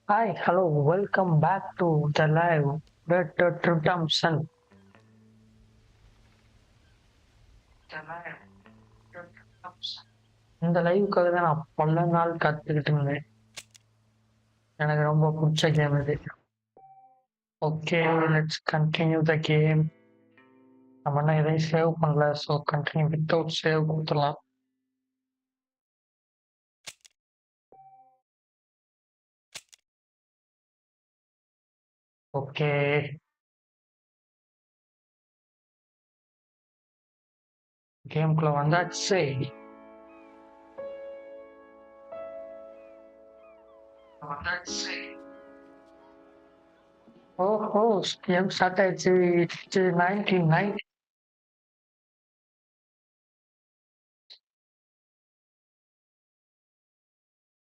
Hi, hello, welcome back to the live redemption. இந்த லைவுக்காக தான் நான் பல நாள் காத்துக்கிட்டு இருந்தேன். எனக்கு ரொம்ப பிடிச்ச கேம் இது. Okay, let's continue the game. நம்ம என்ன எதையும் சேவ் பண்ணல, ஸோ கண்டினியூ வித்தவுட் சேவ் கொடுத்துடலாம். ஓகே, கேம்குள்ள வந்தாச்சு. வந்தாச்சு. ஓஹோ, கேம் ஸ்டார்ட் ஆயிடுச்சு. இட்ஸ் 1990.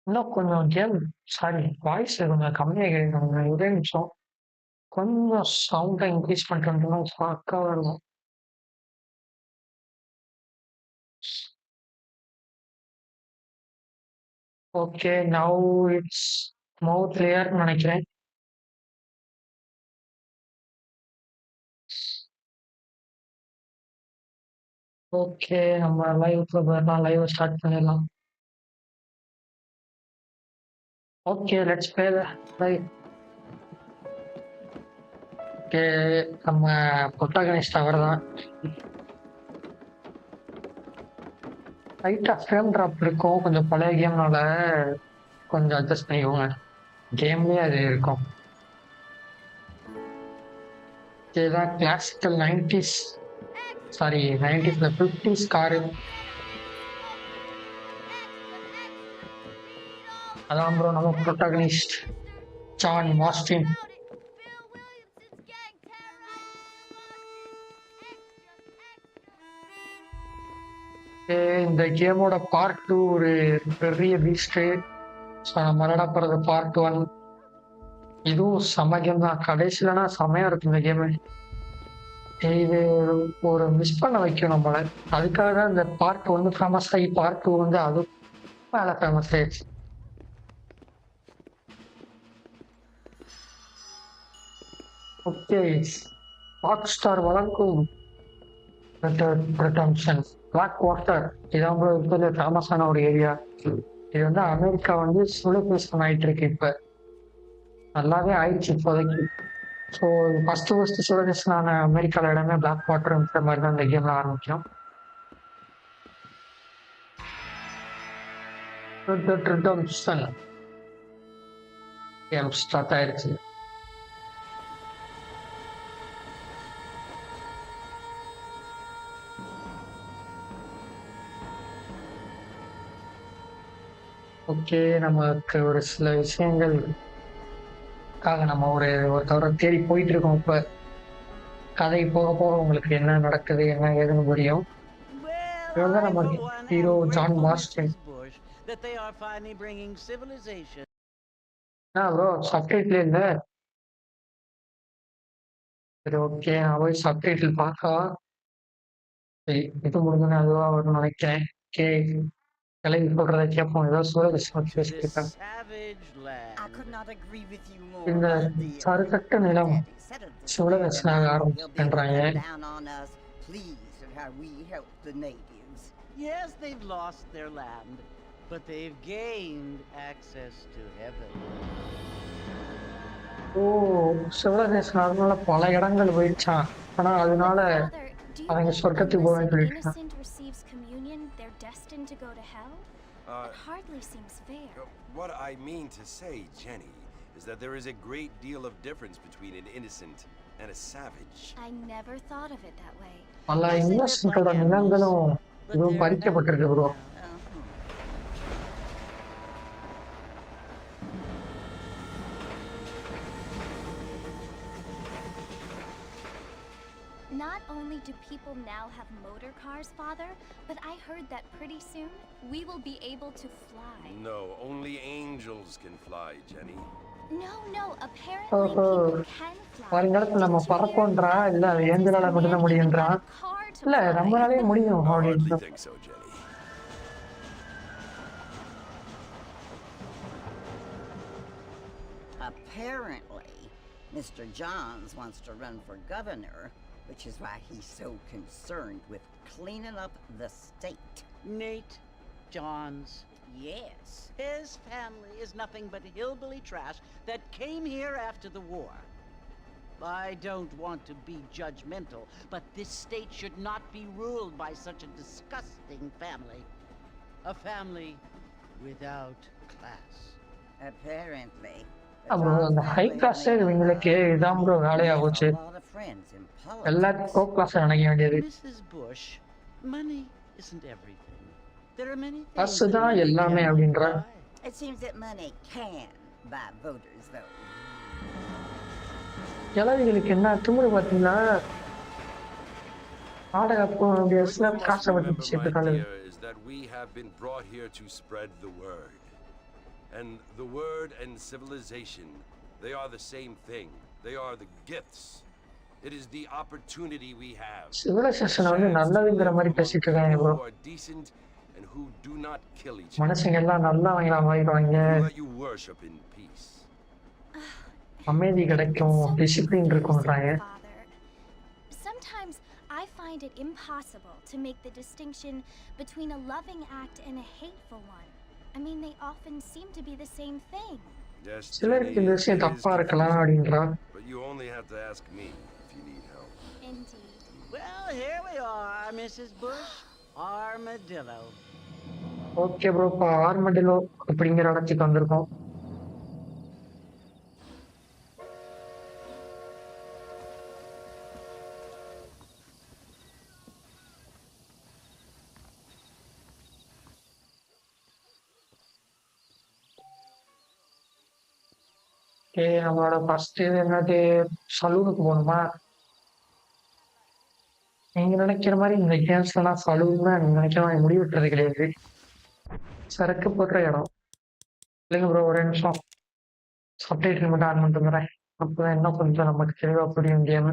இன்னும் கொஞ்சம் கேம், சாரி வாய்ஸ் கொஞ்சம் கம்மியாக கேட்கணும். ஒரே நிமிஷம். கொஞ்சம் சவுண்டை இன்க்ரீஸ் பண்ணிட்டு வந்தோம்னா பக்காவா இருக்கும். Okay, now it's more clear நினைக்கிறேன். ஓகே, நம்ம லைவ்ல போயிடலாம். லைவ் ஸ்டார்ட் பண்ணிடலாம். Okay, let's play the live. Okay, நம்ம புரோட்டாகனிஸ்ட் அவர் தான். லைட்டா ஃப்ரேம் ட்ராப் இருக்கும். கொஞ்சம் பழைய கேம்னால கொஞ்சம் அட்ஜஸ்ட் பண்ணிக்கோங்க. கேம்லயே அது இருக்கும். இதுதான் கிளாசிக்கல் 90s, சாரி 90ஸ்ல 50s காரு. அதான் ப்ரோ நம்ம புரோட்டாகனிஸ்ட் ஜான் மார்ஸ்டின். இந்த கேமோட பார்ட் 2 ஒரு பெரிய பீஸ்ட். ஸோ நம்ம விளையாட போறது பார்ட் 1. இதுவும் செம கேம் தான். கடைசியிலனா செமையா இருக்கும் இந்த கேமு. இது ஒரு மிஸ் பண்ண வைக்கும் நம்மள. அதுக்காக தான் இந்த பார்ட் 1 ஃபேமஸ் ஆகி பார்ட் 2 வந்து அது மேல ஃபேமஸ் ஆயிடுச்சு. ஓகே, ராக் ஸ்டார் வழங்கும் பிளாக் வாட்டர். இதான் இருக்கிறது ஃபேமஸான ஒரு ஏரியா. இது வந்து அமெரிக்கா வந்து சுலபேசன் ஆயிட்டு இருக்கு இப்ப. நல்லாவே ஆயிடுச்சு இப்போதைக்கு. ஸோ ஃபர்ஸ்ட் சுலபேசனான அமெரிக்கால இடமே பிளாக் வாட்டர்ன்ற மாதிரி தான் இந்த கேம்ல ஆரம்பிக்கும். கேம் ஸ்டார்ட் ஆயிடுச்சு. ஓகே, நமக்கு ஒரு சில விஷயங்களுக்காக நம்ம ஒருத்தவரை தேடி போயிட்டு இருக்கோம். இப்ப கதை போக போக உங்களுக்கு என்ன நடக்குது என்ன ஏதுன்னு புரியும். Well, இவர் தான் I, நம்ம for one, hero am John grateful, Marston. Mrs. Bush, that they are finally bringing civilization. Bro subtitle இல்ல. சரி, ஓகே, நான் போய் சப்டைட்டில் பார்க்கலாம். சரி, இது முடிஞ்சோன்னு அதுவா வரும்னு நினைக்கிறேன். ஓகே, கிளம்பி சொல்றதை கேட்போம். ஏதோ Welcome சூழல் to this பேசியிருக்கேன். I savage could land. not agree with you more, இந்த my dear. சருக்கட்ட நிலம் Daddy settled this land, and சூழலாக I know he'll be ஆரம்பிச்சுன்றாங்க. looking down on us, pleased at how we helped the natives. Yes, they've lost their land, but they've gained access to heaven. ஓ, சிவகாசன் அதனால பல இடங்கள் போயிடுச்சான். ஆனா அதனால Father, do you அவங்க think when சொர்க்கத்துக்கு போவேன்னு an சொல்லிட்டு. innocent receives communion, they're destined to go to hell? It hardly seems fair. What I mean to say, Jenny, is that there is a great deal of difference between an innocent and a savage. I never thought of it that way. பல Yes, they live like இன்னசென்ட்டோட animals, நிலங்களும் but இதுவும் they're பறிக்கப்பட்டிருக்கு bountiful bro. now. Not only do people now have motor cars, Father, but I heard that pretty soon we will be able to fly. No, only angels can fly, Jenny. No, apparently ஓஹோ, people can fly. வருங்காலத்துல நம்ம Didn't you hear? பறப்போன்றா இல்ல அது It says ஏஞ்சலால man மட்டும்தான் even முடியுன்றா? got a car to இல்ல fly. நம்மளாலே முடியும் I hardly அப்படின்னு. think so, Jenny. Apparently, Mr. Johns wants to run for governor, which is why he's so concerned with cleaning up the state. Nate Johns. Yes. His family is nothing but hillbilly trash that came here after the war. I don't want to be judgmental, but this state should not be ruled by such a disgusting family. A family without class. Apparently. bro அந்த high class இவங்களுக்கு இதான் bro வேலையா போச்சு எல்லாத்தையும் low class நினைக்க வேண்டியது Mrs. Bush, money isn't everything. There are many things காசு that தான் money எல்லாமே cannot அப்படின்ற buy. It seems that money can buy voters' vote. இளவிகளுக்கு என்ன திமுறை பார்த்தீங்களா நாடகப்போ காசை Remember, பற்றி my சேர்த்துக்காரு dear, is that we have been brought here to spread the word. And the word and civilization, they are the same thing. They are the gifts. It is the opportunity we have. சிவிலைசேஷனை வந்து நல்லதுங்கிற மாதிரி பேசிட்டு இருக்காங்க bro Who are decent and who do not kill each other. மனுஷங்க எல்லாம் நல்லா வாங்கிடுவாங்க Who let you worship in peace. அமைதி கிடைக்கும் discipline இருக்கும்ன்றாங்க Father. Sometimes I find it impossible to make the distinction between a loving act and a hateful one. I mean, they often seem to be the same thing. Yes, சிலருக்கு இந்த Jenny, விஷயம் it is தப்பா இருக்கலாம் அப்படின்றா but you only have to ask me if you need help. Indeed. Well, here we are, Mrs. Bush. Armadillo. Okay bro இப்போ ஆர்மடிலோ அப்படிங்கிற இடத்துக்கு வந்திருக்கோம் ஓகே நம்மளோட ஃபர்ஸ்ட் இது என்னது சலூனுக்கு போகணுமா நீங்க நினைக்கிற மாதிரி இந்த கேம்ஸ்லாம் சலூன்னா நீங்க நினைக்கிற மாதிரி முடிவிட்டுறது கிடையாது சரக்கு போடுற இடம் இல்லைங்க ப்ரோ ஒரு நிமிஷம் சப்டைட்டில் மட்டும் ஆன் பண்ணிட்டு வந்துடுறேன் அப்பதான் என்ன கொஞ்சம் நமக்கு தெளிவா புரியும் கேம்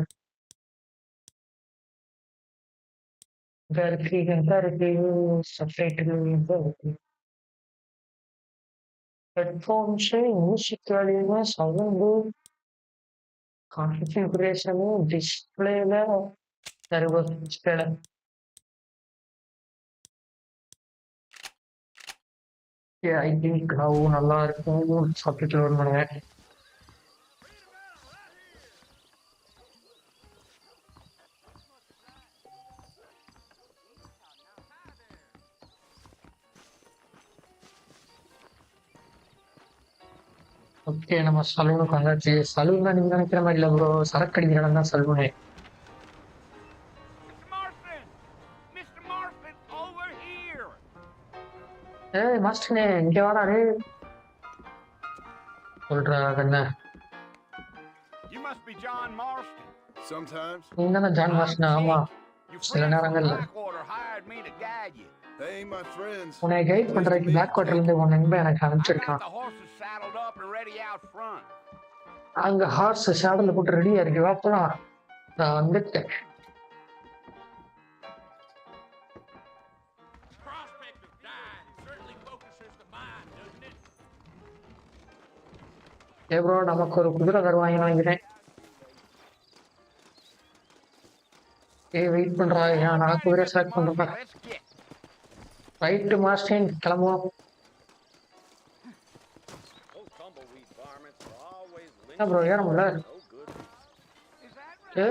இதா இருக்கு இதா இருக்கு சப்டைட்டில் இருக்கு headphones music volume sound configuration டிஸ்பிளேல டிஸ்பிளேல ஐ திங்க் நல்லா இருக்கும் சப்டைட்டில் ஓன் பண்ணுவேன் ஓகே நம்ம சலூனுக்கு வந்தாச்சு சலூன் நீங்க நினைக்கிற மாதிரி இல்லை ப்ரோ சரக்கு அடிக்கிற இடம் தான் saloon Mr. Marston, over here! ஏய் மாஸ்டர்னே இங்க வாடா டே சொல்றா கண்ணா You must be John Marston. Sometimes நீங்க தானே ஜான் மாஸ்டர் ஆமா Your சில friends from நேரங்கள்ல Blackwater hired me to guide you. they ain't my friends. உன்னை கைட் பண்றதுக்கு பிளாக் வாட்டர்ல இருந்து உன் நண்பன் எனக்கு I அனுப்பிச்சிருக்கான் got the horses saddled up and ready out front. அங்க ஹார்ஸ் சேடல்ல போட்டு ரெடியா இருக்கு வாப்பலாம் நான் வந்துட்டேன் Prospect of dying certainly focuses the mind, doesn't it? A bro நமக்கு ஒரு குதிரை தருவாங்க வாங்கிட்டேன் வெயிட் பண்றா ஏன் நான் குதிரை செலக்ட் பண்றேன் Let's get. ரைட்டு மாஸ்டர் கிளம்புவோம் Those tumbleweed varmints are always என்ன ப்ரோ ஏற முடியல no good. Is that right? ஏ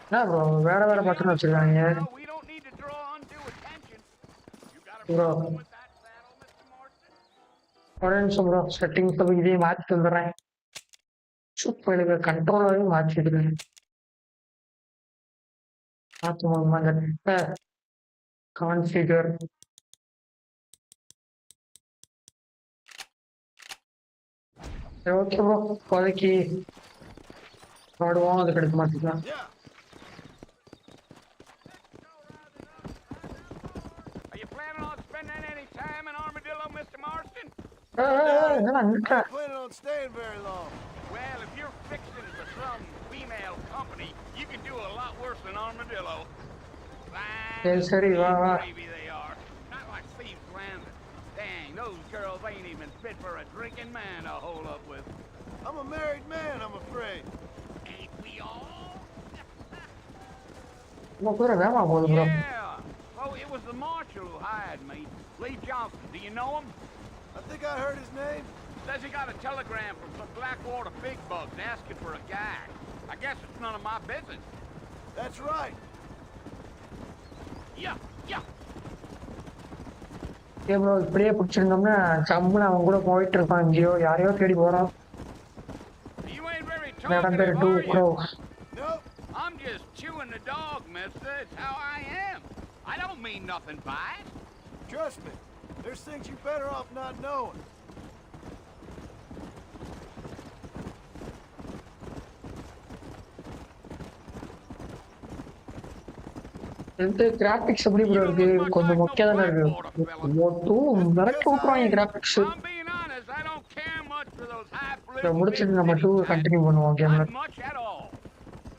என்ன ப்ரோ வேற வேற பட்டன் வச்சிருக்காங்க No, we don't need to draw undue attention. You got a Bro. problem with that saddle, Mr. Marston? ஒரு நிமிஷம் bro settings போய் இதையும் மாற்றி வந்துடுறேன் சூப்பர் எனக்கு கண்ட்ரோலரையும் மாற்றிடுறேன் மாற்ற முடியுமா இந்த கான்ஃபிகர் ஓகே ப்ரோ இப்போதைக்கு பாடுவோம் அதுக்கு எடுக்க மாட்டேங்கிறான் Yeah. Are you planning on spending any time in Armadillo, Mr. Marston? என்னடா நிற்க Planning on staying very long. Well, if you're fixing for some female company, you can do a lot worse than Armadillo. Fine சரி as சரி வா beef வா. gravy they are. Not like thieves landed. Dang, those girls ain't even fit for a drinking man to hold up with. I'm a married man, I'm afraid. Ain't we all? நம்ம கூட வேமா போகுது bro. Yeah. Oh, it was the marshal who hired me. Lee Johnson. Do you know him? I think I heard his name. Says he got a telegram from some Blackwater big bugs asking for a guy. I guess it's none of my business. That's right. Yeah, yeah. A bro இப்படியே பிடிச்சிருந்தோம்னா சம்முன்னு அவன் கூட போயிட்டு இருப்பான், எங்கேயோ யாரையோ தேடி போறான். You ain't very இந்த இடம் பேரு talkative, டூ are bro. you? Nope. I'm just chewing the dog, mister. It's how I am. I don't mean nothing by it. Trust me. There's things you're better off not knowing. இந்த graphics எப்படி bro இருக்கு? கொஞ்சம் மொக்கையா தானே இருக்கு. ஒட்டும் மிரட்டி விட்டுருவாங்க graphics. I'm being honest, I don't care much for those இதை highfalutin முடிச்சுட்டு big நம்ம city டூ types. கண்டினியூ பண்ணுவோம் கேம்ல. Not much at all.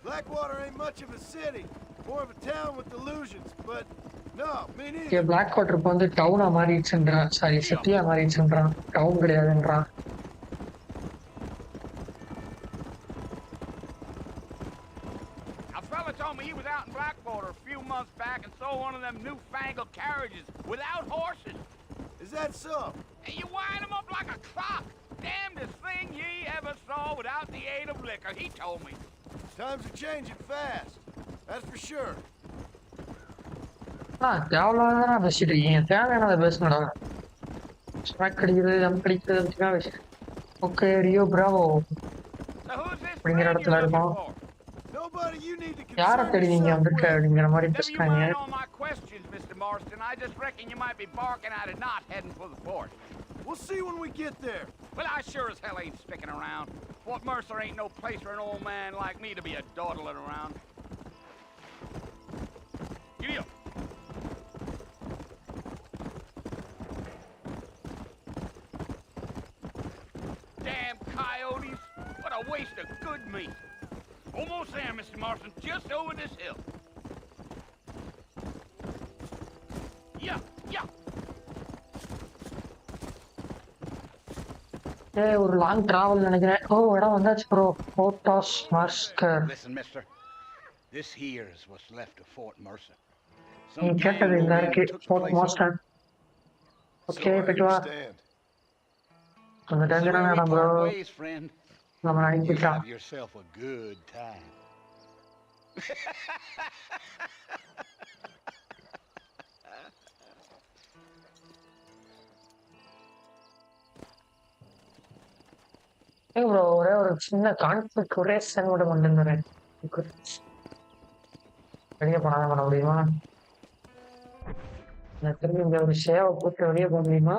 Blackwater ain't much of a city. More of a town with delusions. But no, me okay, neither. Black water இப்போ வந்து டவுனா மாறிடுச்சுன்றான். Sorry, சிட்டியா மாறிடுச்சுன்றான், டவுன் கிடையாதுன்றான். A fella told me he was out in Blackwater a few months back and saw one of them newfangled carriages without horses. Is that so? And you wind them up like a clock. Damnedest thing ye ever saw without the aid of liquor, he told me. Times are changing fast. That's for sure. தேவையில்லாதான் பேசிட்டு இருக்கீங்க, தேவையானதை பேசுங்கடா. Smack அடிக்கிறது, jump அடிக்கிறது அப்படின்னா okay. Rio Bravo So who's this அப்படிங்கிற friend இடத்துல you're looking இருக்கோம். for? Nobody you need to யாரை concern தேடி நீங்க yourself வந்துட்டு with. அப்படிங்கிற மாதிரி Never you பேசுறாங்க. mind all my questions, Mr. Marston. I just reckon you might be barking out a knot heading for the fort. We'll see when we get there. Well, I sure as hell ain't sticking around. Fort Mercer ain't no place for an old man like me to be a dawdling around. Giddy up. Damn coyotes! What a waste of good meat. Almost there, Mr. Marston. Just over this hill. Yeah, yeah. ஒரு long travel நினைக்கிறேன். ஓ, இடம் வந்தாச்சு bro. போர்ட்டாஸ் மாஸ்கர். Listen, mister. This here is what's left of Fort Mercer. நீ கேட்டது இந்த இருக்கு, board master. Okay, போயிட்டு வா. understand. கொஞ்சம் டேஞ்சரான இடம் ப்ரோ. ways, friend. நம்ம You அனுப்பிக்கலாம். have yourself a good time. Bro ஒரே ஒரு சின்ன கான்ஃபிகரேஷன் கூட கொண்டு வந்துடுறேன். வெளியே போனாதான் பண்ண முடியுமா? நான் திரும்பி இந்த ஒரு சேவை போட்டு வெளியே போக முடியுமா?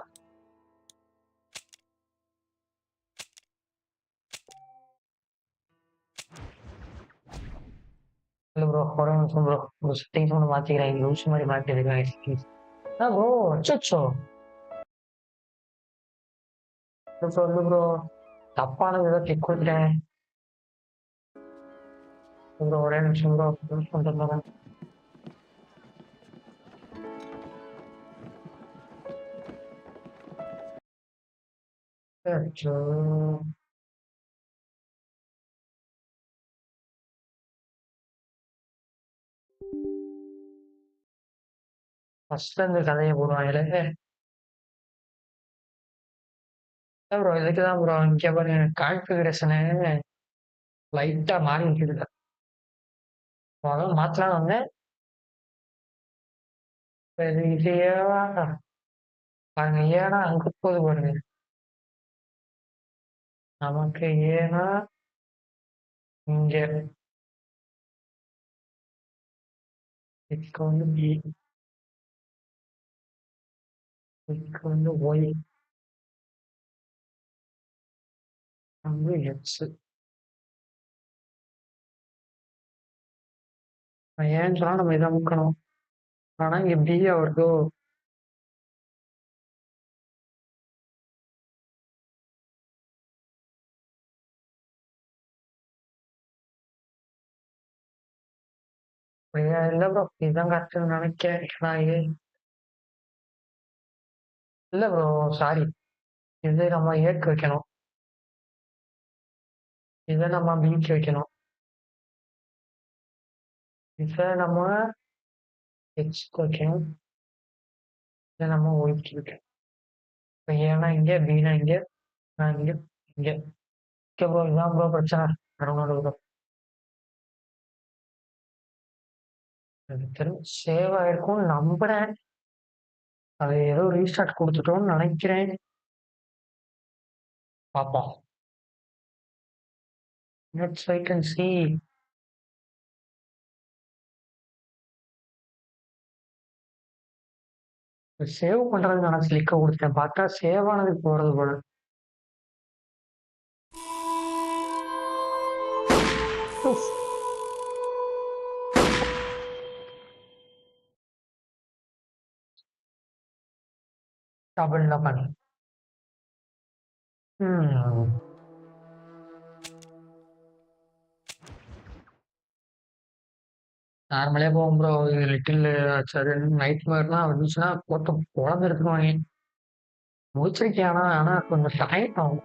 இல்லை ப்ரோ, ஒரு நிமிஷம் ப்ரோ. ஒரு செட்டிங்ஸ் ஒன்று மாற்றிக்கிறேன். லூஸ் மாதிரி மாற்றிருக்கேன் செட்டிங்ஸ். ப்ரோ அச்சோ சொல்லு ப்ரோ, தப்பான விதத்தை கிளிக் பண்ணிட்டேன் ப்ரோ. ஒரே நிமிஷம் ப்ரோ, யூஸ் பண்ணுறேன். அச்சோ, ஃபர்ஸ்ட்ல இருந்து கதையை போடுவாங்களே ப்ரோ. இதுக்கு தான் ப்ரோ இங்கே பாருங்க, கான்ஃபிகரேஷனு லைட்டா மாறி இருக்குது. அதான் மாற்றலாம் வந்தேன். இது ஏவா பாருங்க, ஏன்னா அங்க போகுது பாருங்க. நமக்கு ஏன்னா இங்க இதுக்கு வந்து பி, இதுக்கு வந்து ஒய், அங்க எக்ஸ். ஏன்னு சொன்னா நம்ம இதை முக்கணும். ஆனா இங்க பியா வருதோ. இல்ல ப்ரோ இதுதான் கரெக்ட்னு நினைக்கிறேன். இல்ல ப்ரோ சாரி, இது நம்ம ஏக்கு வைக்கணும், இதை நம்ம பிக்கு வைக்கணும், இதை நம்ம எக்ஸ்க்கு வைக்கணும், இதை நம்ம ஒய்க்கு வைக்கணும். இப்போ ஏன்னா இங்கே, பீனா இங்கே, நான் இங்கே, இங்கே. ஓகே ப்ரோ, இதுதான் ப்ரோ பிரச்சனை. அருணோட ப்ரோ எனக்கு தெரிஞ்சு சேவ் ஆயிருக்கும்னு நம்புறேன். அது ஏதோ ரீஸ்டார்ட் கொடுத்துட்டோம்னு நினைக்கிறேன். பார்ப்போம். Let's wait and see. Save பண்றது நான் கிளிக்க கொடுத்தேன், பார்த்தா சேவ் ஆனதுக்கு போறது போல. Double eleven. நார்மலே போகும் ப்ரோ. லிட்டில் சரி நைட் மேர்னா வந்துச்சுன்னா போட்டு குழந்தை இருக்குவாங்க. முடிச்சிருக்கேன், ஆனா கொஞ்சம் டைம் ஆகும்.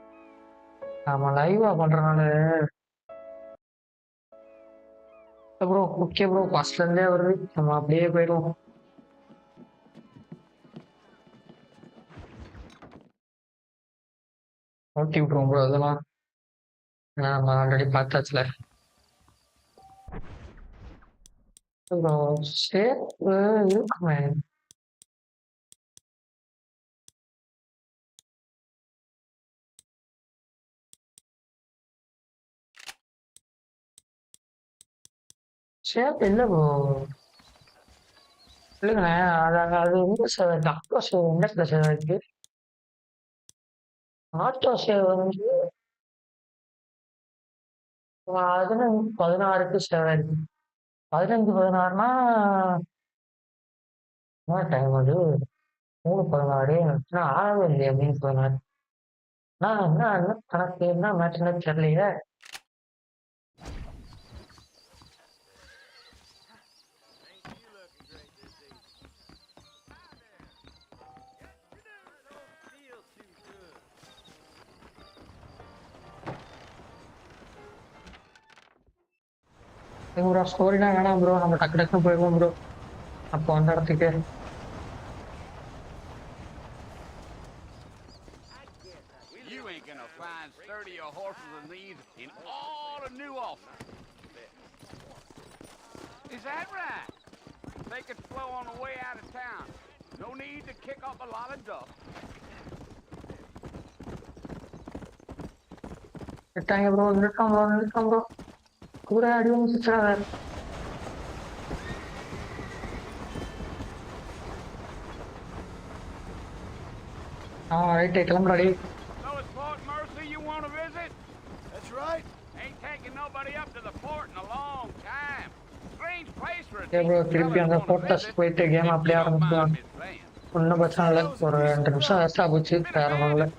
நம்ம லைவா பண்றதுனால. ப்ரோ ஓகே ப்ரோ, ஃபர்ஸ்ட்ல இருந்தே வருது, நம்ம அப்படியே போயிடுவோம். ஓட்டி விட்டுருவோம் ப்ரோ அதெல்லாம், நம்ம ஆல்ரெடி பார்த்தாச்சுல. ப்ரோ சேஃப் இருக்குமே. சேஃப் இல்லை ப்ரோ, இல்லைங்கண்ணே. அது எந்த சேவை இருக்கு, ஆட்டோ சேவை எந்த இடத்துல சேவை இருக்கு? ஆட்டோ சேவை வந்து 15-16க்கு சேவை இருக்கு. 15-16னா என்ன டைம் அது? 3-16 ஆகவே இல்லையே. அப்படின்னு 16 நான் என்ன கணக்கு என்ன மேட்ச்னு தெரியலையே. ப்ரோ ஸ்டோரிலாம் வேணாம் ப்ரோ, நம்ம டக்கு டக்குன்னு போயிடுவோம் ப்ரோ அப்போ அந்த இடத்துக்கு. You ain't gonna find sturdier horses than these in all of New Ulster. Is that right? They could flow on the way out of town. No need to kick up a lot of dust. விட்டாங்க bro, நிறுத்தம் bro கூட அடி வந்துச்சுடா. Right கிளம்புறாடி. So it's Fort Mercy you want to visit? That's right. Ain't taking nobody up to the fort in a long time. Strange place for a okay bro, திருப்பி அந்த photos போயிட்டு game அப்படியே ஆரம்பிச்சுக்கலாம். ஒன்றும் பிரச்சனை இல்லை, ஒரு 2 நிமிஷம் வேஸ்டா போச்சு, வேற ஒன்றும் இல்லை.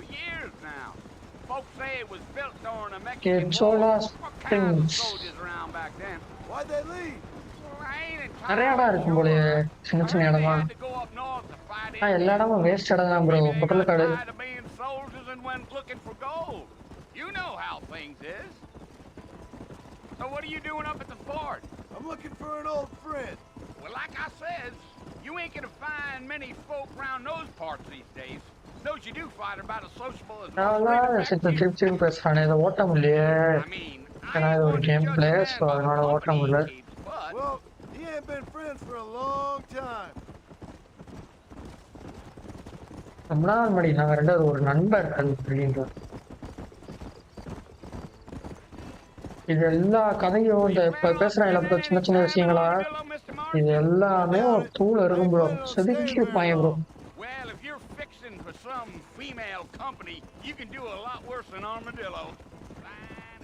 Why'd they leave? நிறைய இடம் இருக்கும் போல, சின்ன சின்ன இடமா. எல்லா இடமும் வேஸ்ட் இடம் தான் ப்ரோ, பொட்டல் காடு. You know how things is. So what are you doing up at the fort? I'm looking for an old friend. Well, like I said, you ain't gonna find many folk around those parts these days. Those you do find are about as sociable as திருப்பி பேசுறானே, இதை ஓட்ட முடியலையே. ஏன்னா இது ஒரு game play, so அதனால ஓட்ட முடியல. Well, he ain't been friends for a long time. ரொம்ப நாள் முன்னாடி நாங்கள் 2 ஒரு நண்பர் அப்படின்றது. இது எல்லா கதையும் இந்த இப்ப பேசுறாங்க சின்ன சின்ன விஷயங்களா, இது எல்லாமே ஒரு தூள் இருக்கும் ப்ரோ, செதுக்கி இருப்பாங்க ப்ரோ.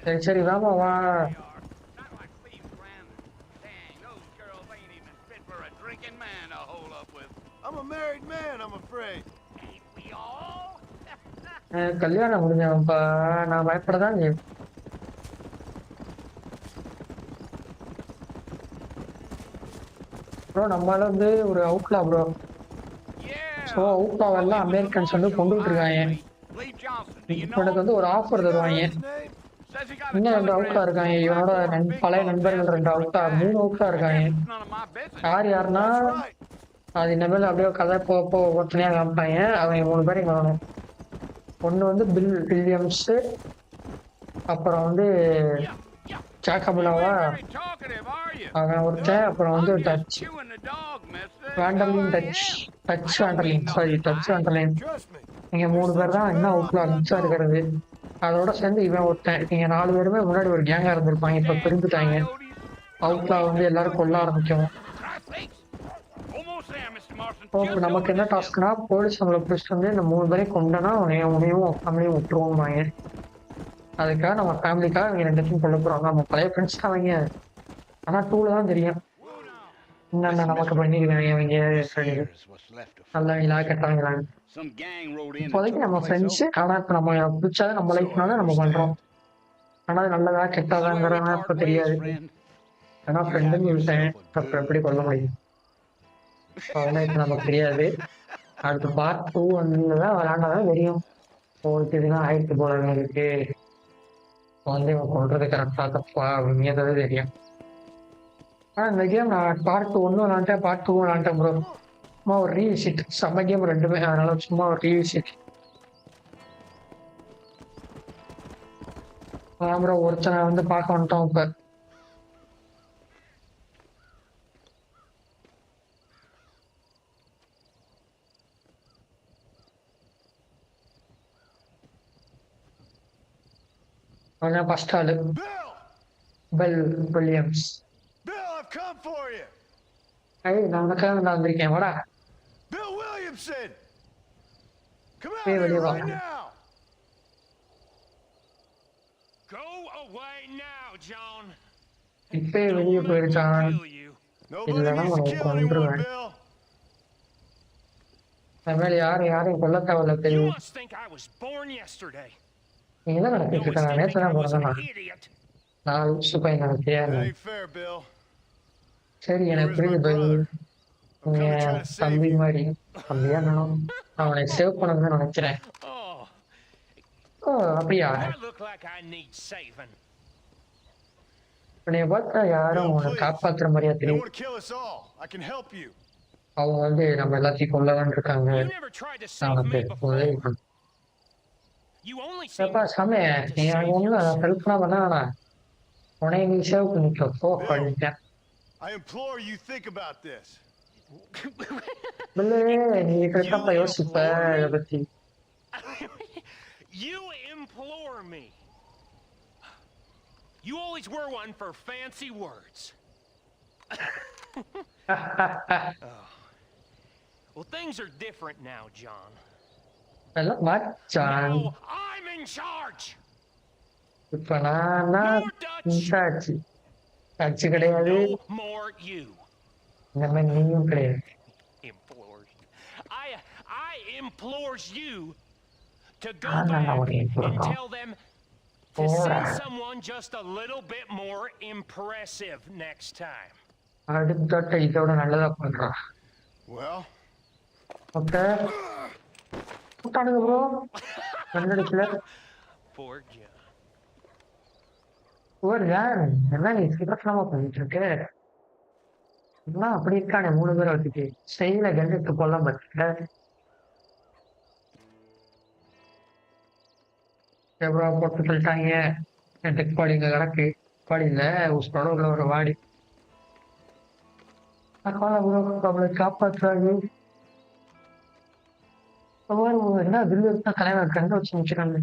சரி சரி வாமா வா. I'm a married man, I'm afraid. கல்யாணம் முடிஞ்சவன்ப்பா, நான் பயப்படதான் செய்வேன். ப்ரோ நம்மளால வந்து ஒரு அவுட்லா ப்ரோ. So Yeah. அவுட்லாவ் Well, எல்லாம் it was a அமெரிக்கன்ஸ் வந்து marshal கொண்டுட்டு இருக்காங்க. hired me. Lee Johnson. Do you இப்போ know எனக்கு him? வந்து ஒரு ஆஃபர் Think I தருவாங்க. heard his name? Says he got a இன்னும் 2 telegram அவுட்லா from இருக்காங்க. some இவனோட Blackwater பழைய big நண்பர்கள் boss 2 asking for அவுட்லா, a 3 அவுட்லா guy. I இருக்காங்க. guess it's none of my business. யாருன்னா That's right. அது இனிமேல் அப்படியே கதை போக ஒருத்தனையா காமிப்பாங்க. அவங்க 3 பேரும் வரணும். ஒன்று வந்து பில் வில்லியம்ஸ், அப்புறம் வந்து You ஜாக்கபுலாவா ain't very talkative, are you? அவன் ஒருத்தன், அப்புறம் வந்து I'm just touch chewing the dog, mister. வேண்டர்லின், I touch am. Touch I don't வேண்டர்லின், mean no sorry touch slight. வேண்டர்லின். Trust me. நீங்க 3 பேர் தான் இன்னும் அவுட்லா மிச்சம் இருக்கிறது. அதோட சேர்ந்து இவன் ஒருத்தன். நீங்க 4 பேருமே முன்னாடி ஒரு கேங்கா இருந்திருப்பாங்க. இப்ப பிரிஞ்சுட்டாங்க. அவுட்லா வந்து எல்லாரும் கொல்ல ஆரம்பிக்கும். Almost there, Mr. Marston. இப்போ Just நமக்கு over என்ன this hill. டாஸ்க்னா போலீஸ் நம்மளை பிடிச்சிட்டு வந்து இந்த 3 பேரையும் கொண்டனா உனையும் ஃபேமிலியும் விட்டுருவோம்பாங்க. அதுக்காக நம்ம ஃபேமிலிக்காக அவங்க 2 பேரும் கொல்ல போறாங்க. நம்ம பழைய ஃப்ரெண்ட்ஸ் தான் அவங்க. ஆனா 2ல தான் தெரியும் என்னென்ன நமக்கு பண்ணிருக்காங்க அவங்க. நல்லவங்களா கெட்டவங்களான்னு Some gang rode in and இப்போதைக்கு took நம்ம the place ஃப்ரெண்ட்ஸ். over. ஆனா இப்ப நம்ம பிடிச்சா நம்ம லைஃப்னால நம்ம பண்றோம். ஆனா அது நல்லதா This is where கெட்டதாங்கிறத we இப்ப part ways, தெரியாது. friend. ஆனா ஃப்ரெண்டுன்னு சொல்லிட்டேன். அப்புறம் எப்படி கொல்ல முடியும்? அதெல்லாம் இப்ப நமக்கு தெரியாது. அடுத்து பார்ட் 2 வந்துதான் விளையாண்டாதான் தெரியும். ஓகே இதுதான் ஆயிடுச்சு போல இருக்கு. வந்து இவன் கொள்றது கரெக்டா தப்பா அப்படிங்கிறது தெரியும். ஆனா இந்த கேம் நான் பார்ட் 1 விளாண்டேன், பார்ட் 2 விளாண்டேன் ப்ரோ. சும்மா ஒரு ரீவிசிட். செம்ம கேம் ரெண்டுமே. அதனால சும்மா ஒரு ரீவிசிட். ப்ரோ ஒருத்தனை வந்து பார்க்க வந்துட்டோம் இப்ப. அவன் ஃபர்ஸ்ட் ஆளு Bill! Bell Williams. Bill, I've come for you! நான் உனக்காக நான் வந்திருக்கேன். வாடா. Bill Williamson! Come out Hey, here வெளியே வா. right now! Go away now, John. இப்பயே வெளியே போயிருக்கான். Kill you. Nobody இல்லைன்னா needs to உனக்கு kill anyone, கொன்றுவேன். Bill. அதுமாதிரி யாரையும் கொல்ல தேவையில்ல You தெரியும். must think I was born yesterday. நீ என்ன No, நினைச்சிட்டு இருக்க? நான் instead நேற்று think I தான் was an பிறந்தேன். idiot. நான் லூசு பையன் எனக்கு That தெரியாது. ain't fair, Bill. சரி எனக்கு Where's my புரியுது பை. brother? I'm நீ coming trying to save தம்பி you. மாதிரி தம்பியா நானும் அவனை சேவ் பண்ணணும்னு நினைக்கிறேன். Oh, ஓ அப்படியா? I look like I need saving. உன்னைய பார்த்தா யாரும் Bill, உன்னை please. காப்பாத்துற மாதிரியா They தெரியும். want to kill us all. I can help you. அவங்க வந்து நம்ம எல்லாத்தையும் கொல்லதான் இருக்காங்க. You never tried to நான் save உனக்கு me உதவி before. பண்ண. You only seem எப்பா சாமி to நீ save ஒன்றும் yourself. ஹெல்ப்லாம் பண்ண வேணாம். உனைய நீ சேவ் பண்ணிக்கோ போ பண்ணிட்டேன். I implore you, think about this. பிள்ளை நீ கரெக்டாக யோசிப்ப இதை பத்தி. You implore me. You always were one for fancy words. Well, things are different now, John. எல்லாம் மச்சான். Now I'm in charge. இப்ப நான் இன்சார்ஜ். ஆச்சு கிடையாது. No more you. இந்த மாதிரி நீயும் கிடையாது. Implores you. I implores you to go Ah, no, back okay, and no. tell them to Ora. send someone just a little bit more impressive next time. அடுத்த இதோட நல்லதா பண்றான். Well, ஓகே கூட்டானுங்க bro. கண்ணடிக்கல. Poor John. ஒரு யார் என்ன நீ சீக்கிரமா பண்ணிட்டு இருக்க? என்ன அப்படி இருக்கானே 3 பேரை வச்சுட்டு ஸ்டைல கண்டுட்டு கொல்ல மாட்டேன். எவ்வளோ போட்டு சொல்லிட்டாங்க. டெக் பாடி இங்க கிடக்கு. பாடி இல்ல உஸ்போட உள்ள ஒரு வாடி. அவளை காப்பாற்றுறாங்க. என்ன தில்லு தான் தலைவர் கண்டு வச்சு முடிச்சுக்காங்க.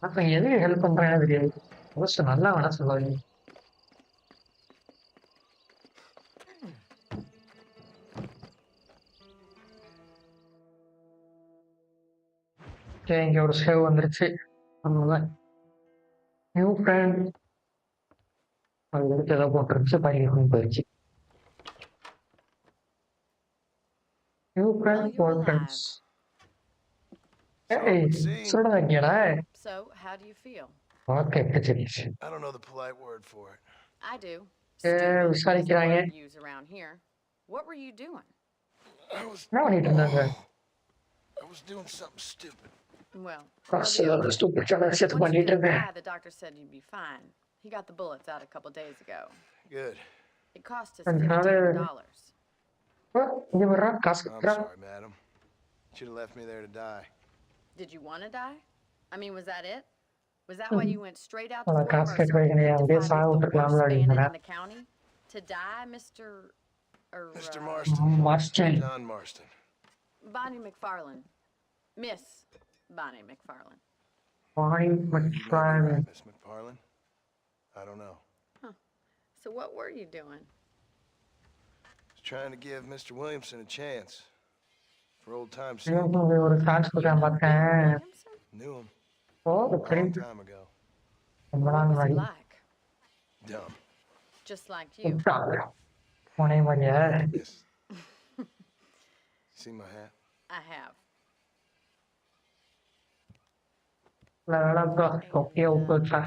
அப்ப எது ஹெல்ப் பண்றேன்னு தெரியாது. நல்லா வேணா சொல்லுவாங்க. இங்க ஒரு சேவ் வந்துருச்சு. நியூ ஃப்ரெண்ட் அது எடுத்து ஏதோ போட்டுருச்சு. பையன் போயிடுச்சு. New Well, friend you're old friends. ஏய் would seem. சொல்றதாங்கடா. So, how do you feel? Okay கச்சரிச்சு. I don't know the polite word for it. I do. Stupid is the விசாரிக்கிறாங்க. word we use around here. What were you doing? என்ன பண்ணிட்டு இருந்தாங்க? I was doing something stupid. Well, stupid once you பண்ணிட்டு didn't இருந்தேன். die, the doctor said you'd be fine. He got the bullets out a couple days ago. Good. It cost us அதனால $15. இங்க வர்றா காசு I'm கட்டுறா. sorry, madam. Should have left me there to die. Did you want to die? I mean, was that it? Was that why you went straight out to Well, Fort casket Mercer right and now, lived to this find I the would worst reclaim bandit that. in the county? To die, Mr. Mr. Marston. Marston. John Marston. Bonnie McFarlane. Miss Bonnie McFarlane. Bonnie You may be McFarlane. right, Miss McFarlane. I don't know. So what were you doing? Just trying to give Mr. Williamson a chance. For old time's sake. இவனுக்கு ஒரு chance கொடுக்காம பார்த்தேன். Williamson? Knew him O a long தெரியும். time ago. ரொம்ப What நாள் was he முன்னாடி. like? Dumb. Just like you. உனே மாதிரியா? Yes. See my hat? I have. Okay okay.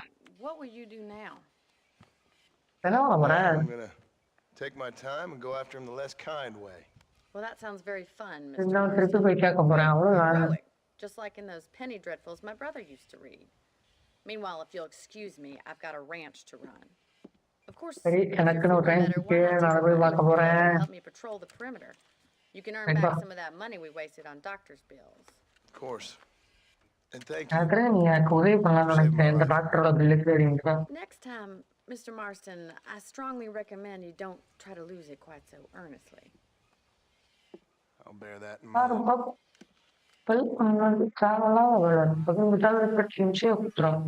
What will you do now? என்ன பண்ண போறேன்? I'm gonna take my time and go after him the less kind way. Well, that sounds very fun, Mr. நான் திருப்பி போய் கேட்க போறேன். அவ்வளவுதான். Heroic, just like in those penny dreadfuls my brother used to read. Meanwhile, if you'll excuse me, I've got a ranch to run. Of course, சரி if எனக்குன்னு you're ஒரு time feeling better, இருக்கு. why not நான் take போய் a பார்க்க run போறேன். and help me patrol the perimeter? You can earn Thank back you. some of that money we wasted on doctor's bills. Of course. And thank you. எனக்கு நீ எனக்கு உதவி பண்ணலாம்னு நினைச்சேன். இந்த டாக்டரோட பில்லுக்கு அப்படின்ட்டு. Next time, Mr. Marston, I strongly recommend you don't try to lose it quite so earnestly. I'll bear that in பாரு mind. பாப்பு. போய் பண்ணது காவலாம் விடணும். பக்கம் விட்டால் கட்சி நிமிஷம் குத்துறோம்.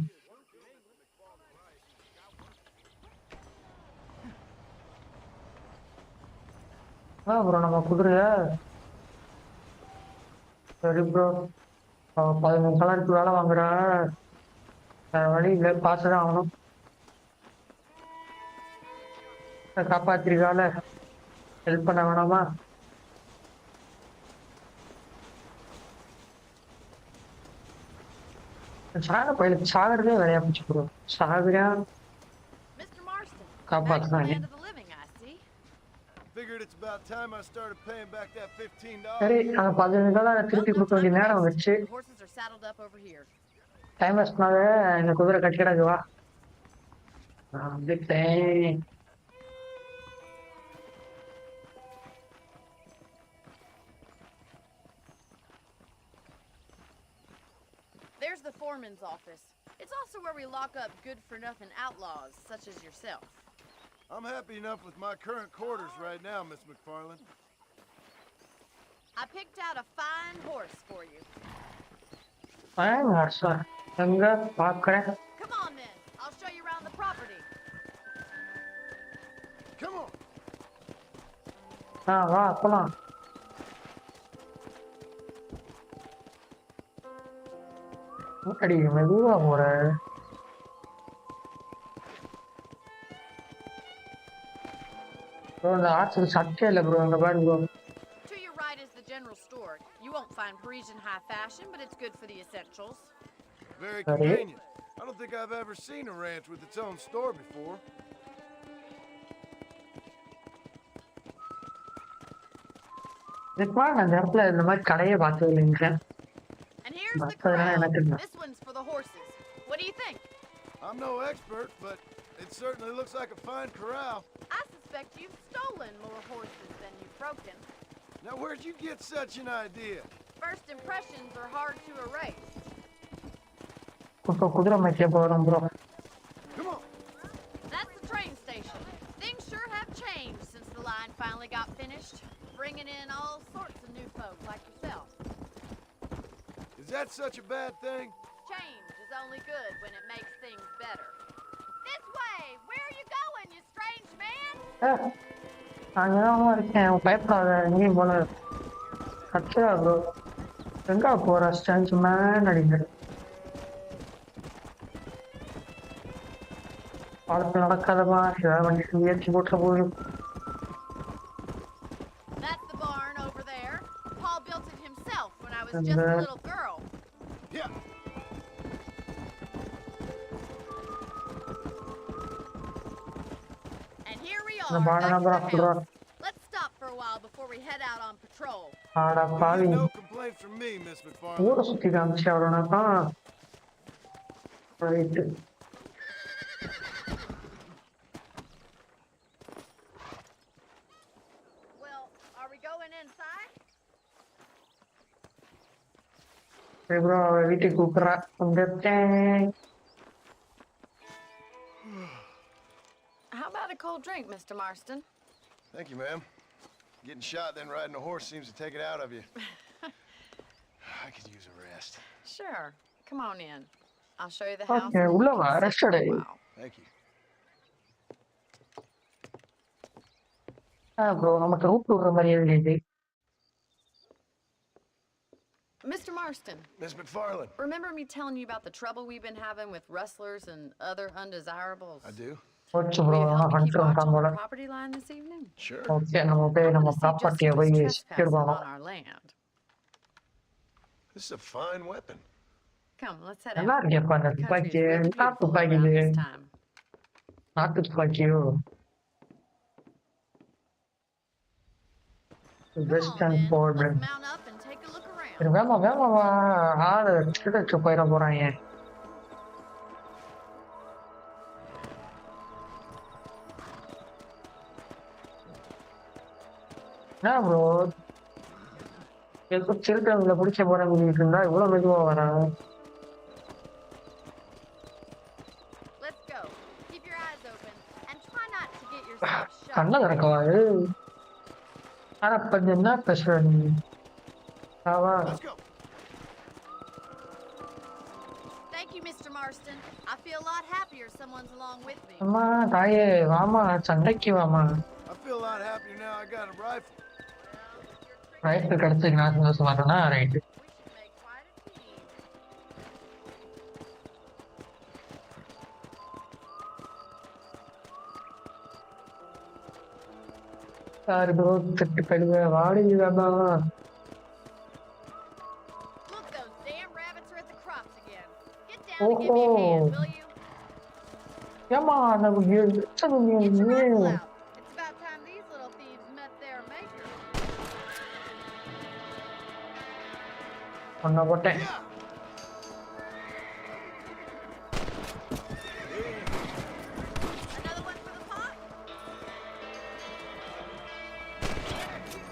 அப்புறம் நம்ம குதிரைய சரி ப்ரோ 15 கலருக்கு வேலை வாங்குறா வழி இல்லை பார்த்துதான் ஆகணும் காப்பாத்திருக்கால ஹெல்ப் பண்ண வேணாமா சாக பயிலுக்கு சாகிறதே வேலையா போச்சு ப்ரோ சாகுறான் Mr. Marston, காப்பாத்துறாங்க land of the living, I see. Figured it's about time I started paying back that $15. சரி அந்த 15 டாலர் திருப்பி கொடுக்க வேண்டிய நேரம் வந்துச்சு The horses are saddled up over here. Time waste பண்ணாத இந்த குதிரை கட்டிக்கிடாது வா நான் வந்துட்டேன் There's the foreman's office. It's also where we lock up good-for-nothing outlaws, such as yourself. I'm happy enough with my current quarters right now, Miss McFarlane. I picked out a fine horse for you. Time waste எங்க பார்க்குறேன் Come on, then. I'll show you around the property. Come on. வா போலாம் அடி மெதுவா போற bro இந்த ஆர்ட்ஸுக்கு சட்டே இல்லை bro அங்கே பாருங்க bro To your right is the general store. You won't find Parisian high fashion, but it's good for the essentials. Very Sorry? convenient. I don't think I've ever seen a ranch with its own store before. இதுக்கு நான் அந்த இடத்துல இந்த மாதிரி கடையை பார்த்தது இல்லைங்க And here's the That's what I corral. imagine. This one's for the horses. What do you think? I'm no expert, but it certainly looks like a fine corral. I suspect you've stolen more horses than you've broken. Now, where'd you get such an idea? First impressions are hard to erase. இப்போ குதிரை மேய்க்க போகிறோம் bro Come on. That's the train station. Things sure have changed since the line finally got finished, bringing in all sorts of new folk like yourself. Is that such a bad thing? Change is only good when it makes things better. This way! Where are you going, you strange man? நான் தான் இருக்கேன் பயப்படாத எங்கேயும் போல கச்சா bro எங்க போற stance man அடிக்கிற பாலத்தில் நடக்காதமா ஏதாவது வண்டிக்கு முயற்சி போட்ட போது That's the barn over there. Paul built it himself when I was just a little girl. இந்த on, பாட back to நம்பர் the சொல்றா. house. Let's stop for a while before we head out on patrol. ஆட You பாவி. get no complaint from me, Miss McFarland. ஊரை சுத்தி காமிச்சு அவ்வளோனாக்கா. Right. Well, are we going inside? Bro வீட்டுக்கு கூப்பிட்றா. வந்துட்டேன். How about a cold drink, Mr. Marston? Thank you, ma'am. Getting shot, then riding a horse seems to take it out of you. I could use a rest. Sure. Come on in. I'll show you the house. Okay, and உள்ள you வா, can rest sit for a எடு. while. Thank you. Bro நமக்கு root விடுற மாதிரியே இருக்குது. Mr. Marston, Miss McFarland. remember me telling you about the trouble we've been having with rustlers and other undesirables? I do. போச்சு Will bro you help me keep hundred watch வந்துட்டான் on போல. the property line this evening? Sure. Okay நம்ம I போய் want நம்ம to see just ப்ராப்பர்ட்டியை who's போய் trespassing secure on பண்ணணும். our land. This is a fine weapon. Come, let's head நல்லா out. இருக்கேப்பா இந்த The country is துப்பாக்கி. really என்ன beautiful துப்பாக்கி around இது? this time. நாட்டு துப்பாக்கியோ? Come western on, then. Board. Let's mount up and take a look around. சரி வேமா வேமா வா. ஆளு திருடச்சு போயிட போறாங்க. என்ன ப்ரோ எப்போ திருடங்களை பிடிச்ச போறாங்க இருந்தா இவ்வளவு மெதுவா வரேன். Let's go. Keep your eyes open and try not to get yourself shot. கண்ணை திறக்கவா? ஆனா கொஞ்சம் என்ன பேசுற நீ? ஆவா Let's go. Thank you, Mr. Marston. I feel a lot happier someone's along with me. அம்மா தாயே வாமா சண்டைக்கு வாமா. I feel a lot happier now I got a rifle. Right கிடைச்சதுக்கு நான் சந்தோஷமா இருந்தேன்னா right. We should make quite a team. Sorry bro திட்டு கழுவ வாடிதாமா. Look, those damn rabbits are at the crops again. Get down and give me a hand, will you? ஏமா நம்ம Get your rifle A out. It's about time these little thieves met their maker. ஒன்ன போட்டேன். Another one for the pot?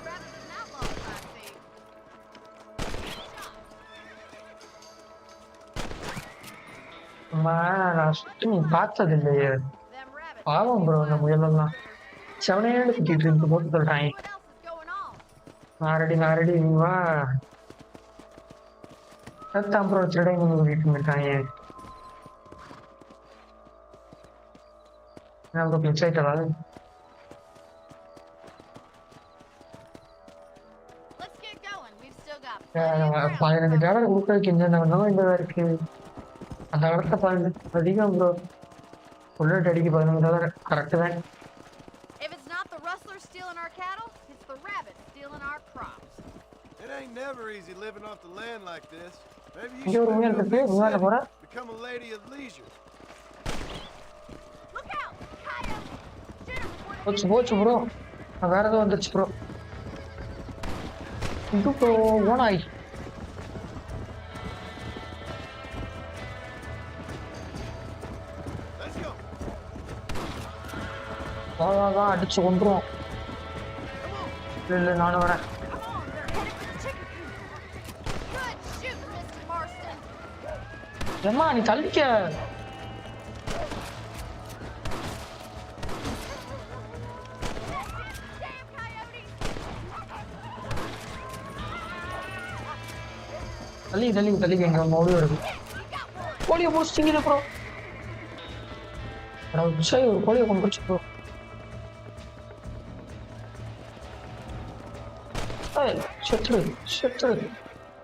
Rather than an outlaw, I see. Shot. அம்மா நான் சுத்தி நீ பார்த்தது இல்லையே. Them rabbits. பாவம் ப்ரோ அந்த முயலெல்லாம் செவனேன்னு சுத்திட்டு இருக்கு போட்டு சொல்றாங்க. What else is going on? நான் ரெடி நீ வா. சத்தான் ப்ரோ திருடைங்க வீட்டு இருக்காங்க. நான் bro எக்ஸைட்டடா. Let's get going. We've still got plenty of ground. 15 dollar கொடுக்கறதுக்கு என்னென்ன வேண்டியதா இருக்கு. அந்த இடத்த பாருங்க அதிகம் ப்ரோ. புல்லட் அடிக்கு 15 டாலர் கரெக்ட் தான். If it's not the rustlers stealing our cattle, it's the rabbits stealing our crops. It ain't never easy living off the land like this. Maybe you இங்க should ஒரு move முயல் to a இருக்கு. big முயல city, போற. become a lady of leisure. Look out! Coyote! Shoot 'em before they போச்சு போச்சு bro. வேற ஏதோ வந்துருச்சு ப்ரோ. இது ப்ரோ ஓனாய். Let's go. வா அடிச்சு கொண்டுருவோம். இல்லை நானும் வரேன். Come on, they're headed for the chicken coop. Good shoot, Mr. Marston. ஏம்மா நீ தள்ளிக்க. Damn coyotes! தள்ளிக்க எங்க மௌடி வருது. You got one. கோழியை முடிச்சிட்டீங்க ப்ரோ. சரி ஒரு கோழியை கொண்டு போச்சு ப்ரோ. செத்துரு.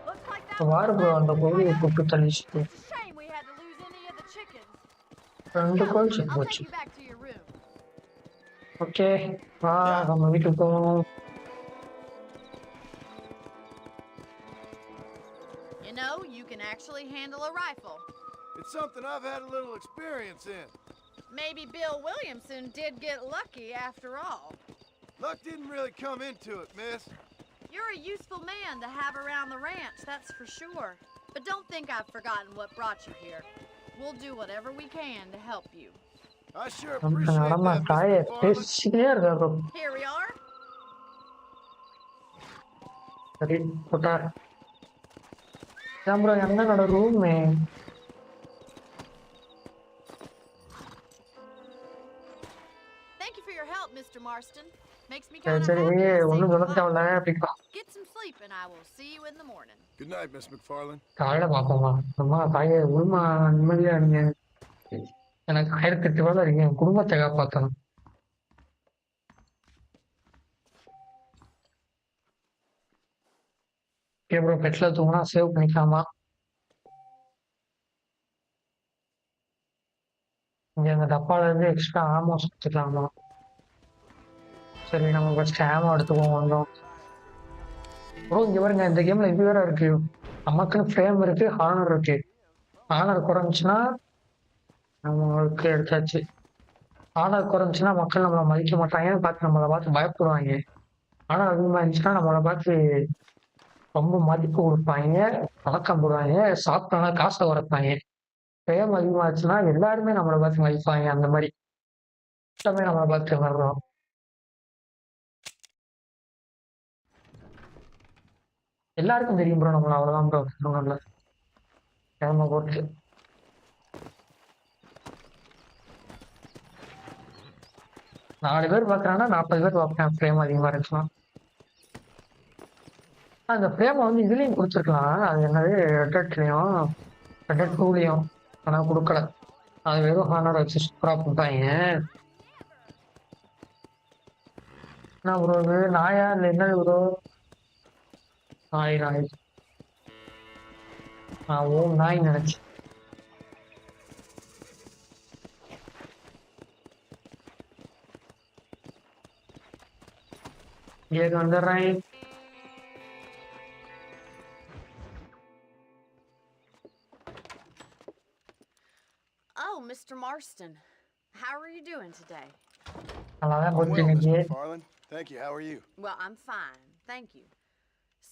Looks like that வாரு ப்ரோ அந்த கோழியை கூப்பிட்டு தள்ளிச்சு. It's a shame we had to lose any of the chickens. 2 கோழி செத்து I'll போச்சு. take you back to your room. Okay வா நம்ம வீட்டுக்கு போவோம். You know, you can actually handle a rifle. It's something I've had a little experience in. Maybe Bill Williamson did get lucky after all. Luck didn't really come into it, miss. You're a useful man to have around the ranch, that's for sure. But don't think I've forgotten what brought you here. We'll do whatever we can to help you. I sure appreciate that, Mr. McFarland. Here we are. சரி போட்டா bro என்னோட room Thank you for your help, Mr. Marston. Makes me kind of சரி happy to ஒன்றும் save your சொல்ல தேவையில்ல life. அப்படிப்பா Get some sleep and I will see you in the morning. Good night, Miss McFarland. காலையில பார்ப்போமா அம்மா தாயே உண்மை நிம்மதியா இருங்க எனக்கு 1008 வேலை இருக்கு என் குடும்பத்தை காப்பாற்றணும் அப்புறம் பெட்ல தூங்கினா சேவ் பண்ணிக்கலாமா இங்க அந்த டப்பால இருந்து எக்ஸ்ட்ரா ஆமோ எடுத்துக்கலாமா சரி நம்ம ஃபர்ஸ்ட் ஆமோ எடுத்துக்குவோம் வந்தோம் ப்ரோ இங்க பாருங்க இந்த கேம்ல இது வேற இருக்கு நமக்குன்னு ஃப்ரேம் இருக்கு ஹானர் இருக்கு ஹானர் குறைஞ்சுன்னா நம்மளுக்கு எடுத்தாச்சு ஹானர் குறைஞ்சுன்னா மக்கள் நம்மளை மதிக்க மாட்டாங்க நம்மளை பார்த்து பயப்படுவாங்க ஆனால் அதிகமாக இருந்துச்சுன்னா நம்மளை பார்த்து ரொம்ப மதிப்பு கொடுப்பாங்க பழக்கம் போடுவாங்க சாப்பிட்டாங்க காசை குறைப்பாங்க ஃப்ரேம் அதிகமாச்சுன்னா எல்லாருமே நம்மளை பார்த்து மதிப்பாங்க அந்த மாதிரி எல்லாமே நம்மளை பார்த்து வர்றோம் எல்லாருக்கும் தெரியும் ப்ரோ நம்மள அவ்வளவுதான் ப்ரோ ஒன்றும் கிழமை போட்டு 4 பேர் பார்க்குறாங்கன்னா 40 பேர் பார்ப்பேன் ஃப்ரேம் அதிகமாக இருந்துச்சுன்னா அந்த ஃப்ரேமை வந்து இதுலேயும் கொடுத்துருக்கலாம் அது என்னது ரெட்டட்லேயும் ரெட்டட் டூலையும் ஆனால் கொடுக்கல அது வெறும் ஹானர் வச்சு சூப்பராக கொடுத்தாங்க என்ன ப்ரோ இது நாயா இல்லை என்னது ப்ரோ நாய் நான் நாய் நினைச்சேன் இங்கே வந்துடுறேன் Oh, Mr. Marston. How are you doing today? நல்லா தான் போச்சு Well, Miss இன்னைக்கு McFarland. Thank you. How are you? Well, I'm fine. Thank you.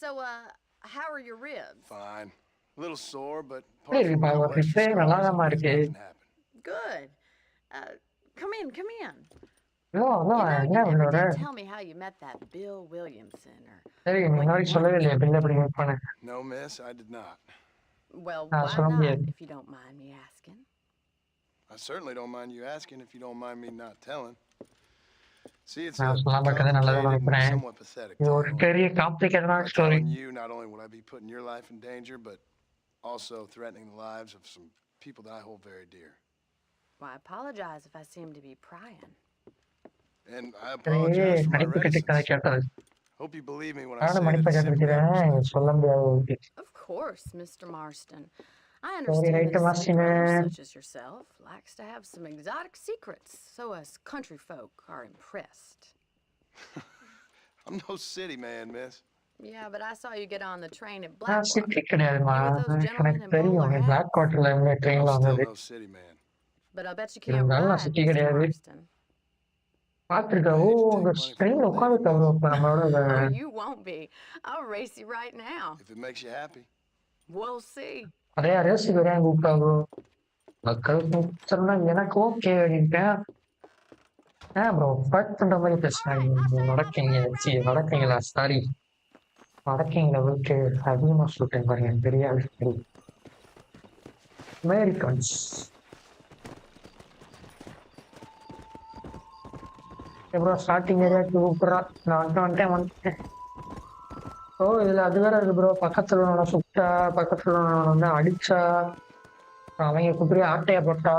So, how are your ribs? Fine. A little sore, but எப்படி இருக்கு பா ஒரு reply நல்லா தான் இருக்கு Good. Come in. No, You என்ன never உன்னோட did tell me how you met that Bill Williamson or... சரி நீ இன்னொரு சொல்லவே இல்லையா பில்ல எப்படி மீட் பண்ண No, miss, I did not. Well, Ah, why சொல்ல not, முடியாது if you don't mind me asking? I certainly don't mind you asking if you don't mind me not telling. See, it's நான் a சொல்லாம இருக்கிறது நல்லதா complicated and நினைக்கிறேன் somewhat pathetic இது ஒரு tale. பெரிய காம்ப்ளிகேட்டடான By story telling you, not only would I be putting your life in danger, but also threatening the lives of some people that I hold very dear. Well, I apologize if I seem to be prying. And I சரி apologize for my மன்னிப்பு கட்டி கதை reticence. கேட்டது Hope you believe me when I நானும் say that மன்னிப்பு it's simply out of கேட்டுக்கிறேன் respect. சொல்ல முடியாது Of course, Mr. Marston. I Sorry, understand right, that a city brother Marston. such as yourself likes to have some exotic secrets, so us country folk are impressed. I'm no city man, miss. Yeah, but I saw you get on the train at நான் Blackwater. City கிடையாதுமா You with those gentlemen எனக்கு in தெரியும் bowler பிளாக் hats? வாட்டர்ல இருந்து I'm ட்ரெயின்ல still வந்தது no city man. But I bet you can't இருந்தாலும் நான் ride, சிட்டி Mr. கிடையாது Marston. பார்த்துருக்கேன் ஓ I hate to உங்க take money ட்ரெயின்ல from a உட்காந்துருக்க lady, ப்ரோ miss. இப்போ நம்மளோட Oh, you won't be. I'll race you right now. If it makes you happy. We'll see. நிறைய ரேஸுக்கு வரையா கூப்பிட்டா ப்ரோ மக்களுக்கு சொன்னா எனக்கு ஓகே அப்படின்ட்டேன் ப்ரோ ஃபைட் பண்ற மாதிரி பேசுறாங்க நடக்கீங்க சி நடக்கீங்களா சாரி நடக்கீங்களா விட்டு அதிகமாக சொல்லிட்டேன் பாருங்க தெரியாது அமெரிக்கன்ஸ் ப்ரோ ஸ்டார்டிங் ஏரியாவுக்கு கூப்பிட்றா நான் வந்துட்டேன் ஓ இதில் அது வேற இருக்கு ப்ரோ பக்கத்தில் உள்ளவனை சுட்டா பக்கத்தில் உள்ளவனை வந்து அடிச்சா அவங்க குதிரை ஆட்டையை போட்டா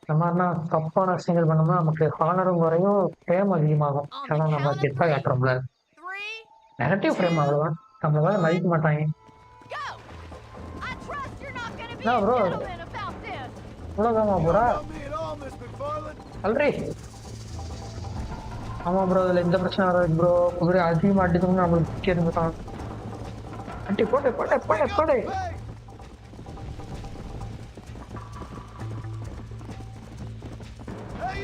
இந்த மாதிரினா தப்பான விஷயங்கள் பண்ணோம்னா நமக்கு ஹானரும் குறையும் ஃப்ரேம் அதிகமாகும் ஏன்னா நம்ம கெட்டாக காட்டுறோம்ல 3, நெகட்டிவ் ஃப்ரேம் அவ்வளோதான் நம்மளால மதிக்க மாட்டாங்க go! I trust you're not gonna be No, a bro. gentleman about this. இவ்வளோதாமா bro Not me at all, Miss McFarland. Alright ஆமாம் ப்ரோ இதில் எந்த பிரச்சனை வராது ப்ரோ குதிரை அதிகமாக அடிக்கணும்னு நம்மளுக்கு முக்கிய இருந்துட்டான் அட்டி போட்டு போட்டு போட்டு போட்டு Hey!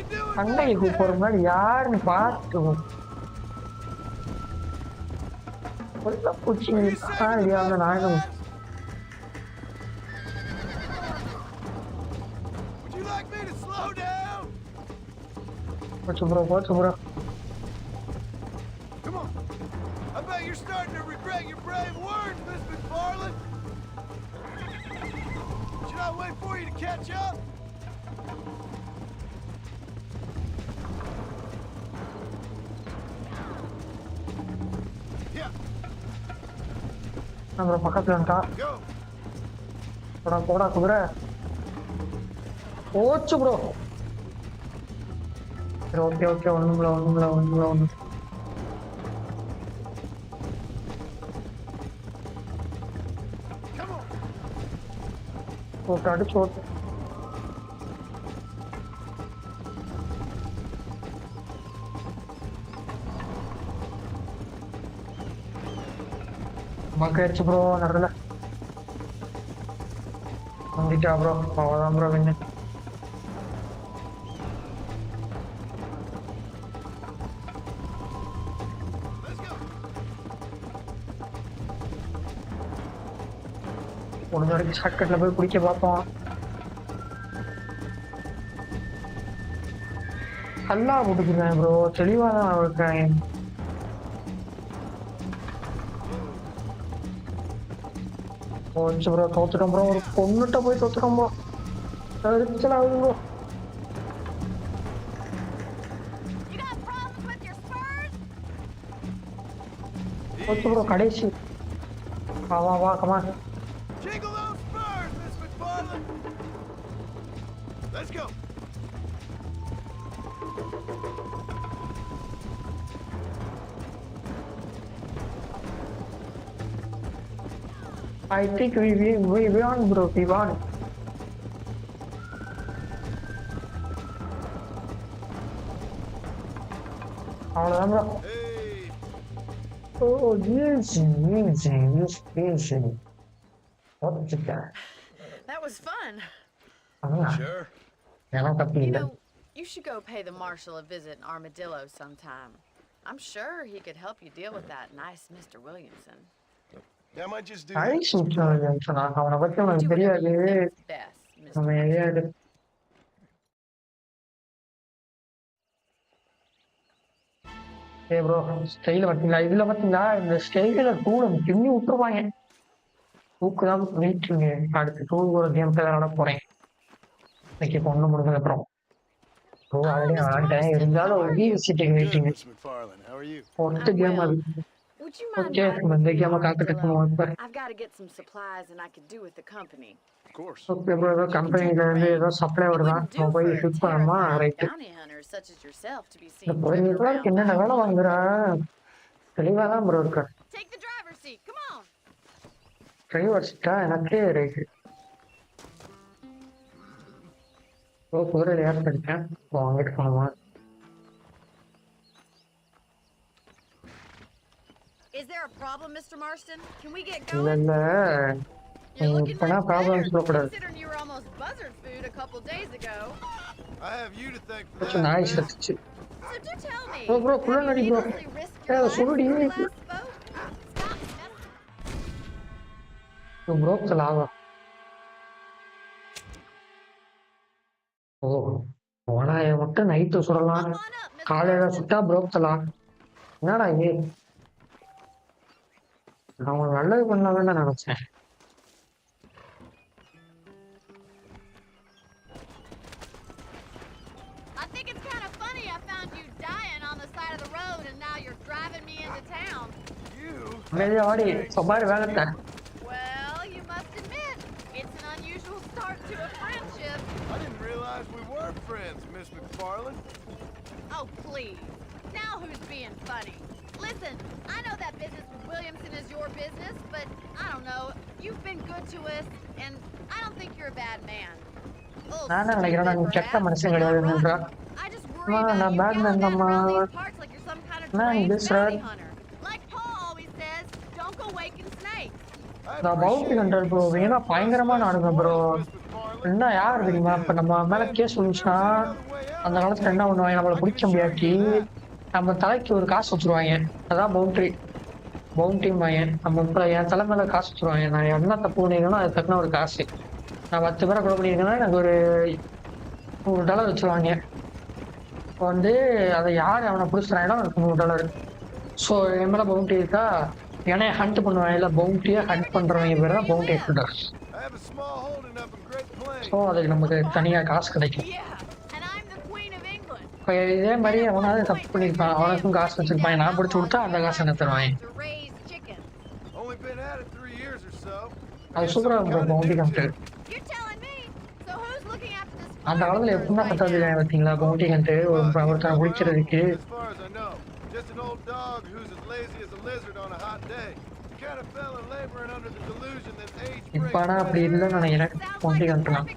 you doing அண்டையை back கூப்பிடுற there? மாதிரி யாருன்னு பார்த்து பூச்சி Are you saving the best நானும் lives? Would you like me to slow down? போச்சு bro Come on. I bet you're starting to regret your brave words, Miss McFarland. Should I wait for you to catch up? Yeah, bro பக்கத்துல இருக்கா go. போடா குதிரை போச்சு bro சரி okay ஒண்ணுங்களா Come on. போட்டு அடிச்சு ஓட்டு மக்காயிடுச்சு ப்ரோ நடல வந்துட்டா ப்ரோ அவ்வளோதான் ப்ரோ வின்னு Let's go. முடிஞ்ச வரைக்கும் ஷார்ட்கட்டில் போய் பிடிக்க பார்ப்போம் நல்லா போட்டுக்கிறேன் ப்ரோ தெளிவாக தான் இருக்கேன் போச்சு ப்ரோ தோத்துட்டோம் ப்ரோ ஒரு பொண்ணுகிட்ட போய் தோத்துட்டோம் ப்ரோ எரிச்சல் ஆகுது bro You got problems with your spurs? போச்சு ப்ரோ கடைசி வா come on Jiggle those spurs, Miss McFarland. Let's go. I think we won bro, we won. அவ்வளோதான் ப்ரோ Hey, ஓ easy பார்த்துட்டேன் That was fun. sure. எனக்கு தப்பு You இல்லை know, you should go pay the marshal a visit in Armadillo sometime. I'm sure he could help you deal with that nice Mr. Williamson. Yeah, I might just do I that. Super சொன்னாங்க அவனை பற்றி Do உனக்கு whatever தெரியாது you think's best, Mr. நம்ம Williamson. தெரியாது ஏ bro ஸ்டைல பார்த்தீங்களா இதில் பார்த்தீங்களா இந்த ஸ்டைலில் டூலை பின்னி விட்டுருவாங்க தூக்கு தான் வெயிட்டிங்க அடுத்து டூ ஒரு கேம் தான் விளாட போகிறேன் இன்னைக்கு பொண்ணு முடிஞ்சதுக்கப்புறம் டூ ஆல்ரெடி Mr. விளாண்டேன் Marston, இருந்தாலும் how ஒரு are you? Visiting Good, waiting Miss McFarland. How are you? ஒருத்த I'm கேம் well. அது Would you mind okay riding நம்ம with இந்த me to கேமை காத்துட்டு Armadillo? இருக்கணும் I've got to get some supplies and I could do with the company. Of course. Okay bro ஏதோ You can take கம்பெனில a இருந்து ஏதோ range. சப்ளை It வருதான் wouldn't நம்ம do போய் for a ஹெல்ப் பண்ணணுமா terrified right bounty hunter such as yourself to be இந்த seen drifting பொருளுக்கு around என்னென்ன வேலை by வாங்குறா தெளிவாக தான் ப்ரோ இருக்கா Take the driver's seat. Come on. Driver சீட்டா எனக்கே ரைட்டு ஓ குதிரையில் ஏர் படித்தேன் வாங்கிட்டு போனோமா Is there a problem, Mr. Marston? Can we get இல்லை going? இல்லை You're looking இப்போனா much problems better, சொல்லக்கூடாது considering you were almost buzzard food a couple days ago. I have you to thank for கொஞ்சம் that. நாய் Miss. சத்துச்சு So do tell me, Bro, bro, have pull you on, bro. needlessly risked Yeah, your life sorry. since we last spoke? Stop messing. Bro ப்ரோக் லாவா ஓ ஓனாயை மட்டும் night சுடலாம் Come on up, Mr. காலையில Marston. சுட்டா ப்ரோக் தலாம் என்னடா இது நான் உங்களுக்கு நல்லது பண்ணலாம்னு தான் நினைச்சேன் I think it's kind of funny I found you dying on the side of the road and now you're driving me into town. You? வெளியே வாடி சொப்பாரி வேகத்தை Well, you must admit, it's an unusual start to a friendship. I didn't realize we were friends, Miss McFarland. Oh, please. Now who's being funny? Listen, I know that business with Williamson is your business, but I don't know. You've been good to us, and I don't think you're a bad man. A little நான் என்ன நினைக்கிறேன் நீ stupid, கெட்ட perhaps, மனுஷன் but not கிடையாதுன்றா rotten. I just worry No, about not you bad man, gallivanting Mama. around these parts like you're some kind of Man, deranged this bounty rat. hunter. Like Paul always says, don't go waking snakes. I நான் bounty appreciate control bro your வேணா concern for பயங்கரமான us ஆடுங்க bro spoilers, Miss McFarland. என்ன யார் தெரியுமா? இப்ப நம்ம மேல கேஸ் வந்துச்சுன்னா அந்த காலத்துல என்ன பண்ணுவாங்க, நம்மள பிடிக்க முடியாட்டி நம்ம தலைக்கு ஒரு காசு வச்சிருவாங்க. அதான் பவுண்டி மாயன். நம்ம இப்ப என் தலை மேல காசு வச்சிருவாங்க. நான் என்ன தப்பு பண்ணிருக்கேனோ அது தக்குன ஒரு காசு. நான் 10 பேரை கொலை பண்ணியிருக்கேன்னா எனக்கு ஒரு $100 வச்சிருவாங்க. இப்போ வந்து அதை யார் அவனை பிடிச்சிட்டாங்கன்னா எனக்கு $100. ஸோ என் மேல பவுண்டி இருக்கா, ஏன்னா ஹண்ட் பண்ணுவாங்க. இல்லை பவுண்டியை ஹண்ட் பண்றவங்க பேர் தான் பவுண்டி ஹண்டர். ஸோ அதுக்கு நமக்கு தனியாக காசு கிடைக்கும். இப்போ இதே மாதிரி அவனாவது தப்பு பண்ணியிருப்பான், அவனுக்கும் காசு வச்சிருப்பாங்க. நான் பிடிச்சி கொடுத்தா அந்த காசு என்ன தருவாங்க. அது சூப்பராக இருக்கும் பவுண்டி ஹண்டர். அந்த காலத்துல எப்படின்னா கட்டாது பார்த்தீங்களா பவுண்டி ஹண்டர் ஒருத்தனை பிடிக்கிறதுக்கு. இப்ப ஆனா அப்படி இல்லைன்னு நினைக்கிறேன் bounty ஹண்டர்லாம்.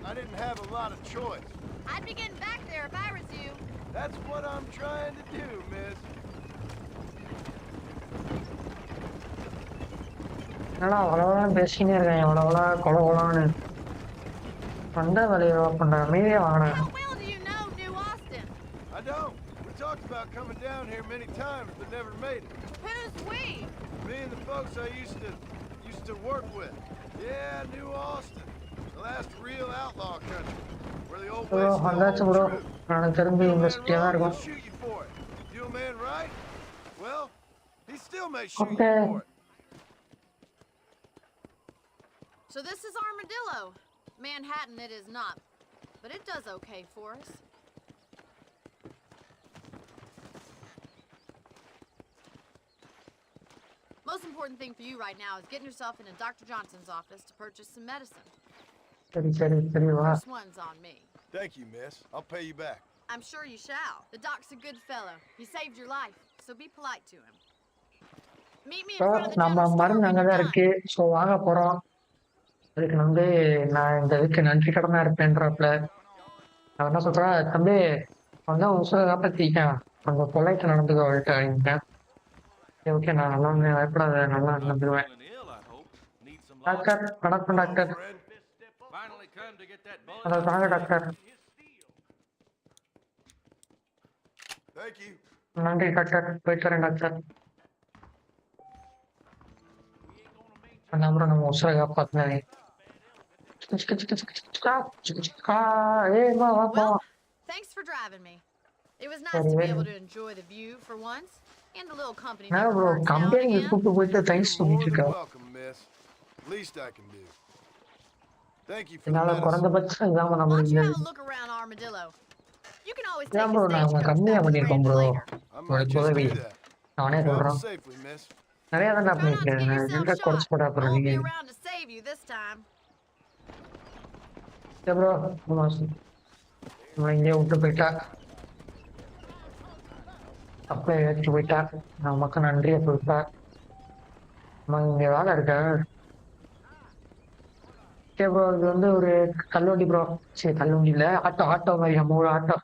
I didn't have a lot of choice. I'd be getting back there if I was you. That's what I'm trying to do, miss. என்னடா அவ்வளோதான் பேசினே இருக்கேன், எவ்வளோவா கொலன்னு வந்த வேலையை பண்ற அமைதியா வாங்கினேன். How well do you know New Austin? I don't. We talked about coming down here many times, but never made it. Who's we? Me and the folks I used to work with. Yeah, New Austin. The last real outlaw country. Where the old west வந்தாச்சு bro. எனக்கு தெரிஞ்சு இந்த சிட்டியா தான் இருக்கும். shoot you for it. You a man right? Well, he still may shoot you for it. So this is Armadillo. Manhattan it is not, but it does okay for us. Most important thing for you right now is getting yourself into Dr. Johnson's office to purchase some medicine. சரி வா. First one's on me. Thank you, miss. I'll pay you back. I'm sure you shall. The doc's a good fellow. He saved your life, so be polite to him. Meet me in front of the நம்ம general store மருந்து when அங்கே you're தான் done. இருக்கு. So வாங்க போறோம். அதுக்கு வந்து நான் இந்த இதுக்கு நன்றி கடனா இருப்பேன்றப்பல நான் என்ன சொல்றேன், தம்பி வந்து உசுரை காப்பாற்றிக்கேன், கொஞ்சம் பொலைட்டு நடந்துக்க அவள்கிட்ட அப்படின்ட்டேன். ஓகே நான் நல்லா பயப்படாத, நல்லா நடந்துருவேன். டாக்டர் வணக்கம் டாக்டர். அதை தாங்க டாக்டர். நன்றி டாக்டர், போயிட்டு வரேன் டாக்டர். அப்புறம் நம்ம உசுரை காப்பாத்தினே. Well, thanks for driving me. It was nice to be able to enjoy the view for once, and a little company never hurts now and again. Welcome, miss. Least I can do. Thank you for the medicine. குறைந்தபட்சம் இல்லாம Why நம்ம don't you have a look around Armadillo? You can always take a bro நான் stagecoach கம்மியா back to பண்ணியிருக்கோம் bro. Brandon later. I might just do that. நானே Travel சொல்றேன், safely, miss. நிறைய தான் Try not to get பண்ணிருக்கேன். yourself எங்க குறைச்சு shot. போட்டா I அப்புறம் won't be நீங்க around to save you this time. Bro இங்கே விட்டு போயிட்டா அப்படியே ஏற்றி போயிட்டா, நமக்கு நன்றியை சொல்லிட்டா. நம்ம இங்க வேலை இருக்க. ஓகே ப்ரோ, இது வந்து ஒரு தள்ளுவண்டி ப்ரோ. சரி தள்ளுவண்டி இல்லை, ஆட்டோ மாதிரி. நம்ம ஒரு ஆட்டோ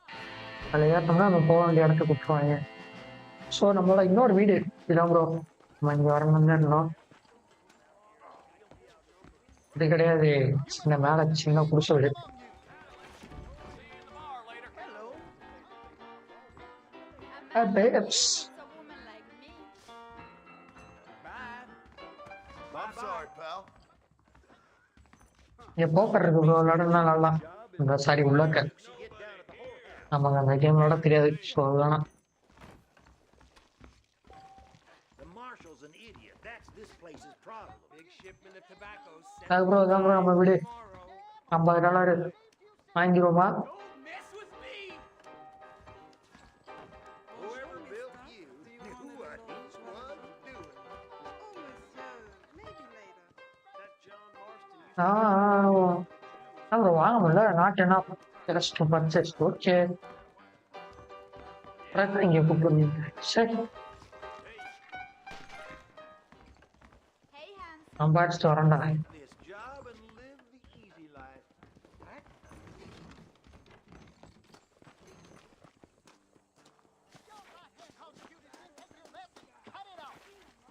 அதில் ஏற்றோம்னா நம்ம போக வேண்டிய இடத்துக்கு விட்டுருவாங்க. ஸோ நம்மளோட இன்னொரு வீடு இதுதான் ப்ரோ. நம்ம இங்கே வரணும் தான் இருந்தோம். இது கிடையாது, சின்ன மேலே சின்ன குடிசை வீடு. Babes. I'm sorry, pal. இங்கே போக்கர் இருக்கு ப்ரோ, விளாடுனா நல்லா. இந்த சாரி உள்ளக்க நமக்கு அந்த கேம் விளாட தெரியாது. ஸோ அதுதான் அது ப்ரோ. அதான் ப்ரோ நம்ம வீடு. $50 வாங்கிடுவோமா? ப்ரோ வாங்க முடியல. நாட் என்ன ஜஸ்ட் பர்ச்சேஸ். ஓகே இங்கே கூப்பிடுங்க. சரி நான் பாடிச்சுட்டு வரேன்டா.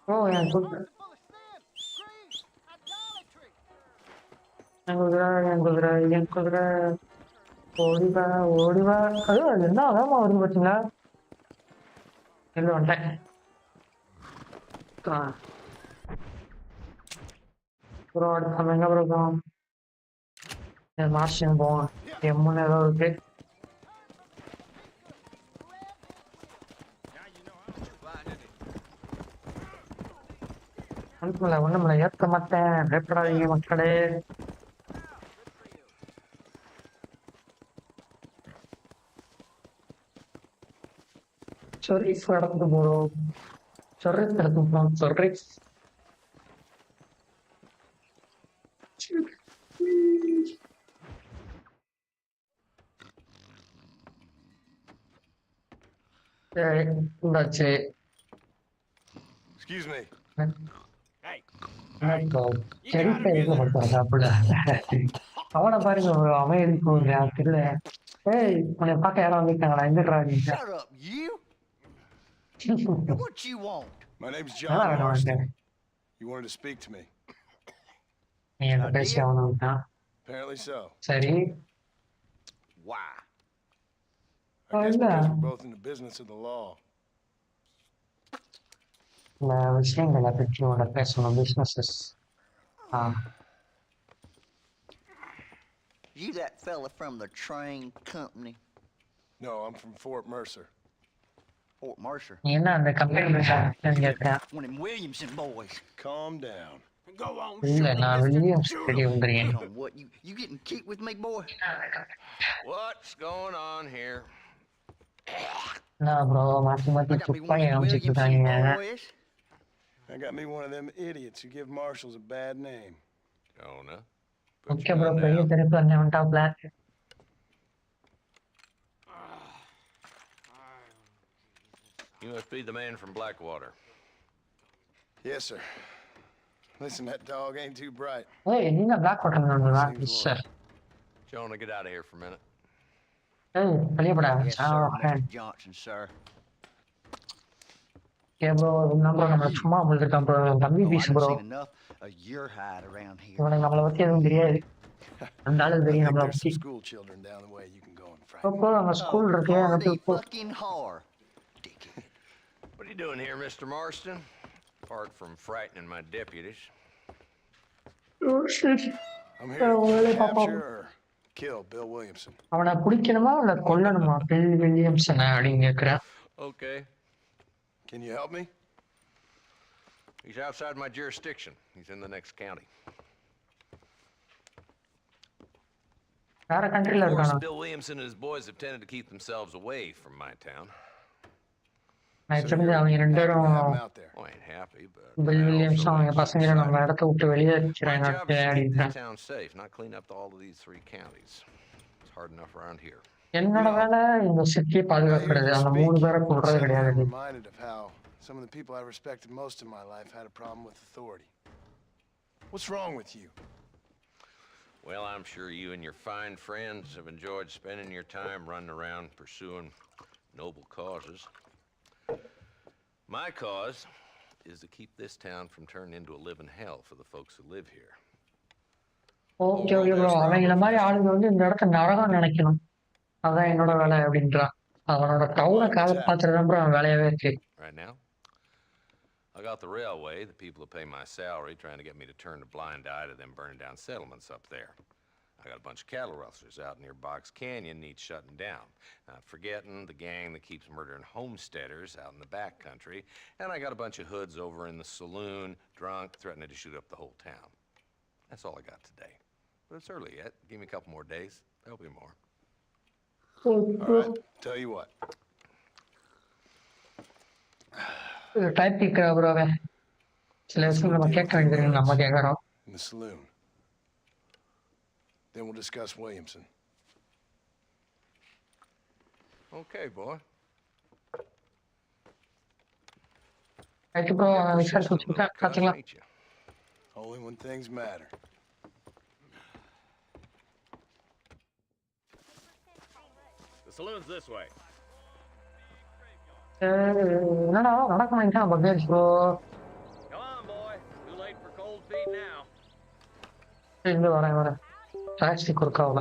ஓ என் என் குதிரை என் குதிரை என் குதிரை ஓடிவா ஓடிவா. அது என்ன அதாம வருது பார்த்தீங்களா? எங்க வந்துட்டேன். அப்புறம் அடுத்து நம்ம எங்க போகிறோம்? மார்ஷன் போவோம். எம்முன்னு ஏதோ இருக்கு. ஒண்ணுமில்ல ஏற்க மாட்டேன். பயப்படாதீங்க மக்களே. சரி இடத்துக்கு போறோம். சரி இடத்துக்கு போறோம். சரி இருந்தாச்சு. Excuse me. அவனை பாருங்க அமைதி தெரியல. ஏய் உன்னை பார்க்க யாரும் வந்துட்டாங்களா? எங்கடா நீங்க? Shut up, you! What you want? My name's John Marston. You wanted to speak to me. நீ என்ன பேசி ஆகணும்னா? Apparently so. சரி. Why? I guess because we're both in the business of the law. விஷயங்களை பற்றி உங்களோட பேசணும். Businesses. You that fella from the train company? No, I'm from Fort Mercer. Fort Mercer? நீ என்ன அந்த கம்பெனி கேட்கிறேன். One of them Williamson boys. Calm down. Go on, இல்ல நான் வில்லியம்ஸ் தேடி வந்துறேன். What, you getting kicked with me, boy? What's going on here? நான் bro மாத்தி மாத்தி துப்பாக்கி காமிச்சிட்டு இருக்காங்க. I got me one of them idiots who give marshals a bad name. Jonah. Okay bro பெரிய தெருப்பு அண்ணே வந்துட்டாப்ல. You must be the man from Blackwater. Yes, sir. Listen, that dog ain't too bright. ஏய் நீங்க Blackwater வந்தா sir. Jonah, get out of here for a minute. ஏய் வெளியடா. Yes, sir, Mr. Johnson, sir. Okay bro நம்ம சும்மா வந்துட்டோம் bro. தம்பி piece bro. இவனுக்கு நம்மளை பத்தி எதுவும் தெரியாது. அந்த ஆளுக்கு தெரியும் நம்மளை பத்தி. அப்போ அங்க ஸ்கூல் இருக்கு. What are you doing here, Mr. Marston? Apart from frightening my deputies. Oh shit. I'm here to capture or kill Bill Williamson. அவனை பிடிக்கணுமா இல்ல கொல்லணுமா? பில் வில்லியம்சன் அப்படிங்க கேக்குறேன். Okay. Can you help me? He's outside my jurisdiction. He's in the next county. வேற கண்ட்ரில இருக்கானா? Bill Williamson and his boys have tended to keep themselves away from my town. நான் தெரிஞ்சு அவங்க ரெண்டு பேரும் பில் வில்லியம்ஸ் அவங்க பசங்களை நம்ம இடத்த விட்டு வெளியே வச்சுறாங்க அப்படின்றான். என்னோட வேலை இந்த சிட்டியை பாதுகாக்கிறது. அந்த மூணு பேரை கொல்றது கிடையாது. Some of the people I respected most in my life had a problem with authority. What's wrong with you? Well, I'm sure you and your fine friends have enjoyed spending your time running around pursuing noble causes. My cause is to keep this town from turning into a living hell for the folks who live here. Okay okay bro. அவங்கள மாதிரி ஆளுங்க வந்து இந்த இடத்த நரகம் நினைக்கணும். அதான் என்னோட வேலை அப்படின்றான். அவனோட டவுனை காப்பாத்துறதுதான் ப்ரோ அவன் வேலையாவே இருக்கு. Right now, I got the railway, the people who pay my salary, trying to get me to turn a blind eye to them burning down settlements up there. I got a bunch of cattle rustlers out near Box Canyon needs shutting down. Not forgetting the gang that keeps murdering homesteaders out in the back country. And I got a bunch of hoods over in the saloon, drunk, threatening to shoot up the whole town. That's all I got today. But it's early yet. Give me a couple more days. There'll be more. All right, tell you what. Type கேட்கிற ப்ரோவே சில விஷயம் நம்ம கேட்க வேண்டியது நம்ம கேட்கறோம். In the saloon. Then we'll discuss Williamson. Okay, boy. Right bro விசாரிச்சு பாத்தீங்களா? Only when things matter. The saloon's this way. என்னடா நடக்க மாட்டேன் பக்கேஜ் bro. Come on, boy. Too late for cold feet now. இந்த வரேன். பிளாஸ்டிக் ஒர்க் ஆகல.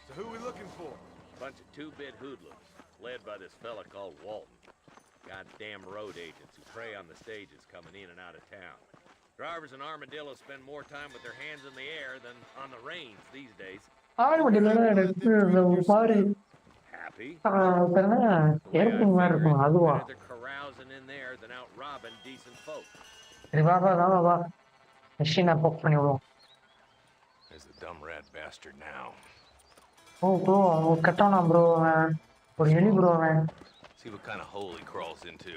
So who we looking for? Bunch of two-bit hoodlums, led by this fella called Walton. Goddamn road agents who prey on the stages coming in and out of town. Drivers in Armadillo spend more time with their hands in the air than on the reins these days. Happy? Hairpin மாதிரி இருக்கும் அதுவா? They're carousing in there than out robbing decent folk. வா மெஷினை போக் பண்ணி விடுவோம். There's the dumb rat bastard now. O bro கட்டவனா bro ஒரு எலி bro அவன். See what kind of hole he crawls into.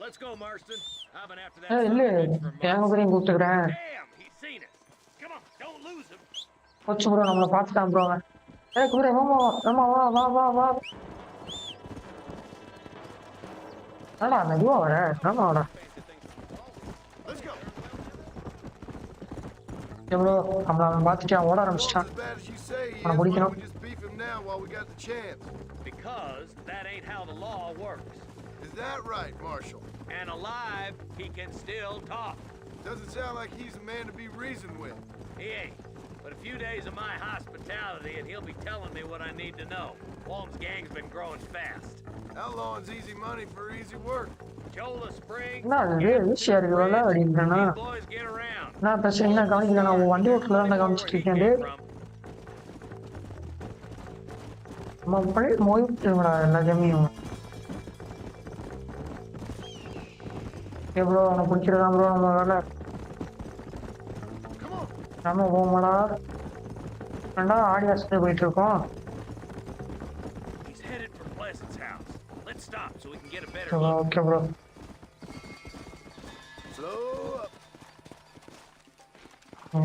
Let's go, Marston. I've been after that. இல்ல கேமரையும் கூப்பிட்டுக்கிறேன். Damn, he's seen us. Come on, don't lose him. போச்சு bro நம்மள பார்த்துட்டான் bro அவன். குதிரை மாமா வா. அடா மெதுவா வர. ஆமா வாடா. ப்ரோ நம்மள பார்த்துட்டான் ஓட ஆரம்பிச்சிட்டான். அவனை பிடிக்கணும். Because that ain't how the law works. Is that right, Marshal? And alive, he can still talk. Doesn't sound like he's a man to be reasoned with. He ain't. But a few days of my hospitality and he'll be telling me what I need to know. Walton's gang's been growing fast. Outlawing's easy money for easy work. Chola Springs. ஈஸியா இருக்குல்ல அப்படின்றானா? Boys get around. நான் பிரச்சனை என்ன கவனிக்கல, நான் வண்டி ஓட்டல தான் கவனிச்சிட்டு இருக்கேன். நம்ம அப்படியே மோதிட்டுங்களா எல்லா ஜமியும். எவ்வளோ அவனை பிடிச்சிருக்கான் ப்ரோ நம்ம வேலை. நம்ம போமாடா ரெண்டா ஆடி ஆஸ்பத்திரி போயிட்டு இருக்கோம். Okay bro.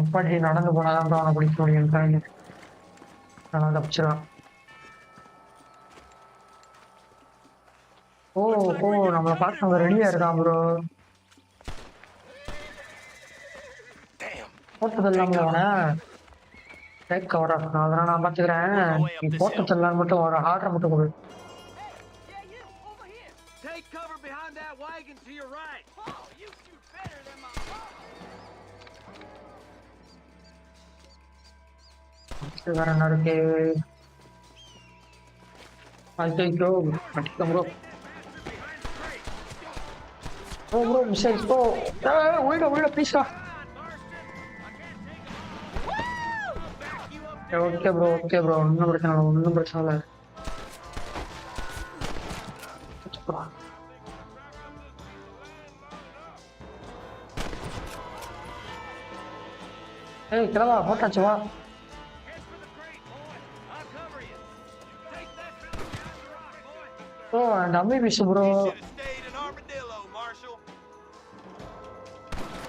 எப்படி நடந்து போனாதான் ப்ரோ அவனை பிடிக்க முடியும். நான் தப்பிச்சிருவான். ஓ நம்மளை பார்க்க அங்கே ரெடியா இருக்கான் ப்ரோ. போட்டதெல்லாம் அவனை டேக் கவர் ஆகணும். அதெல்லாம் நான் பார்த்துக்கிறேன். நீ போட்டதெல்லாம் மட்டும் ஒரு ஆர்டர் மட்டும் கொடு. வேற என்ன இருக்கு? ஐயோ மாட்டிக்க ப்ரோ. Bro mistake bro. உள்ள ப்ளீஸ்டா. ஓகே ப்ரோ ஒன்றும் பிரச்சனை இல்லை. ஏய் கிளவா போட்டாச்சு வா. Bro dummy piece bro.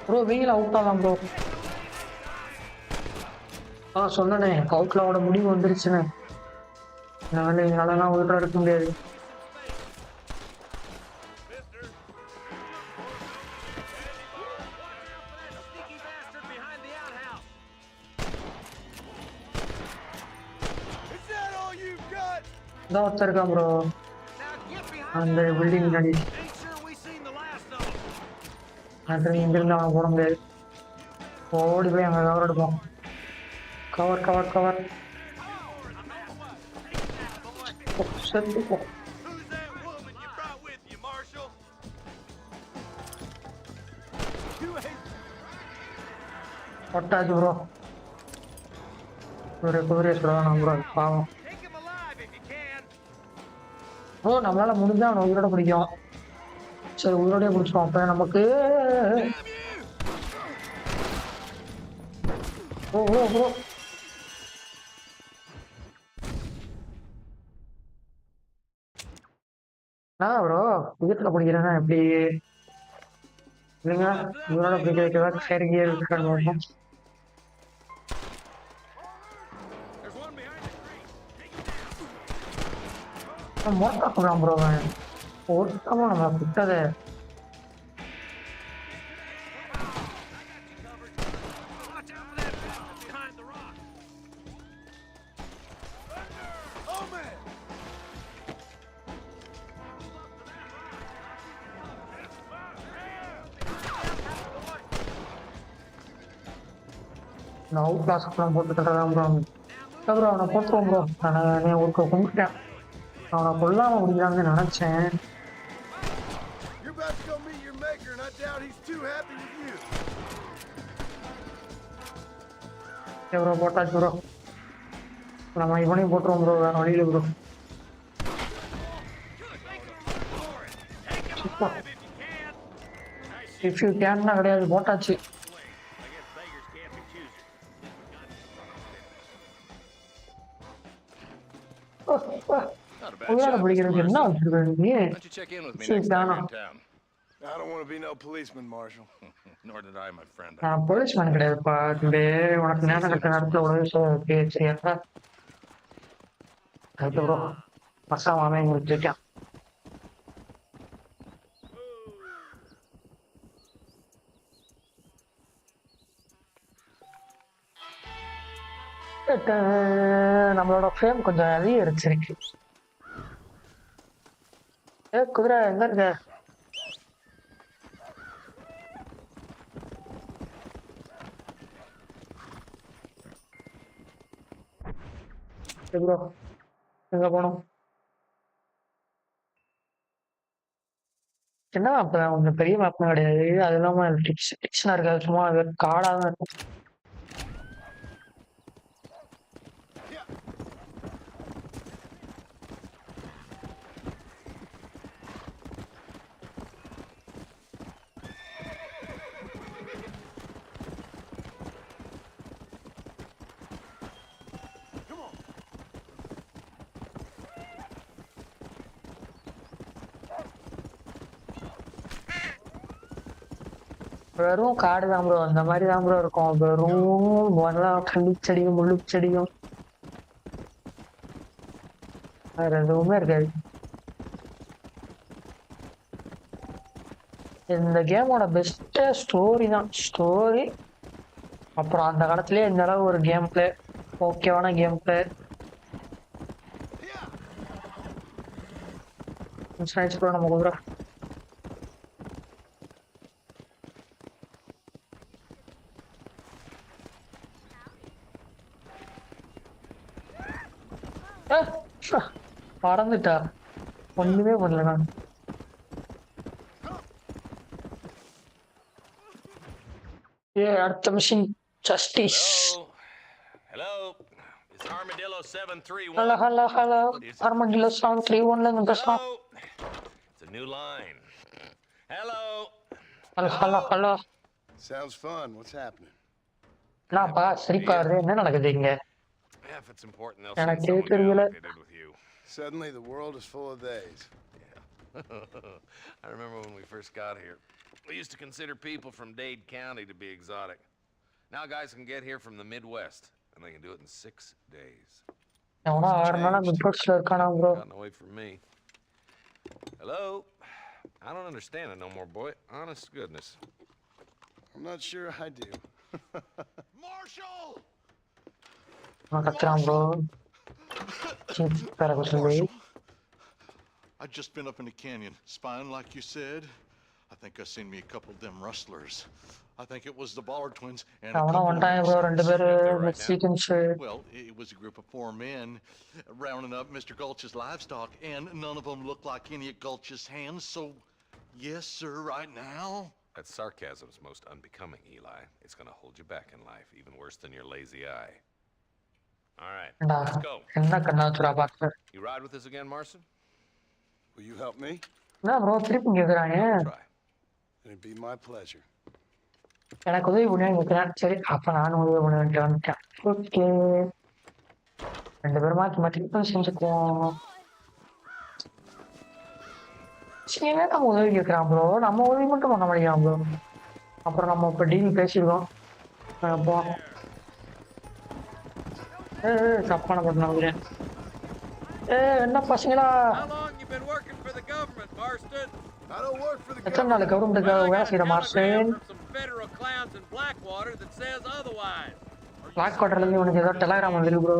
Bro வீங்கில் அவுட் ஆகலாம் ப்ரோ. சொன்னேனே அவுட்லாவோட முடிவு வந்துருச்சுன்னு. என்னாலலாம் உயிரோட இருக்க முடியாது. இதான் ஒருத்தர் இருக்கான் ப்ரோ அந்த பில்டிங் முன்னாடி. அது இங்கிருந்து அவன் போட முடியாது. ஓடி போய் அங்கே கவர் எடுப்போம். கவர் செத்துப்போம். ஒட்டாச்சு ப்ரோ. குதிரையை சொல்லலாம் ப்ரோ. பாவம் ப்ரோ நம்மளால முடிஞ்சா அவனை உயிரோட பிடிக்கும். சரி உயிரோடய பிடிச்சிடும். அப்ப நமக்கு ப்ரோ ப்ரோ உயிரோட பிடிக்கிறேன்னா எப்படி இல்லைங்க? உயிரோட பிடிக்க வைக்கிறதா சரிங்க இருக்கான்னு மொட்டாக்குறான் ப்ரோ. அவன் ஒருத்தமும் நம்மளை விட்டது. நான் அவுட்லாஸ் படம் போட்டு தரதான் ப்ரோ. ப்ரோ அவனை போட்டுருவோம் ப்ரோ. நான் ஒரு கும்பிட்டேன். அவனை கொல்லாம முடிக்கலாம்னு நினைச்சேன். You're about to go meet your maker, and I doubt he's too happy with you. Bro போட்டாச்சு ப்ரோ. நம்ம இவனையும் போட்டுருவோம் ப்ரோ. வேற வழியில ப்ரோ. இஃப் யூ கேன்னா கிடையாது, போட்டாச்சு. உயிரோட பிடிக்கிறதுக்கு என்ன வச்சிருக்கேன்? I don't want to be no policeman, Marshal. Nor did I, my friend. நான் போலீஸ்மேன் கிடையாதுப்பா. உனக்கு நேரம் கட்ட நேரத்தில் உடனே சரியா? அதுக்கப்புறம் மசா மாமே எங்களுக்கு இருக்கேன். நம்மளோட ஃப்ரேம் கொஞ்சம் அதிகரிச்சிருக்கு. குதிரை எங்க இருக்க? ப்ரோ எங்க போனோம்? என்ன மேப் தான், கொஞ்சம் பெரிய மேப் கிடையாது. அது இல்லாம டிக்ஷனா இருக்காது, சும்மா காடா தான் இருக்கும். வெறும் காடு தான் ப்ரோ, அந்த மாதிரி தான் ப்ரோ இருக்கும். வெறும் கள்ளிச்செடியும் முள்ளுச்செடியும், வேற எதுவுமே இருக்காது. இந்த கேமோட பெஸ்ட் ஸ்டோரி தான். ஸ்டோரி அப்புறம் அந்த காலத்திலேயே இந்த அளவு ஒரு கேம் பிளே, ஓகேவான கேம் பிளே. நம்ம குதிரை பறந்துட்டா, ஒண்ணுமே பண்ணல நான். அடுத்த mission justice. Hello. It's Armadillo 731. Hello. Armadillo 731 ல இருந்து பேசுறோம். It's a new line. Hello. Hello. Sounds fun. What's happening? என்னப்பா சிரிப்பா இருக்கு? என்ன நடக்குது இங்க? If it's important, they'll send someone down like they did with you. Suddenly, the world is full of theys. Yeah. I remember when we first got here. We used to consider people from Dade County to be exotic. Now guys can get here from the Midwest, and they can do it in 6 days. Gotten away from me. Hello? I don't understand it no more, boy. Honest to goodness. I'm not sure I do. Marshall! Marshall, I'd just been up in the canyon, spying like you said. I think I seen me a couple of them rustlers. I think it was the Ballard twins and a couple well, it was a group of 4 men rounding up Mr. Gulch's livestock, and none of them looked like any of Gulch's hands, so yes, sir, right now. That sarcasm's most unbecoming, Eli. It's gonna hold you back in life, even worse than your lazy eye. All right, let's go. You ride with us again, Marston? Will you help me? No, bro, tripping you there. Try. It'd be my pleasure. எனக்கு உதவி பண்ணுவேன். சரி, அப்ப நானும் உதவி பண்ணுவேன். Okay, 2 பேரும் மாற்றி செஞ்சுக்குவோம். சரி, நம்ம உதவி கேட்கறான் ப்ரோ, நம்ம உதவி மட்டும் பண்ண முடியும் ப்ரோ. அப்புறம் நம்ம இப்ப டீல் பேசிருக்கோம். தப்பான பண்ண முடியும். என்ன பசங்களா, எத்தனை நாள் கவர்மெண்ட்டுக்காக வேலை செய்யற மார்ஸ்டன்? பிளாக் வாட்டர்ல இருந்து உனக்கு ஏதோ டெலகிராம் வந்துருக்கு bro.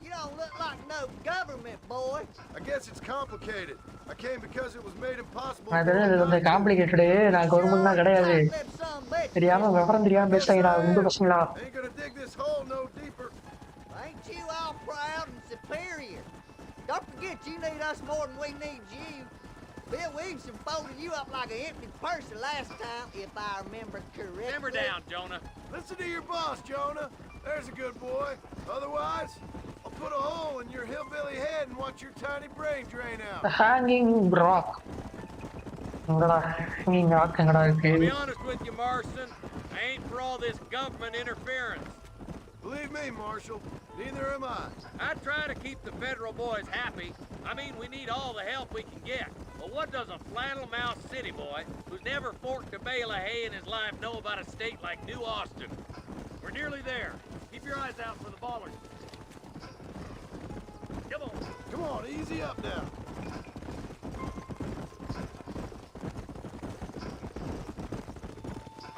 You don't look like no government boy? I guess it's complicated. I came because it was made impossible. அது காம்ப்ளிகேட்டடு. நான் கவர்மெண்ட் தான் கிடையாது. தெரியாம விவரம் தெரியாம பேசுறீங்களா உங்க பசங்களா? Ain't gonna dig this hole no deeper. Ain't you all proud and superior? Don't forget you need us more than we need you. Bill Williamson folded you up like an empty purse the last time, if I remember correctly. Simmer down, Jonah. Listen to your boss, Jonah. There's a good boy. Otherwise, I'll put a hole in your hillbilly head and watch your tiny brain drain out. The hanging rock. Hanging rock. I'll be honest with you, Marston. I ain't for all this government interference. Believe me, Marshal, neither am I. I try to keep the federal boys happy. I mean, we need all the help we can get. But what does a flannel-mouthed city boy who's never forked a bale of hay in his life know about a state like New Austin? We're nearly there. Keep your eyes out for the ballers. Come on. Come on, easy up now.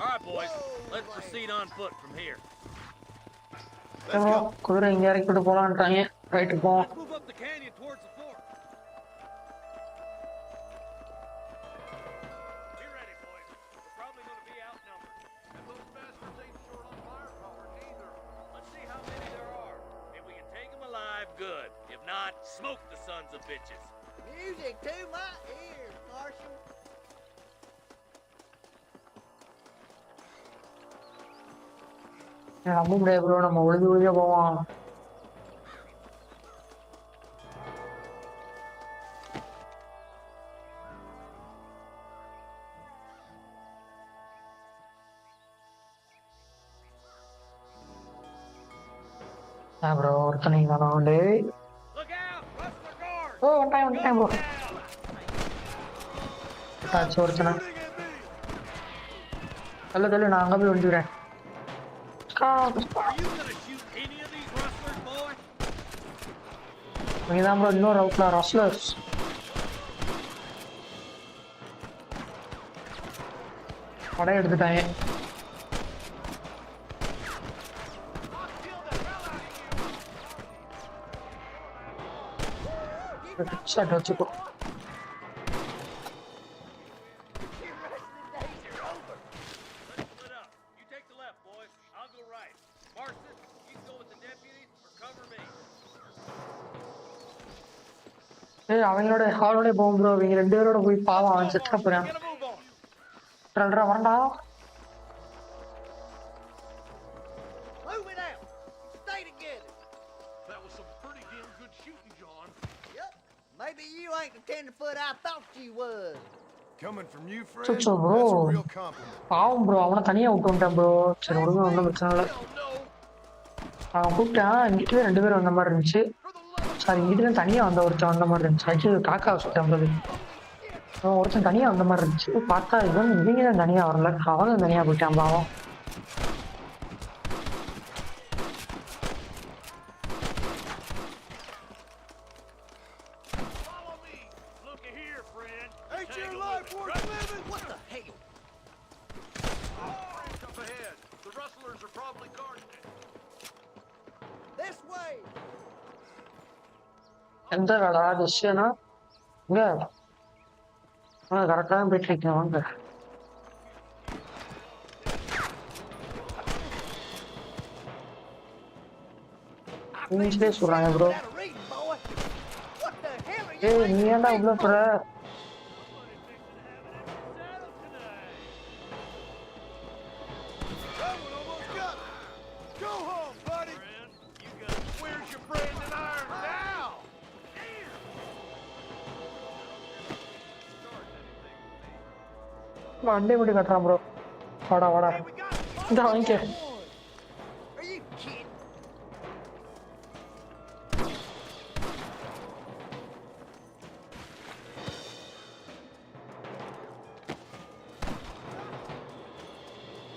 All right, boys. Let's proceed on foot from here. குதிரை இங்க இறக்கிட்டு போலான்ட்டாங்க. Right போவோம். Let's move up the canyon towards the fort. Be ready, boys. We're probably going to be outnumbered. And those bastards ain't short on firepower either. Let's see how many there are. If we can take them alive, good. If not, smoke the sons of bitches. Music to my ears, Marshal. நம்ப முடியாது bro, நம்ம ஒழுங்கு போவோம். Bro ஒருத்தனை உண்டு. ஓ வந்துட்டான் bro. டாச்சு ஒருத்தனை தள்ளு நான் அங்கே போய் ஒழிஞ்சுக்கிறேன். இங்கதான் ப்ரோ இன்னொரு அவுட்லா ரஸ்லர்ஸ். படம் எடுத்துட்டாங்க. ஷாட் வச்சுக்கோ. அவங்களோட ஹாலோட போகும் ப்ரோ. இவங்க 2 பேரோட போய் பாவம் அவன் செட்டா போறான். வரண்டா. Move it out. Stay together. That was some pretty damn good shooting, John. Yep. Maybe you ain't the tenderfoot I thought you was. Coming from you, friend. That's a real compliment. பாவம் bro, அவனை தனியா விட்டு வந்துட்டான் bro. சரி ஒழுங்கா ஒன்றும் பிரச்சனை இல்லை. அவன் கூப்பிட்டான். இங்கிட்டு 2 பேர் வந்த மாதிரி இருந்துச்சு. சாரி, இங்கிட்டு தனியா வந்த ஒருத்தன் வந்த மாதிரி இருந்துச்சு. ஆக்சுவலி காக்கா சுட்டான் ப்ரோ. ஒருத்தன் தனியா வந்த மாதிரி இருந்துச்சு. பார்த்தா இவங்க தான் தனியா வரல, அவன் தான் தனியா போயிட்டான் பாவம். எந்த வேலை விஷயம்னா இங்க கரெக்டாக தான் போயிட்டு இருக்கேன். வாங்க இங்கிலீஷ்லேயே சொல்றாங்க ப்ரோ. ஏய் நீ ஏன்டா உள்ள போற? வண்டி முடி கட்டுறான் ப்ரோ. வாடா இந்த வாங்கிக்க.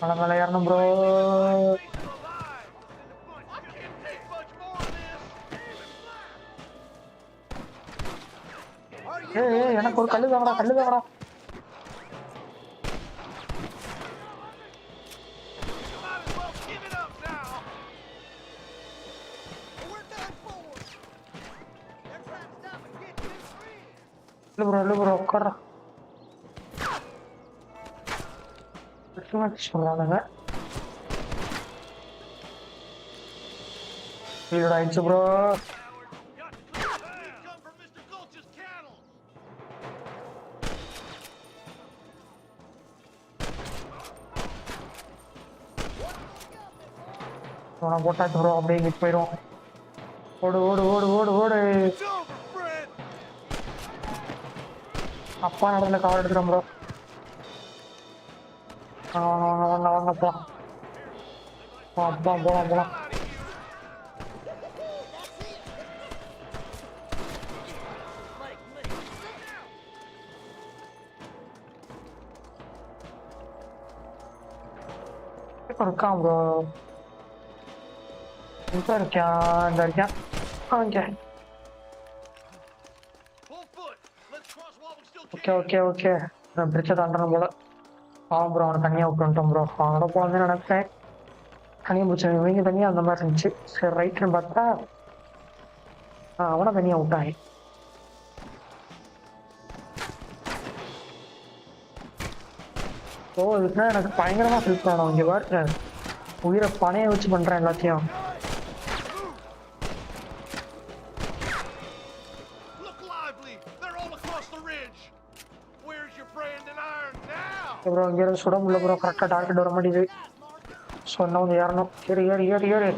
மலை மேலே ஏறணும் ப்ரோ. ஏய் எனக்கு ஒரு கல்லு தாங்கடா. இல்லை ப்ரோ உட்கார்றா. சொல்றானுங்க. வீடு ஆயிடுச்சு ப்ரோ. போட்டாச்சு ப்ரோ. அப்படியே இங்கிட்டு போயிடும். ஓடு ஓடு ஓடு ஓடு ஓடு. அப்பா நடந்த கவர் எடுத்துறோம் ப்ரோ. வாங்க வாங்க வாங்க வாங்க போலாம். அப்பா போலாம் போலாம். இருக்கான் ப்ரோ. எங்க இருக்கான்? இந்த இருக்கான். அங்க. Okay okay okay. நான் பிரிட்ஜை தாண்டணும் போல. பாவம் ப்ரோ, அவனை தனியாக விட்டுட்டோம் ப்ரோ. அவனோட போகணும்னு நினைப்பேன். தனியாக பிடிச்ச இவங்க தனியாக அந்த மாதிரி இருந்துச்சு. சரி ரைட்டுன்னு பார்த்தா அவனை தனியாக விட்டாங்க. ஓ இதுக்குன்னா எனக்கு பயங்கரமாக ஹெல்ப் பண்ணணும். இங்கே பாருங்க, உயிரை பணையை வச்சு பண்ணுறேன் எல்லாத்தையும். ப்ரோ இங்கேருந்து சுட முடியல ப்ரோ. கரெக்டாக டார்கெட் வர மாட்டேங்குது. ஸோ என்ன வந்து ஏறணும். ஏறு ஏறு ஏறு ஏறு.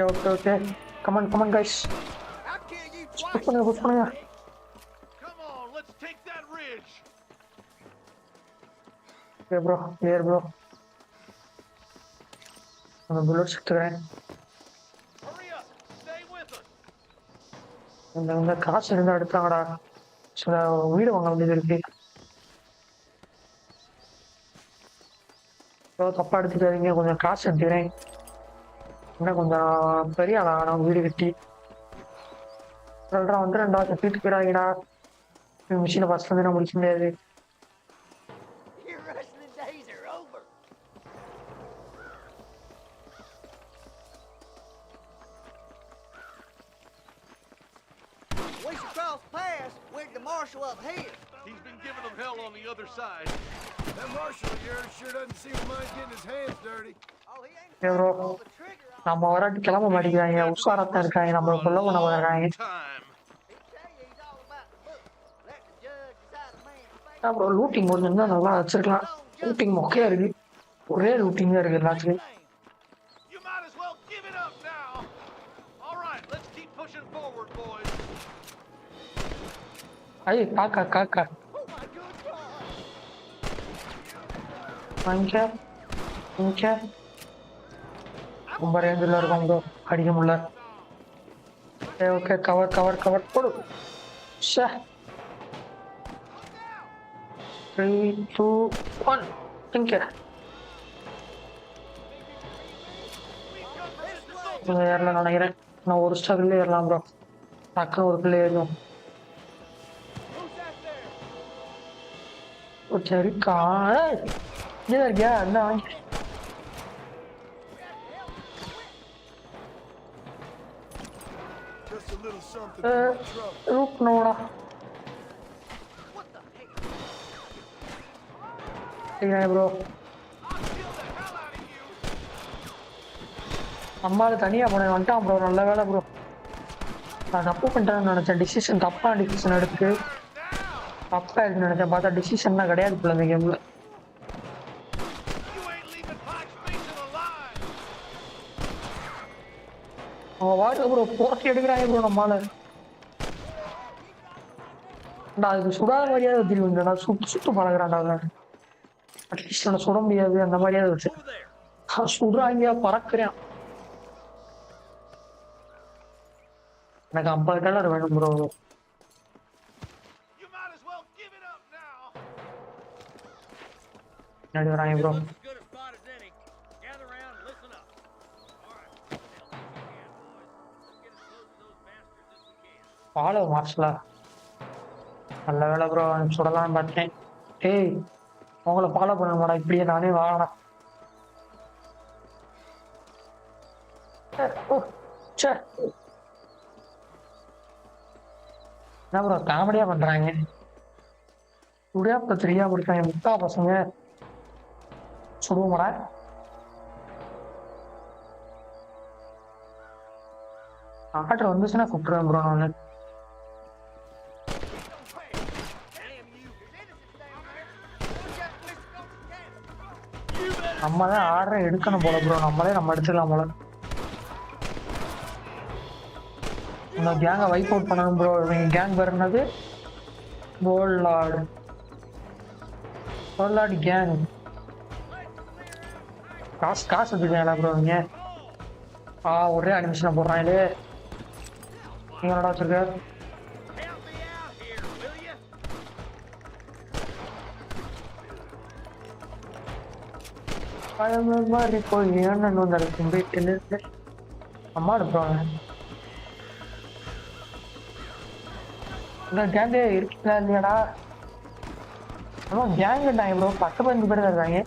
Okay okay. Come on come on guys. Push பண்ணுங்க புஷ் பண்ணுங்க. Okay bro clear bro. அந்த புல்லட்ஸ் எடுத்துக்கிறேன். இந்த காசு இருந்தால் எடுத்தாங்கடா. சில வீடு வாங்க வேண்டியது இருக்கு. தப்பா எடுத்துக்காதீங்க. கொஞ்சம் காசு எடுத்துக்கிறேன். இன்னும் கொஞ்சம் பெரிய ஆளா வீடு கட்டி சொல்றா வந்து 2,000 ஃபீட் போயிடாங்கடா. மிஷினை ஃபர்ஸ்ட் வந்து நான் முடிக்க முடியாது. Marshal up here. He's been giving them hell on the other side. That marshal of yours sure doesn't seem to mind getting his hands dirty. Oh, he ain't bro, நம்ம வராட்டி கிளம்ப மாட்டேங்கிறாங்க. உஷாராத்தான் இருக்காங்க. நம்மள கொல்ல பண்ண வர்றாங்க. ப்ரோ லூட்டிங் கொஞ்சம் இருந்தால் நல்லா வச்சிருக்கலாம். லூட்டிங் மொக்கையா இருக்கு. ஒரே லூட்டிங்கா இருக்கு எல்லாத்துலையும். ஐய் காக்கா காக்கா இங்க இங்க ரொம்ப ரேஞ்சில் இருக்கும் ப்ரோ. அடிக்க முடியல. ஓகே கவர் கவர் கவர் போடு. 3 2 1 இங்க ஏறலாம் நினைக்கிறேன். நான் ஒரு ஸ்டாக்ல ஏறலாம் ப்ரோ. டக்குன்னு ஒரு பிள்ளை ஏறும். சரிக்கா இங்கே இருக்கியா? என்ன வாங்கி ரூப்னோடா. ப்ரோ அம்மாவில் தனியாக போனேன் வந்துட்டான் ப்ரோ. நல்ல வேலை ப்ரோ. நான் தப்பு பண்ணிட்டேன்னு நினச்சேன். டிசிஷன் தப்பான டிசிஷன் எடுத்து தப்பா இருக்குன்னு நினைச்சேன். பார்த்தா டிசிஷன்லாம் கிடையாது போல இந்த கேம்ல. அவன் வாட்டு ப்ரோ போட்டி எடுக்கிறாங்க ப்ரோ. நம்மளால அதுக்கு சுடாத மாதிரியாவது தெரியும். நான் சுட்டு சுட்டு பழகிறான்டா. அட்லீஸ்ட் அவனை சுட முடியாது அந்த மாதிரியாவது வச்சு சுடுறாங்க. பறக்குறான். எனக்கு 50 டாலர் வேணும் ப்ரோ. வராங்க ப்ரோ. ஃபாலோ மார்ஷலா நல்ல வேலை ப்ரோ. சுடலாம் பார்த்தேன். ஏய் உங்களை ஃபாலோ பண்ண மாட்டா. இப்படியே நானே வாங்கலாம். என்ன ப்ரோ காமெடியா பண்றாங்க. இப்படியா தெரியா கொடுத்தாங்க முட்டா பசங்க. சொல்லுவோம்டா. ஆர்டர் வந்துச்சுன்னா கூப்பிடுவேன் ப்ரோ நான். நம்ம தான் ஆர்டரை எடுக்கணும் போல ப்ரோ. நம்ம எடுத்துக்கலாம் போல. இந்த கேங்கை வைப் அவுட் பண்ணணும் ப்ரோ. இவங்க கேங் பேர் என்னது? கோல்லாட் கேங். காசு வச்சுருக்கீங்களா ப்ரோ இவங்க? ஒரே அனிமேஷனை போடுறாங்களே. நீங்க என்னடா வச்சிருக்க? மாதிரி போய் ஏன்னு வந்து போயிட்டு அம்மா எடுப்பாங்க. இந்த கேங்கே இருக்கீங்களா இல்லையாடா? கேங்குட்டாங்க ப்ரோ. 10-15 பேர் தான் இருக்காங்க.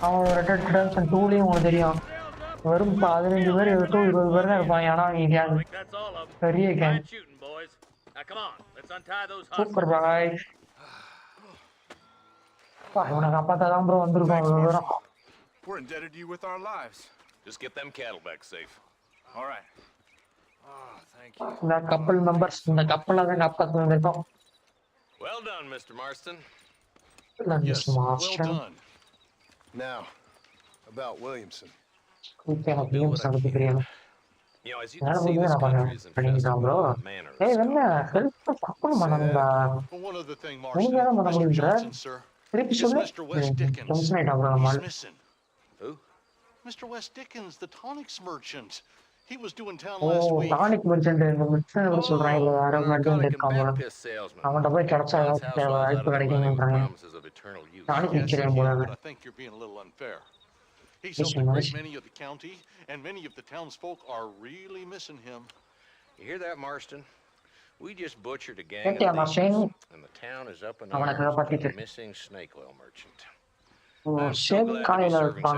அவங்க ரெட் ரிடம்ஷன் 2லயும் உங்களுக்கு தெரியும். வெறும் 15 பேர் 20 பேர் தான் இருப்பாங்க. ஆனா அவங்க கேங் பெரிய கேங். சூப்பர் பாய். இவனை காப்பாத்தான் ப்ரோ வந்திருக்கோம். We're indebted to you with our lives. Just get them cattle back safe. All right. Oh, thank you. இந்த கப்பல் மெம்பர்ஸ் இந்த கப்பல்ல தான் காப்பாத்து வந்திருக்கோம். Well done, Mr. Marston. Yes, well done. Now, about Williamson. You know, as you can see, this country is infested with all manner of One other thing, Marston. Mr. Johnson, sir. It's Mr. West Dickens. He's missing. Who? Mr. West Dickens, the tonics merchant. He was doing town last week. Tonic merchant இந்த mixer சொல்றாங்க. வேற merchant இருக்காங்க. அவன்கிட்ட போய் கிடைச்சா வாய்ப்பு கிடைக்கும்ன்றாங்க. Tonic விக்கிறேன் போல. I think you're being a little unfair. He's helped a great many of the county, and many of the townsfolk are really missing him. You hear that, Marston? We just butchered a gang of thieves, and the town is up and arms for a missing snake oil merchant. காலையில இருப்பான்.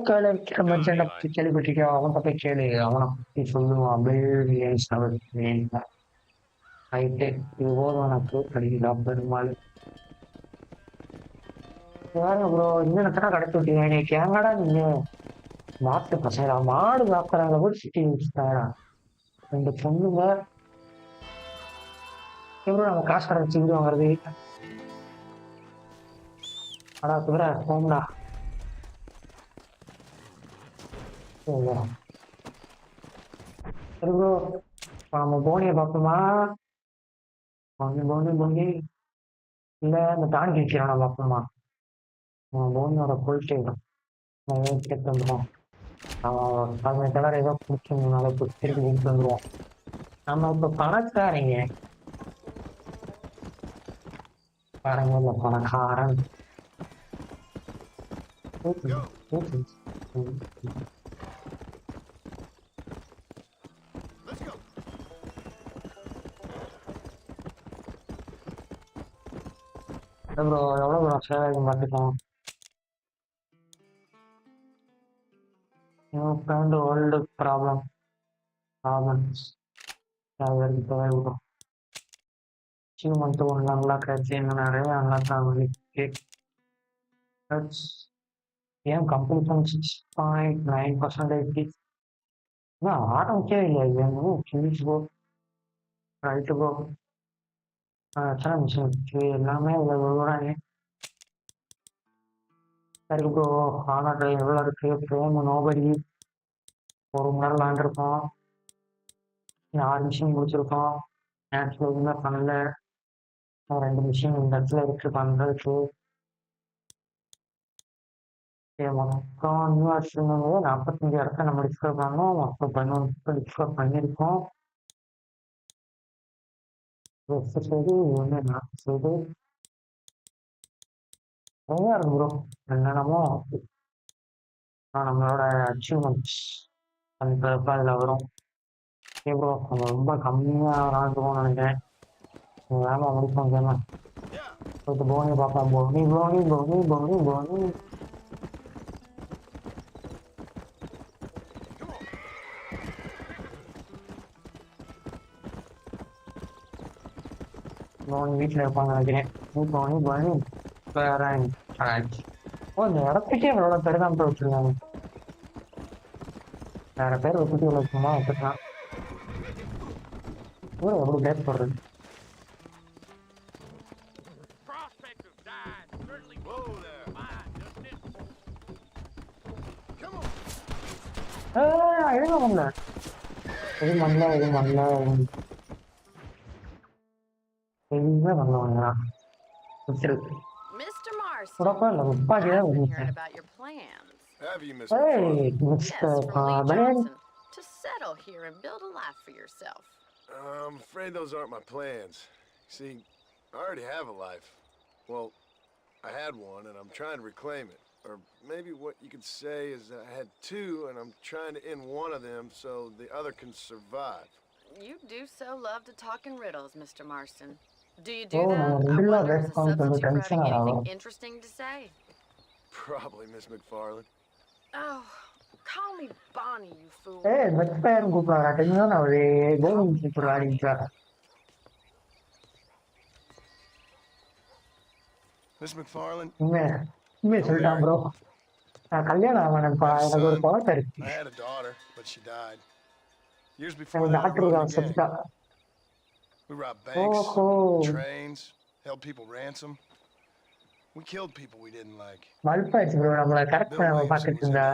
காலையில இருக்கிற merchant பத்தி கேள்விப்பட்டிருக்கா? அவன் போய் கேளு. அவனை பத்தி சொல்லுவான். இது போதும் எனக்கு கிடைக்கல பெருமாள். ப்ரோ இன்னும் கடத்தி விட்டீங்க. இன்னைக்கு ஏங்கடா நீங்க மாட்டு பசங்களா? மாடு சாப்பிட்றாங்க கூட சிட்டி வச்சுட்டாரா? ரெண்டு பொண்ணுங்க எவ்வளோ நம்ம காசு கடை வச்சு வீடு வாங்குறது? அடா குதிரை போம்டா. சரி ப்ரோ நம்ம போனியை பார்ப்போமா? போனி இல்லை இந்த டானிக் விற்கிறானா பார்ப்போமா? போனியோட குவாலிட்டி கேட்டு வந்துடுவோம். அவன் கலர் ஏதோ பிடிச்சிருந்தனால திருப்பி கொடுத்து வந்துடுவோம். நம்ம இப்போ பணக்காரங்க பாருங்க. இல்லை பணக்காரன் ப்ரோ. எவ்வளோ ப்ரோ சேவை பார்த்துக்கலாம். Friend old problems bro. Achievement ஒன்று அன்லாக் ஆச்சு. இன்னும் நிறைய அன்லாக் ஆகுது. ஏன் கம்ப்ளீஷன் 6.9% ஆரம்பிக்கவே இல்லை. Finish bro. Right bro. எத்தனை மிஷின் இருக்கு? எல்லாமே இதில் விழுறாங்க. சரி ப்ரோ. ஆனாட்ட எவ்வளோ இருக்கு? ஃப்ரேம் நோபடி 1 மணி நேரம் விளாண்டுருக்கோம். 6 மிஷின் முடிச்சிருக்கோம். நேரத்தில் எதுவுமே பண்ணல. 2 மிஷின் இந்த இடத்துல இருக்கு பண்ணுறதுக்கு. மொத்தம் நியூ வருஷம் 45 இடத்த நம்ம டிஸ்கவர் பண்ணோம். மொத்தம் 11 டிஸ்கவர் பண்ணியிருக்கோம். சரி ஒன்று சரி நிறையா இருக்கு ப்ரோ. என்னென்னமோ நம்மளோட அச்சீவ்மெண்ட்ஸ் பண்ணுறப்ப அதில் வரும். Okay bro. நம்ம ரொம்ப கம்மியாக விளாண்டுருவோம்னு நினைக்கிறேன். வேலை முடிப்போம். கேம போயிட்டு போனி பார்ப்போம். போனி வீட்டில் இருப்பாங்க நினைக்கிறேன். ஓ இந்த இடத்துக்கே எவ்வளோ பேர் தான் வச்சிருக்காங்க. வேற பேர் வச்சுட்டு இவ்வளோ சும்மா வச்சுருக்கான். எவ்வளோ பேர் போடுறது. எதுவும் பண்ணல எதுவுமே பண்ணுவாங்களா Mr. Marston, I've been hearing about your plans. Have you, Miss Hey, McFarland? Yes, for Lee Johnson. To settle here and build a life for yourself. I'm afraid those aren't my plans. See, I already have a life. Well, I had one, and I'm trying to reclaim it. Or maybe what you could say is that I had two, and I'm trying to end one of them so the other can survive. You do so love to talk in riddles, Mr. Marston. Do you do that? I wonder as a substitute for having anything interesting to say. Probably, Miss McFarland. Oh, call me Bonnie, you fool. Hey, McFarland கூப்பிடுறாரா? Tension ஆகுது. Govind கூப்பிடுறாருன்றா. Miss McFarland? உண்மையை சொல்லிட்டான் bro. நான் கல்யாணம் ஆவானப்பா. எனக்கு ஒரு குழந்தை இருக்கு. I had a daughter, but she died. Years before that, I wrote in the game. We robbed banks, trains, held people ransom. We killed people we didn't like. மல்பாச்சு bro நம்மள கரெக்ட் பண்ண பார்த்துட்டு இருந்தா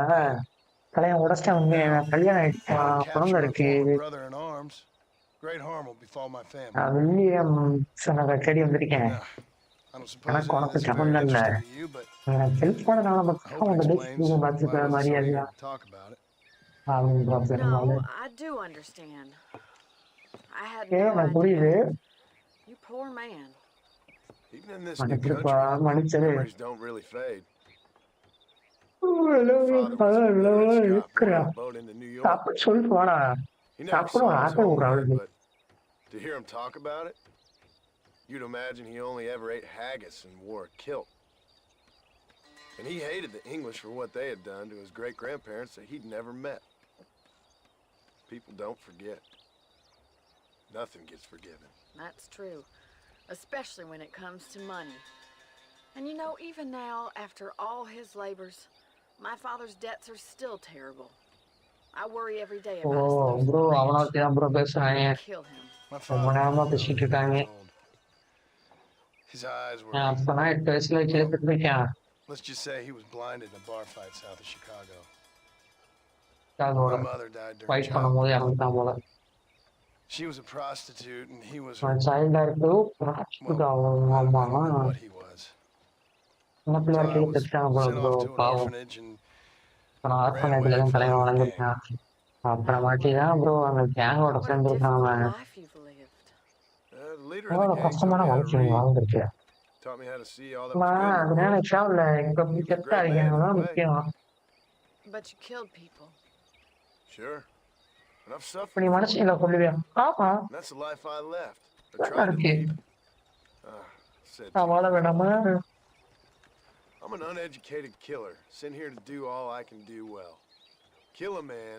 கல்யாணம் உடச்சிட்டா வந்து கல்யாணம் ஆயிடுச்சா குழந்தை இருக்கு. Great harm will befall my family. William சொன்னதை தேடி வந்திருக்கேன். எனக்கு உனக்கு சம்மந்தம் இல்லை. எனக்கு ஹெல்ப் பண்ணனால மட்டும் உங்க பேசிக்கு பார்த்துக்கிற மாதிரியா No, I do understand. I had no idea. You poor man. Even in this new country, memories don't really fade. சொல்லிட்டு வாடா. To hear him talk about it, you'd imagine he only ever ate haggis and wore a kilt. And he hated the English for what they had done to his great-grandparents that he'd never met. People don't forget. Nothing gets forgiven. That's true. Especially when it comes to money. And you know, even now, after all his labors, my father's debts are still terrible. I worry every day about his bro, kill him. My father, his eyes were... Let's just say he was blinded in a bar fight south of Chicago. My mother died during childhood. She was a prostitute and he was what he was. So I was sent off to an orphanage and ran away from the gang. அப்புறமாட்டி தான் bro அந்த கேங்கோட சேர்ந்துருக்கான். கஷ்டமான வாழ்க்கை வாழ்ந்துருக்கு. அதனால சாவல இங்க செத்தா இருக்கணும் முக்கியம். But you killed people. Sure. And I've suffered. நீ மனசுல சொல்லுவியா? ஆமா. That's the life I left. I tried to leave. வாழ வேணாமா? I'm an uneducated killer, sent here to do all I can do well. Kill a man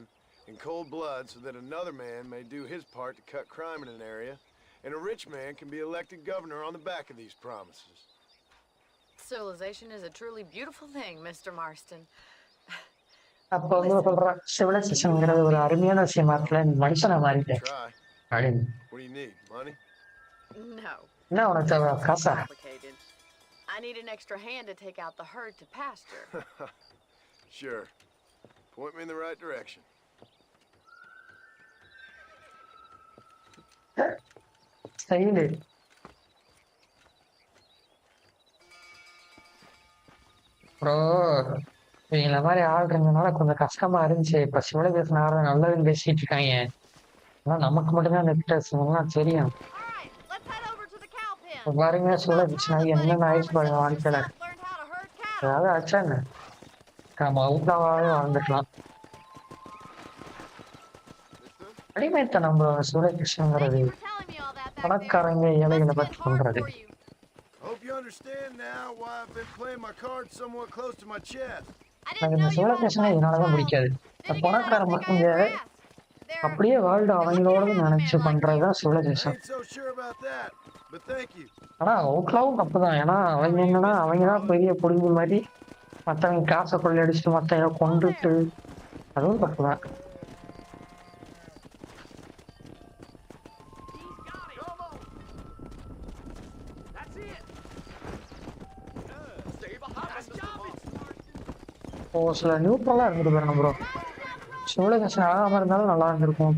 in cold blood so that another man may do his part to cut crime in an area, and a rich man can be elected governor on the back of these promises. Civilization is a truly beautiful thing, Mr. Marston. அப்போ வந்து சொல்றேன் சிவிலைசேஷன்ங்கிறது ஒரு அருமையான விஷயமா இருக்குல்ல. மனுஷனை மாறிட்டேன். What do you need? Money? No. என்ன உனக்கு தேவை? காசா? I need an extra hand to take out the herd to pasture. Sure. Point me in the right direction. Style. Bro, இவங்கள மாதிரி ஆள் இருந்ததுனால கொஞ்சம் கஷ்டமா இருந்துச்சு. இப்ப சிவிலைசேஷன் ஆடுற நல்லதுன்னு பேசிட்டு இருக்காங்க. ஆனா நமக்கு மட்டும்தான் அந்த வித்தியாசம் தெரியும். பாருங்க சிவிலைசேஷன் என்னென்ன ஆயிடுச்சு பாருங்க வாழ்க்கையில. அதாவது ஆச்சாங்க நம்ம அவுட்லாவாவே வாழ்ந்துக்கலாம். அடிமைத்தனம் ப்ரோ சிவிலைசேஷன்ங்கிறது. பணக்காரங்க ஏழைகளை பற்றி பண்றது. Hope you understand now why I've been playing my cards somewhat close to my chest. எனக்கு இந்த சிவிலைசேஷனே இதனாலதான் பிடிக்காது. பணக்காரன் மட்டும் அப்படியே வேர்ல்டு அவங்களோட நினைச்சு பண்றதுதான் I civilisation. ain't so sure about that, but thank you. ஆனா அவுட்லாவும் தப்புதான். ஏன்னா அவங்க என்னன்னா அவங்கதான் பெரிய புடிஞ்சு மாதிரி மத்தவங்க காசை கொள்ளையடிச்சுட்டு மத்தவங்க கொண்டுட்டு அதுவும் தப்புதான். ஓ சில நியூட்ரலா இருந்துட்டு போயிடணும் ப்ரோ. சிவிலைசேஷன் ஆகாம இருந்தாலும் நல்லா இருந்திருக்கும்.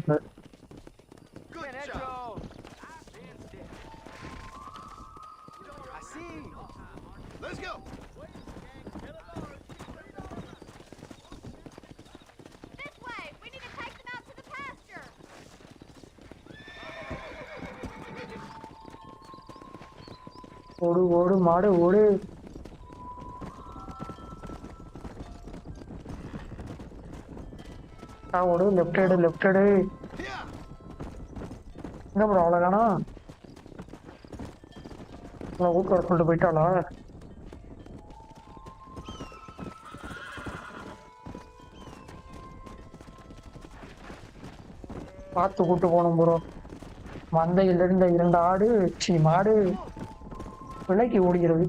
Let's go. This way! We need to take them out to the pasture! ஓடு ஓடு மாடு ஓடு. ஓடு லெஃப்ட் சைடு லெஃப்ட் சைடு. என்ன ப்ரோ அவ்வளோதானா? வீட்டு வர சொல்லிட்டு போயிட்டாளா? பார்த்து கூட்டு போகணும் ப்ரோ. மந்தையில் இருந்த 2 ஆடு மாடு விலைக்கு ஓடுகிறது.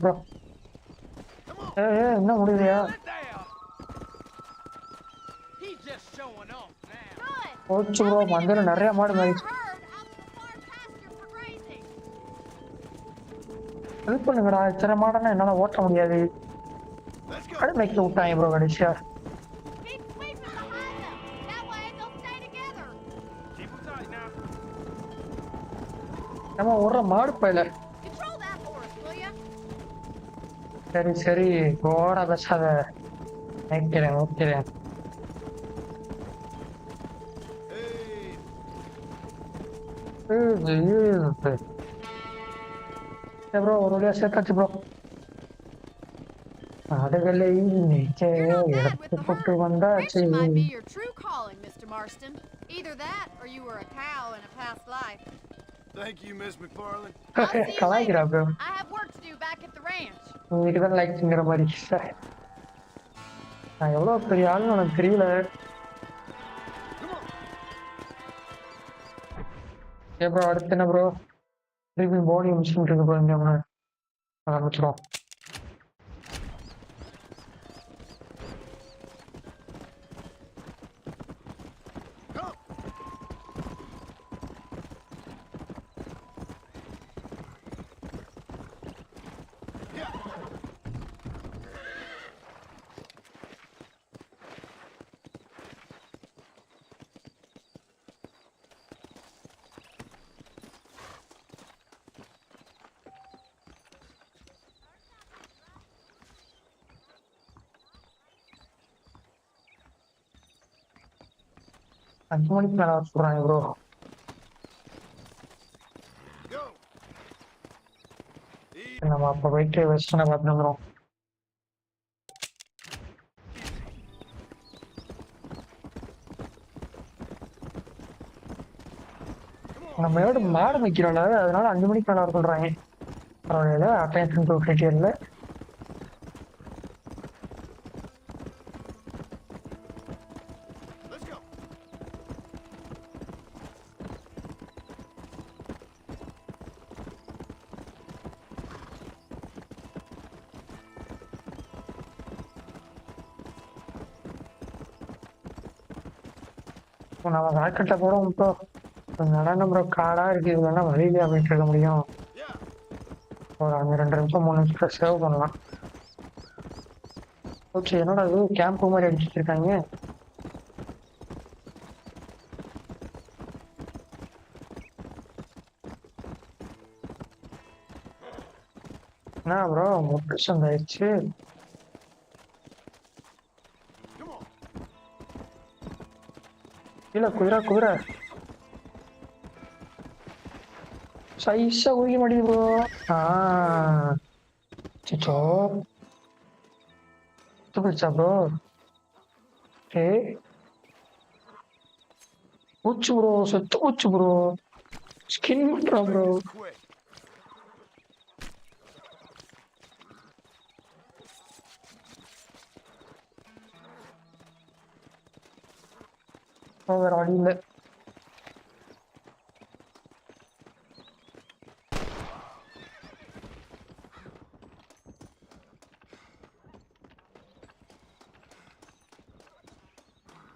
ப்ரோ என்ன முடியலையா? போச்சு ப்ரோ. மந்தையில் நிறைய மாடு மாறிடுச்சு. ஹெல்ப் பண்ணுங்கடா. இத்தனை மாடனா என்னால ஓட்ட முடியாது. கடை மேய்க்க விட்டாங்க ப்ரோ கடைசியா. நம்ம ஒரு மாடு பயில. சரி சரி ஓட பேசாத. நினைக்கிறேன் ஓகேறேன். ப்ரோ ஒரு வழியா சேர்த்தாச்சு ப்ரோ. ஆடுகளை எடுத்து போட்டு வந்தாச்சு. Might be your true calling, Mr. Marston. Either that, or you were a cow in a past life. Thank you, Miss McFarland. கலாய்க்கிறா bro. I have work to do back at the ranch. உங்களுக்கு தான் லைக்ங்கிற மாதிரி. நான் எவ்வளவு பெரிய ஆளுன்னு எனக்கு தெரியல. ப்ரோ அடுத்து என்ன ப்ரோ? திருப்பி போனி மிஷின் இருக்கு ப்ரோ. இங்க ஆரம்பிச்சிடும். அஞ்சு மணிக்கு மேல வர சொல்றாங்க ப்ரோ. நம்ம அப்ப போயிட்டு வெஸ்டர்னை பார்த்து வந்துடும். நம்ம எவ்வளோ மாடு வைக்கிறோம்ல அதனால 5 மணிக்கு மேல வர சொல்றாங்க. பரவாயில்ல. அட்டென்ஷன் டு டீடைல்ல நம்ம ராக்கெட்டை கூட ப்ரோ நடனம் ப்ரோ. காடா இருக்கு. இதுனா வழியில போயிட்டு இருக்க முடியும். ஒரு 2 நிமிஷம் 3 நிமிஷம் சேவ் பண்ணலாம். ஓகே என்னடா இது கேம்ப் மாதிரி அடிச்சுட்டு இருக்காங்க. என்ன ப்ரோ முட்டு சந்தாயிடுச்சு. இல்ல குதிரை குதிரை சைஸா உயிக்க மாட்டேங்குது ப்ரோ. சிச்சோ போயிடுச்சா ப்ரோ? பூச்சு ப்ரோ. செத்து பூச்சு ப்ரோ. ஸ்கின் பண்றா ப்ரோ. வேற வழி இல்லை.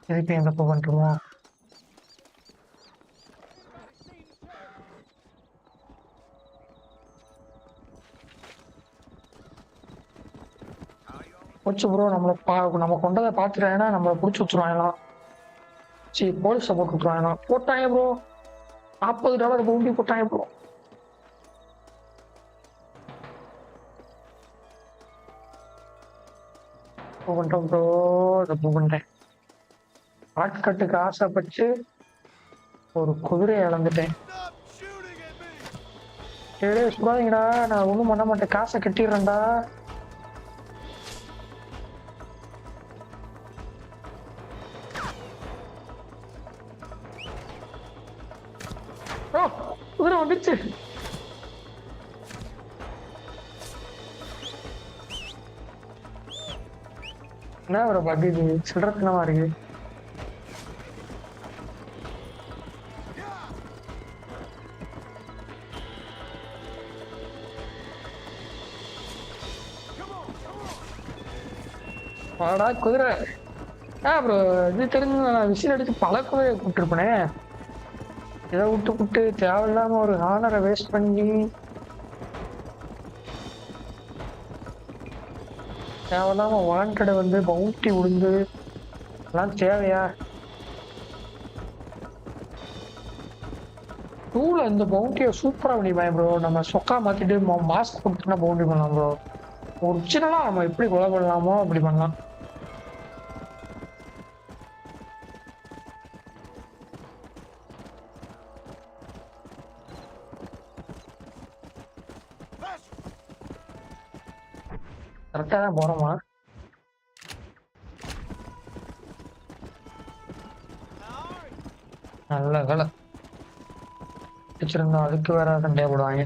திருப்பி எங்க போகட்டுமோ? போச்சு ப்ரோ, நம்ம கொண்டதை பார்த்துட்டாங்கன்னா நம்மளை பிடிச்சி வச்சுருவாங்களாம். சரி, போலீஸை போட்டு விட்டுருவாங்களாம். போட்டாங்க ப்ரோ, $40 பவுண்டி போட்டாங்க ப்ரோ. போகட்டும் ப்ரோ, இதை போகட்டேன். ஆட்கட்டுக்கு ஆசைப்பட்டு ஒரு குதிரையை இழந்துட்டேன். சுடாதீங்கடா, நான் ஒன்றும் பண்ண மாட்டேன், காசை கட்டிடுறேன்டா. குதிரை வந்துச்சு. என்ன ஒரு பக்கு சில்லறத்தனமா இருக்கு. வாடா குதிரை. ப்ரோ, இது தெரிஞ்சு நான் விசில் அடிச்சு பல குதிரையை கூப்பிட்டுருப்பேனே. இதை விட்டு தேவையில்லாம ஒரு ஹானரை வேஸ்ட் பண்ணி தேவையில்லாம வாண்டடை வந்து பவுண்டி விழுந்து எல்லாம் தேவையா? டூல இந்த பவுண்டியை சூப்பரா பண்ணிப்பாங்க ப்ரோ. நம்ம சொக்கா மாத்திட்டு மாஸ்க் கொடுத்துனா பவுண்டி பண்ணலாம் ப்ரோ. ஒரிஜினலா நம்ம எப்படி கொலை பண்ணலாமோ அப்படி பண்ணலாம். கரெக்டா தான் போறோமா? நல்ல வேலை வச்சிருந்தோம், அதுக்கு வேற சண்டையை போடுவாங்க.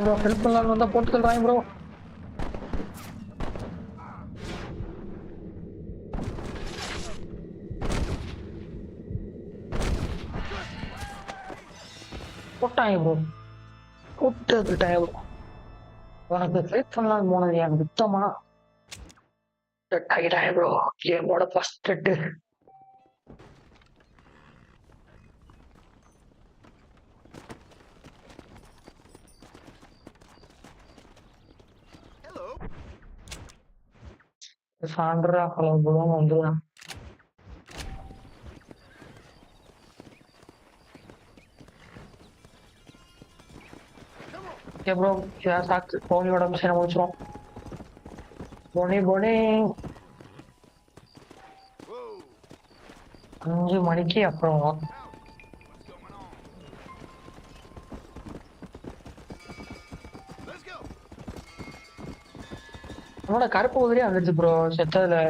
ப்ரோ ஹெல்ப் பண்ணலாம்னு வந்தா போட்டு தள்ளுறாங்க ப்ரோ. போட்டாங்க ப்ரோ, போட்டுட்டாங்க ப்ரோ. உனக்கு ஃபைட் பண்ணலாம்னு போனது எனக்கு சுத்தமா ஆகிட்டாங்க ப்ரோ. கேமோட ஃபர்ஸ்ட் ஹெட்டு. சாண்டரா கலபுரம் வந்துடுறான். ஓகே ப்ரோ, சாக்கு போனியோட மிஷனை முடிச்சிடும். போனி 5 மணிக்கு அப்புறம் நம்மளோட கருப்பு குதிரையே வந்துடுச்சு ப்ரோ செத்ததுல.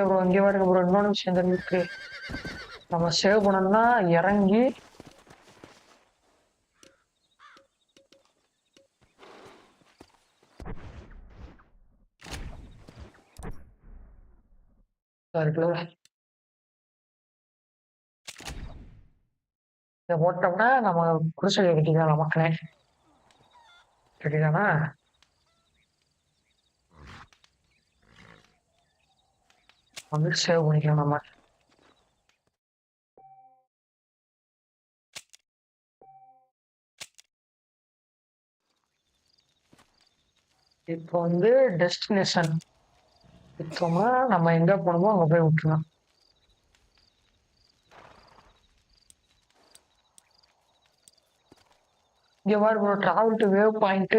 ப்ரோ இங்கே பாருங்க ப்ரோ, இன்னொன்று விஷயம் தெரிஞ்சிருக்கு. நம்ம சேவ் பண்ணோம்னா இறங்கி இருக்குல்ல, இதை போட்டோம்னா நம்ம குடிசையை கட்டிக்கலாம். நமக்குனே கட்டிதானா? வந்து சேவ் பண்ணிக்கலாம் நம்ம. இப்போ வந்து டெஸ்டினேஷன் விட்டோம்னா நம்ம எங்க போனோமோ அங்க போய் விட்டுலாம். இங்க பாரு bro, travel to wave point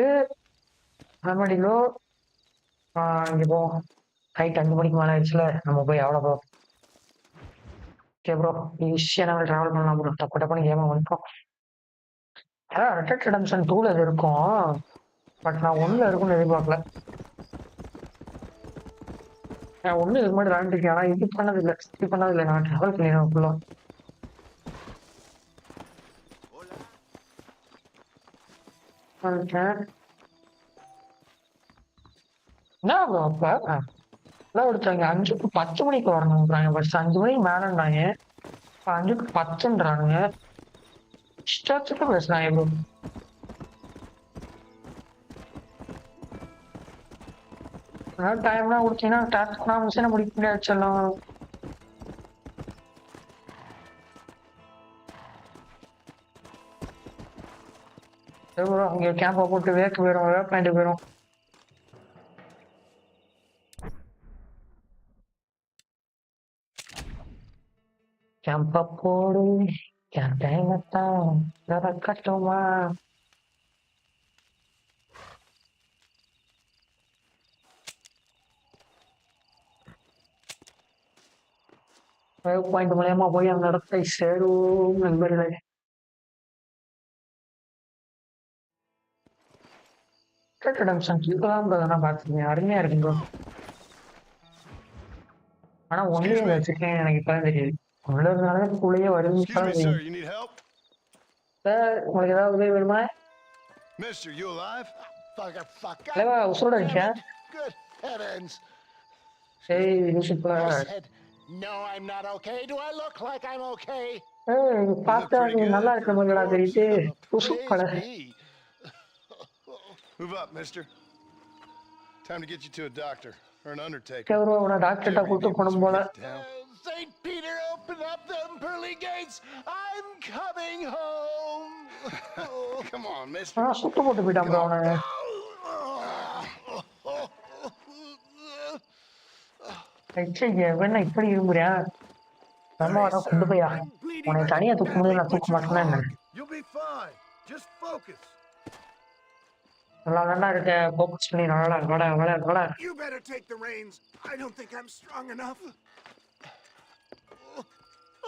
மெமடிலோ இங்கே போவோம். நைட் 5 மணிக்கு மேலே ஆயிடுச்சுல, நம்ம போய் எவ்வளோ போ. ஓகே ப்ரோ, ஈஸியாக நம்ம ட்ராவல் பண்ணலாம் ப்ரோ. டப்பு டப்புன்னு கேமை வந்துட்டோம். அதான் ரெட் டெட் ரெடெம்ப்ஷன் 2ல இது இருக்கும், பட் நான் 1ல இருக்கும்னு எதிர்பார்க்கல. நான் 1 இதுக்கு முன்னாடி விளாண்டுருக்கேன், ஆனால் இது பண்ணதில்லை நான் ட்ராவல் பண்ணிடுவேன் ஃபுல்லாக. என்ன ப்ரோ அப்போ எல்லாம் ஒருத்தவங்க 5 to 10 மணிக்கு வரணுன்றாங்க. ஃபர்ஸ்ட் 5 மணிக்கு மேலேன்றாங்க, இப்போ 5 to 10ன்றானுங்க. இஷ்டத்துக்கு பேசுறாங்க ப்ரோ. அதாவது டைம்லாம் கொடுத்தீங்கன்னா டாஸ்க் நான் மிஷினை முடிக்க முடியாது செல்லம். ப்ரோ அங்கே கேம்பை போட்டு வேக்கு போயிடும், வேப்பாயிட்டு போயிடும். கேம்ப போடு கேம்பைத்தான் கட்டுமா. வேவ் பாயிண்ட் மூலயமா போய் அந்த இடத்தை சேரும் நண்பர்களே. பாத்துருக்கேன், அருமையா இருக்கு ப்ரோ. ஆனா ஒன்லயே வச்சிருக்கேன், எனக்கு இப்பதான் தெரியுது. உள்ள இருந்தாலும் கூடயே வருதுன்னு சார். உங்களுக்கு ஏதாவது உதவி வேணுமா? தலைவா உசுரோட இருக்கியா? சரி யூசுப்ல. பார்த்தா நல்லா இருக்கிற மாதிரிடா தெரியுது. உசுப்பட. Move up, mister. Time to get you to a doctor or an undertaker. கேவரோ உன டாக்டர்ட்ட கூட்டி போணும் போல. St. Peter, open up them pearly gates. I'm coming home. Come on, mister. சுட்டு போட்டு போயிட்டான் ப்ரோ அவனை. என்ன இப்படி இருமுறியா? நம்ம வர கொண்டு போயா உன்னை தனியா தூக்க முடியும், நான் தூக்க மாட்டேன்னா என்ன? You'll be fine. Just focus. நல்லா தாண்டா இருக்க, ஃபோக்கஸ் பண்ணி வட. You better take the reins. I don't think I'm strong enough.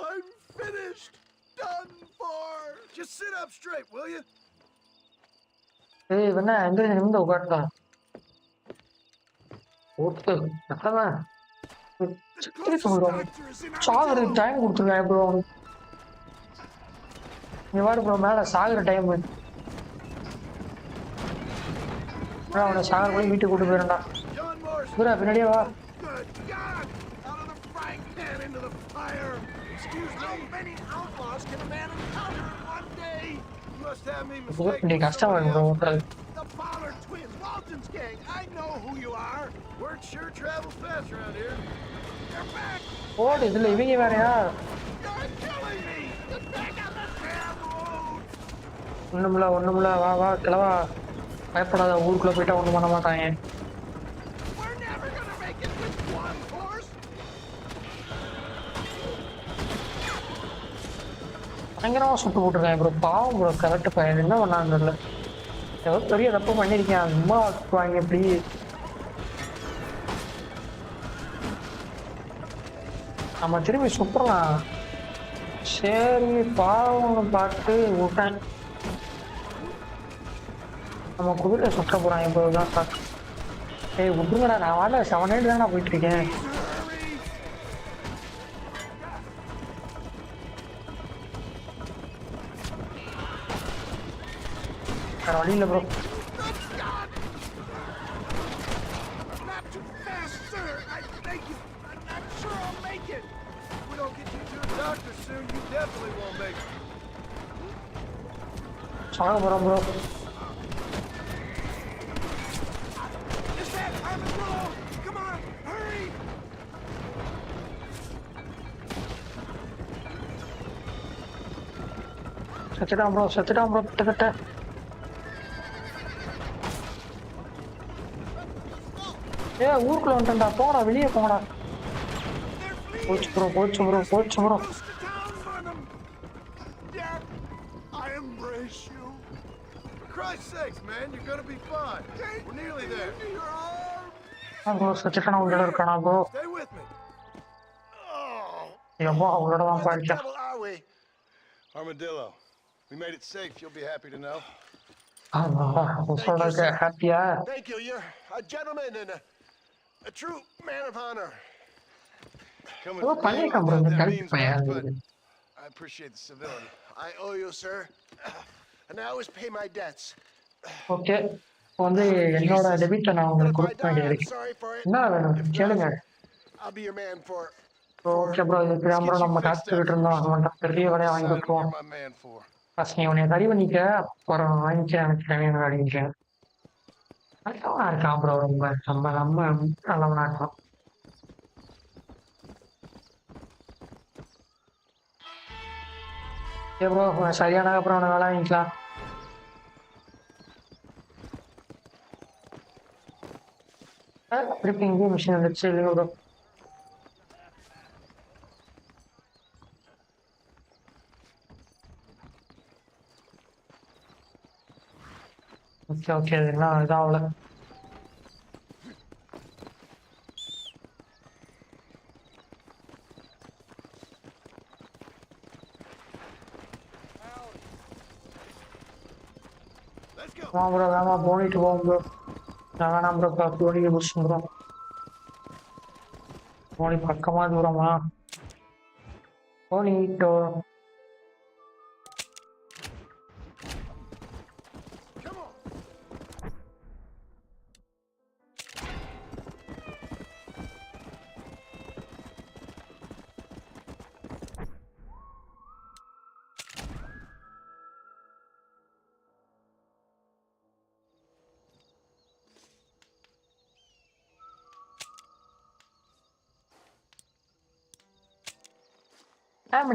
I'm finished. Done for. Just sit up straight, will you? ஏய் என்ன எங்க நிமிந்து உட்கார்ந்தா? ஓட்டு அத்தமா சாகுற டைம் கொடுத்துருக்காங்க ப்ரோ. நீ வாடு ப்ரோ, மேலே சாகுற டைம். அவனை சாகர போய் வீட்டுக்கு கூட்டு போயிடா. பூரா பின்னாடியே வா. கஷ்டமா இருக்கு. ஓடு இதுல இவங்க வேறையா? ஒண்ணுமில்ல வா வா கிளவா, பயப்படாத. ஊருக்குள்ள போயிட்டா ஒண்ணும் பண்ண மாட்டாங்க. பயங்கரமா சுட்டு போட்டுருக்காங்க ப்ரோ. பாவம் ப்ரோ, கரெக்ட் பையன் என்ன பண்ணான்னு தெரியல. ஏதோ பெரிய தப்பு பண்ணிருக்கேன், சும்மா வாங்க எப்படி. நம்ம திரும்பி சுட்டுறலாம். சரி பாவம் பார்த்து விட்டேன். நம்ம குதிரை சுற்ற போறான் இப்போதான் சார். ஏய் விட்டுருங்கடா, நான் வாடல 7-8 தானே போயிட்டு இருக்கேன். வேற வழி இல்லை ப்ரோ. சாக போறோம் ப்ரோ. செத்துட்டான் ப்ரோ கிட்டத்தட்ட. ஊருக்குள்ள வந்துட்டா, போடா வெளியே போங்கடா. போச்சு bro. For Christ's sakes, man, you're gonna be fine. We're nearly there. Bro சுச்சுட்டான உள்ளட இருக்கானா bro? Stay with me. Oh. எப்போ உள்ளட தான் Where the போயிடுச்சா? devil are we? Armadillo. We made it safe. You'll be happy to know. சொல்றதுக்கு ஹாப்பியா? Thank you. You're a gentleman and a true man of honor. Come with me. பண்ணிருக்கான் bro இந்த கல்வி பையன். I appreciate the civility. I owe you, sir. And I always pay my debts. Okay. வந்து என்னோட டெபிட்ட நான் உங்களுக்கு கொடுக்க வேண்டியது. என்ன வேணும் கேளுங்க. I'll be your man for. Okay bro இது அப்புறம் நம்ம காத்துக்கிட்டு இருந்தோம். அவன்கிட்ட பெரிய வேலையை வாங்கி கொடுத்துருவோம். ஃபர்ஸ்ட் நீ உன்னை சரி பண்ணிக்க அப்புறம் வாங்கிக்க எனக்கு தேவையான வாங்கிக்க. நல்லவனா இருக்கான் ப்ரோ ரொம்ப நம்ம நம்ம நல்லவனா இருக்கான். ஓகே ப்ரோ சரியான அப்புறம் அவனை வேலை வாங்கிக்கலாம். திருப்பி இங்கேயும் மிஷின் வந்துச்சு இல்லைங்க ப்ரோ. ஓகே ஓகே இதெல்லாம் இதாகல. ப்ரோ வேணா போனிட்டு போவோம் ப்ரோ. நான் வேணாம் ப்ரோ போனிக்கு முடிச்சுக்கிறோம். போனி பக்கமா தூரமா போனிட்டோ.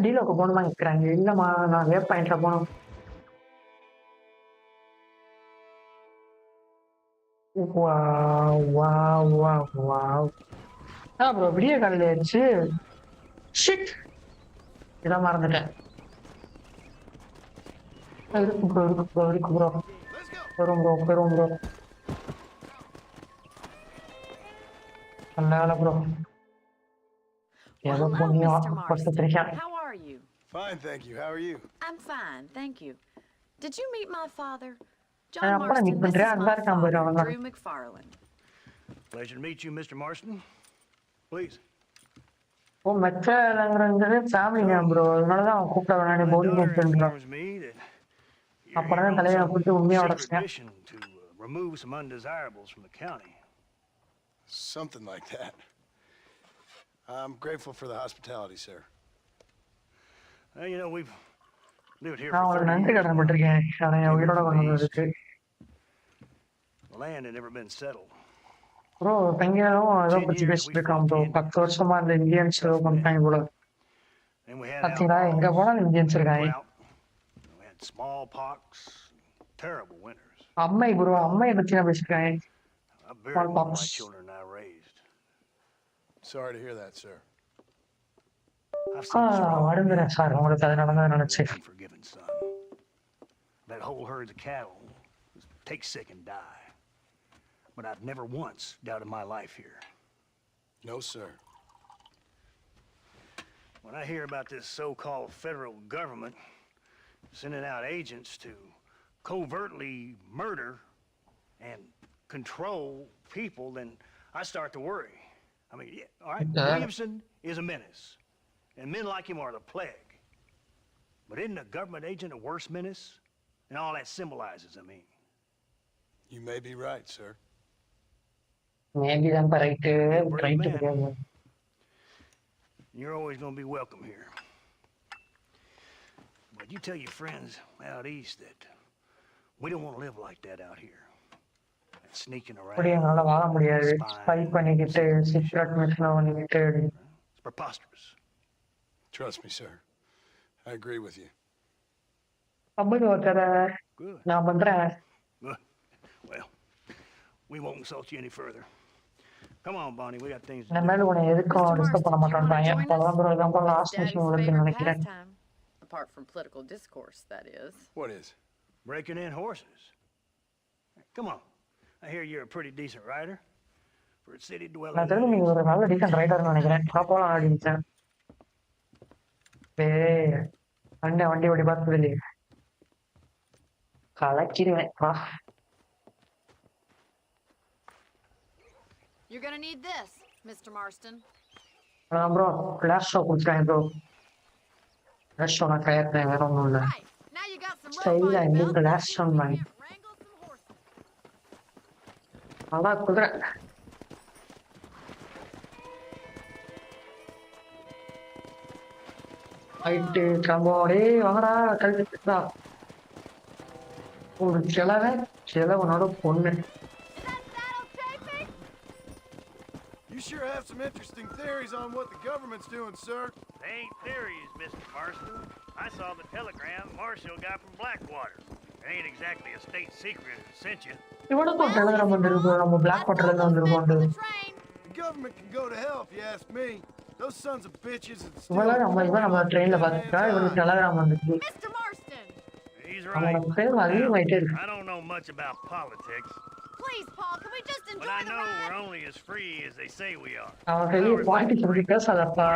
டீலோக்கு போகணுமா இருக்கிறாங்க. இல்லைம்மா நான் வேப் பாயிண்ட்ல போகணும். ப்ரோ விடிய காலையில் ஆயிடுச்சு. இதான் மறந்துட்டேன். இருக்கு ப்ரோ இருக்கு ப்ரோ இருக்கு ப்ரோ பெரும் ப்ரோ பெரும் ப்ரோ நல்ல வேலை bro. Well, hello, Mr. Marston. How are you? Fine, thank you. How are you? I'm fine, thank you. Did you meet my father? John Marston, this is my father, Drew McFarland. Pleasure to meet you, Mr. Marston. Please. ஓ மெச்சங்கிறது ஃபேமிலிங்க bro. அதனால தான் அவன் கூப்பிட வேணாம் boarding கேட்பேன். அப்புறம் தான் தலையை கூப்பிட்டு உண்மையாக உடச்சிட்டேன். To remove some undesirables from the county. Something like that. I'm grateful for the hospitality, sir. Well, you know, we've lived here நான் for உங்களுக்கு 30 நன்றி years. கடன் பட்டிருக்கேன். அவன் உயிரோட கொண்டு வந்ததுக்கு. The land had never been settled. Bro தங்கியும் ஏதோ பற்றி பேசிட்டு இருக்கான் ப்ரோ. 10 வருஷமா இந்த இந்தியன்ஸ் ஏதோ பண்ணிட்டாங்க போல. பார்த்தீங்களா எங்க போனாலும் இந்தியன்ஸ் இருக்காங்க. We had smallpox, terrible winters. அம்மை ப்ரோ அம்மையை பற்றி நான் பேசிருக்காங்க. I buried one of my children I raised. Sorry to hear that, sir. வருந்துறேன் சார் உங்களுக்கு அது நடந்ததை நினைச்சு. Unforgiven son. That whole herds of cattle take sick and die. But I've never once doubted my life here. No, sir. When I hear about this so-called federal government sending out agents to covertly murder and control people, then I start to worry. I mean, yeah, all right, Williamson is a menace, and men like him are the plague. But isn't a government agent a worse menace? And all that symbolizes, I mean. You may be right, sir. Maybe I'm right to You're always going to be welcome here. But you tell your friends out east that we don't want to live like that out here. Sneaking around. It's preposterous. Trust me, sir. I agree with you. Good. Well, we won't insult you any further. Come on, Bonnie, we got things to do. Apart from political discourse, that is. What is? Breaking in horses. Come on. I hear you're a pretty decent rider. for a city dweller. நான் தெரிஞ்சு நீங்க ஒரு நல்ல descent ரைடர்னு நினைக்கிறேன். போலாம் ஆடிச்சேன். அண்ணன் வண்டி ஓடி பார்த்தது இல்லையே. கலக்கிடுவேன். You're gonna need this, Mr. Marston. Bro flash show கொடுத்துட்டேன் ப்ரோ. ஃபிளாஷ் ஷோ நான் கையெழுத்தேன் வேற ஒன்றும் இல்லை. Now you got some rope ஸ்டைலாக on இந்த your belt. ஃபிளாஷ் ஷோ மாதிரி அதான் குதிரை. ஹைட்டு கம்போடே வாங்கடா கழுத்துடா. ஒரு கிழவனோட பொண்ணு. You sure have some interesting theories on what the government's doing, sir. They ain't theories, Mr. Marston. I saw the telegram Marshall got from Blackwater. It ain't exactly a state secret who sent you. இவனுக்கும் Telegram வந்துருக்கோம். நம்ம black வாட்டர்ல இருந்து வந்திருக்கோம். The government can go to hell if you ask me. Those sons of bitches and இவன் நம்ம ட்ரெயின்ல பாத்துட்டா இவனுக்கு டெலிகிராம் வந்துச்சு. Mr. Marston. He's right. I don't know much about politics. Please, Paul, can we just enjoy But I the know ride? we're only as free as they say we are. அவன் பெரிய politics பத்தி பேசாதப்பா.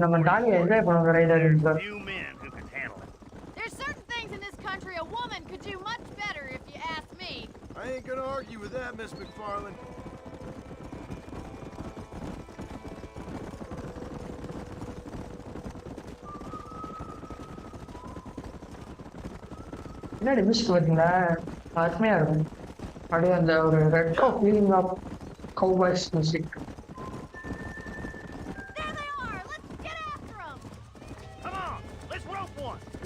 நம்ம ஜாலியா enjoy பண்ணுவோம் rider. Few men who could handle it. There's certain things in this country a woman could do much better if you ask me. I ain't gonna argue with that, Miss McFarland. என்னடி music பார்த்தீங்களா? அருமையா இருக்கும். அப்படியே அந்த ஒரு retro feeling of cowboys music.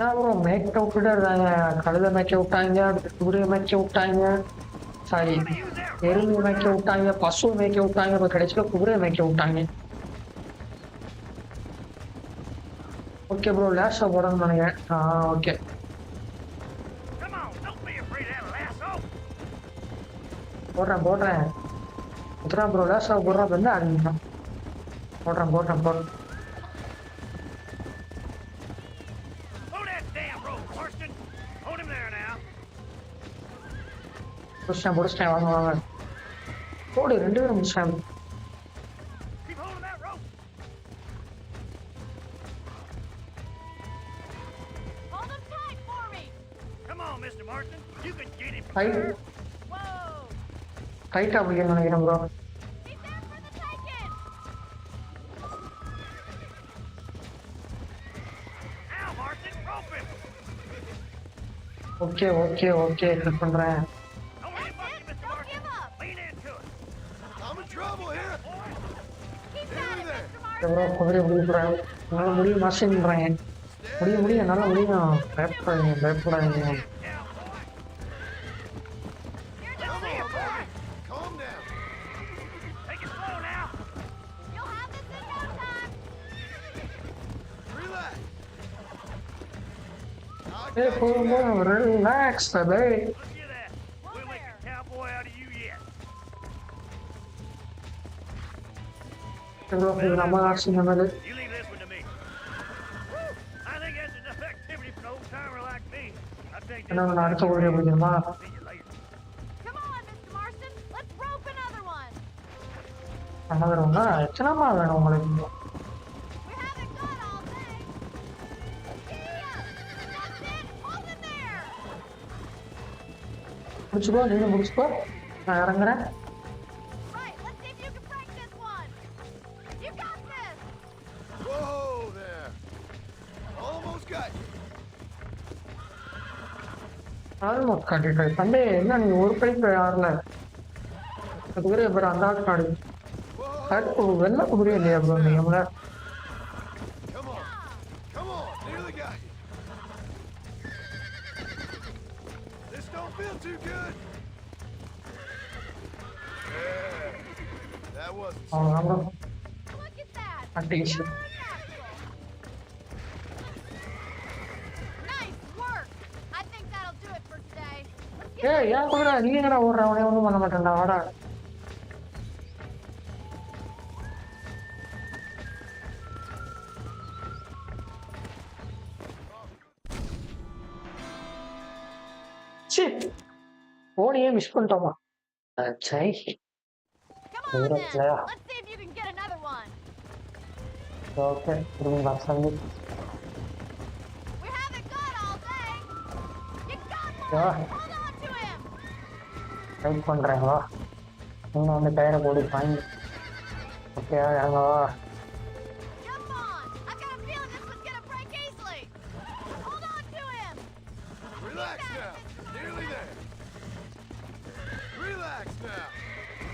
நான் மேய்க்க விட்டுட்டாங்க. கழுதை மேய்க்க விட்டாங்க, குதிரையை மேய்க்க விட்டாங்க, சாரி எருமை மேய்க்க விட்டாங்க, பசு மேய்க்க விட்டாங்க, இப்போ கடைசியில் குதிரையை மேய்க்க விட்டாங்க. ஓகே ப்ரோ, லேஷா போடணும்னு நினைக்கிறேன். ஓகே போடுறேன் உத்தரா ப்ரோ. லேஷா போடுறா வந்து ஆரம்பிக்கலாம். போடுறேன். முடிச்சிட்டேன் வாங்க போடு. 2 பேரும் முடிச்சிட்டேன். டைட்டா பிடிக்கணும்னு நினைக்கிறேன் ப்ரோ. ஓகே ஹெல்ப் பண்றேன். ப்ரோ குதிரை முடிக்கிறேன். என்னால முடியும் மாசின்றாங்க. முடியும் என்னால முடியும். பயப்படாதீங்க. Relax, baby. We'll make a cowboy out of you yet. You leave this one to me. I think that's enough activity for an old timer like me. I think Come on, Mr. Marston. Let's rope another one. Another one? It's not my own. முடிச்சுக்கோ. நீங்க முடிச்சுக்கோ. நான் இறங்குறேன். Almost காட்டிட்டேன். Sunday என்ன நீங்க ஒரு pipe யாருல குதிரையை பேர் அந்த ஆட்டு நாடு வெள்ள குதிரையே இல்லையா ப்ரோ நீங்க? ஏன் குதிரை நீ எங்கடா ஓடுற? அவனே ஒன்றும் பண்ண மாட்டேன்டா. வாடா. ஓடியே மிஸ் பண்ணிட்டோமா? சரி Come on then. Let's see if you can get another one. Okay, bring back some. We haven't got all day. You got one. Yeah. Hold on to him. Wait பண்றேன் வா. இன்னும் அந்த டயரை போடி ஃபைன். ஓகே அங்க வா. Jump on. I've got a feeling this one's gonna break easily. Hold on to him. Relax now. Nearly there. Relax now.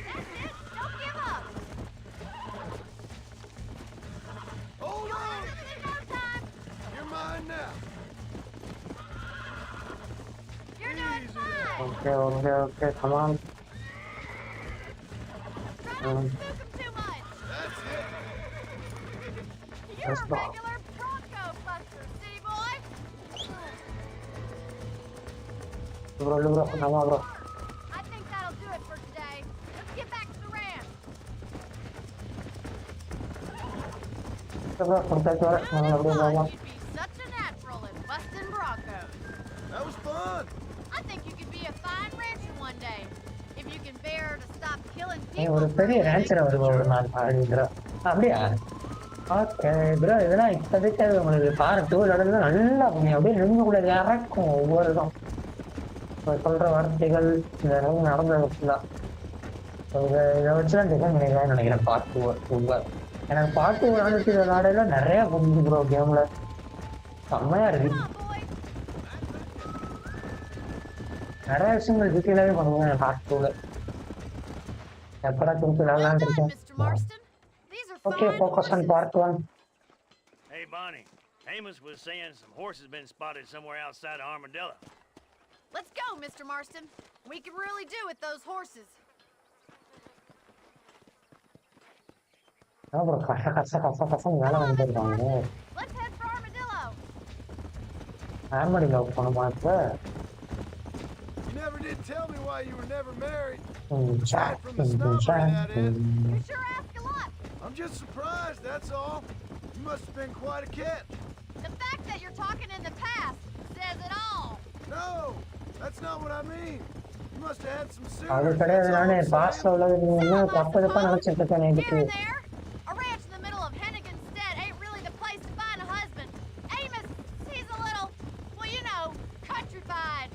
That's it. Don't give up. Hold You'll on. handle it in no time. You're mine now. You're doing Easy fine. Okay, come on. Try not to spook him too much. That's it. You're Let's a go. regular Bronco buster, city boy. Bro, come on, bro. I think that'll do it for today. Let's get back to the ranch. Bro, கொடுத்தாச்சு வர. நம்ம அப்படியே போகலாம். You'd be such a natural at busting Broncos. That was fun. I think you could be a fine rancher one day. If you can bear to stop killing நீ people. ஒரு பெரிய ரேன்சர் வருவோம் நான் அப்படிங்கிற. அப்படியா? ஓகே ப்ரோ இதெல்லாம் இப்போதைக்கு உங்களுக்கு பாரு டூ நடந்து நல்லா அப்படியே நெஞ்சுக்குள்ள இறக்கும் ஒவ்வொரு இதும் சொல்ற வார்த்தைகள் இதெல்லாம் நடந்தது ஃபுல்லாக இதை வச்சு தான் டிசைன் பண்ணிக்கலாம்னு நினைக்கிறேன் பார்ட் டூ எனக்கு பார்ட் டூ விளாண்டுட்டு விளையாடையில நிறைய புரிஞ்சு ப்ரோ கேமில் செம்மையா இருக்கு நிறைய விஷயங்கள் டீட்டெயிலாகவே பண்ணுவேன் பார்ட் டூவில் எப்படா திருப்பி விளையாடலான்னு இருக்கேன். Okay, focus on part 1. Hey, Bonnie. Amos was saying some horses been spotted somewhere outside of Armadillo. Let's go, Mr. Marston. We can really do with those horses. வேலை வந்துருக்காங்க. Let's head for Armadillo. Armadillo போன மாசத்துல You never did tell me why you were never married. You sure ask a lot. I'm just surprised, that's all. You must have been quite a catch. The fact that you're talking in the past says it all. No, that's not what I mean. You must have had some அது serious. கிடையாது நானே பாஸ்ல உள்ளது நீங்க தப்பு தப்பா நினைச்சிட்டு இருக்கேன் எனக்கு. A ranch in the middle of Hennigan's Stead ain't really the place to find a husband. Amos, he's a little, well, you know, countrified.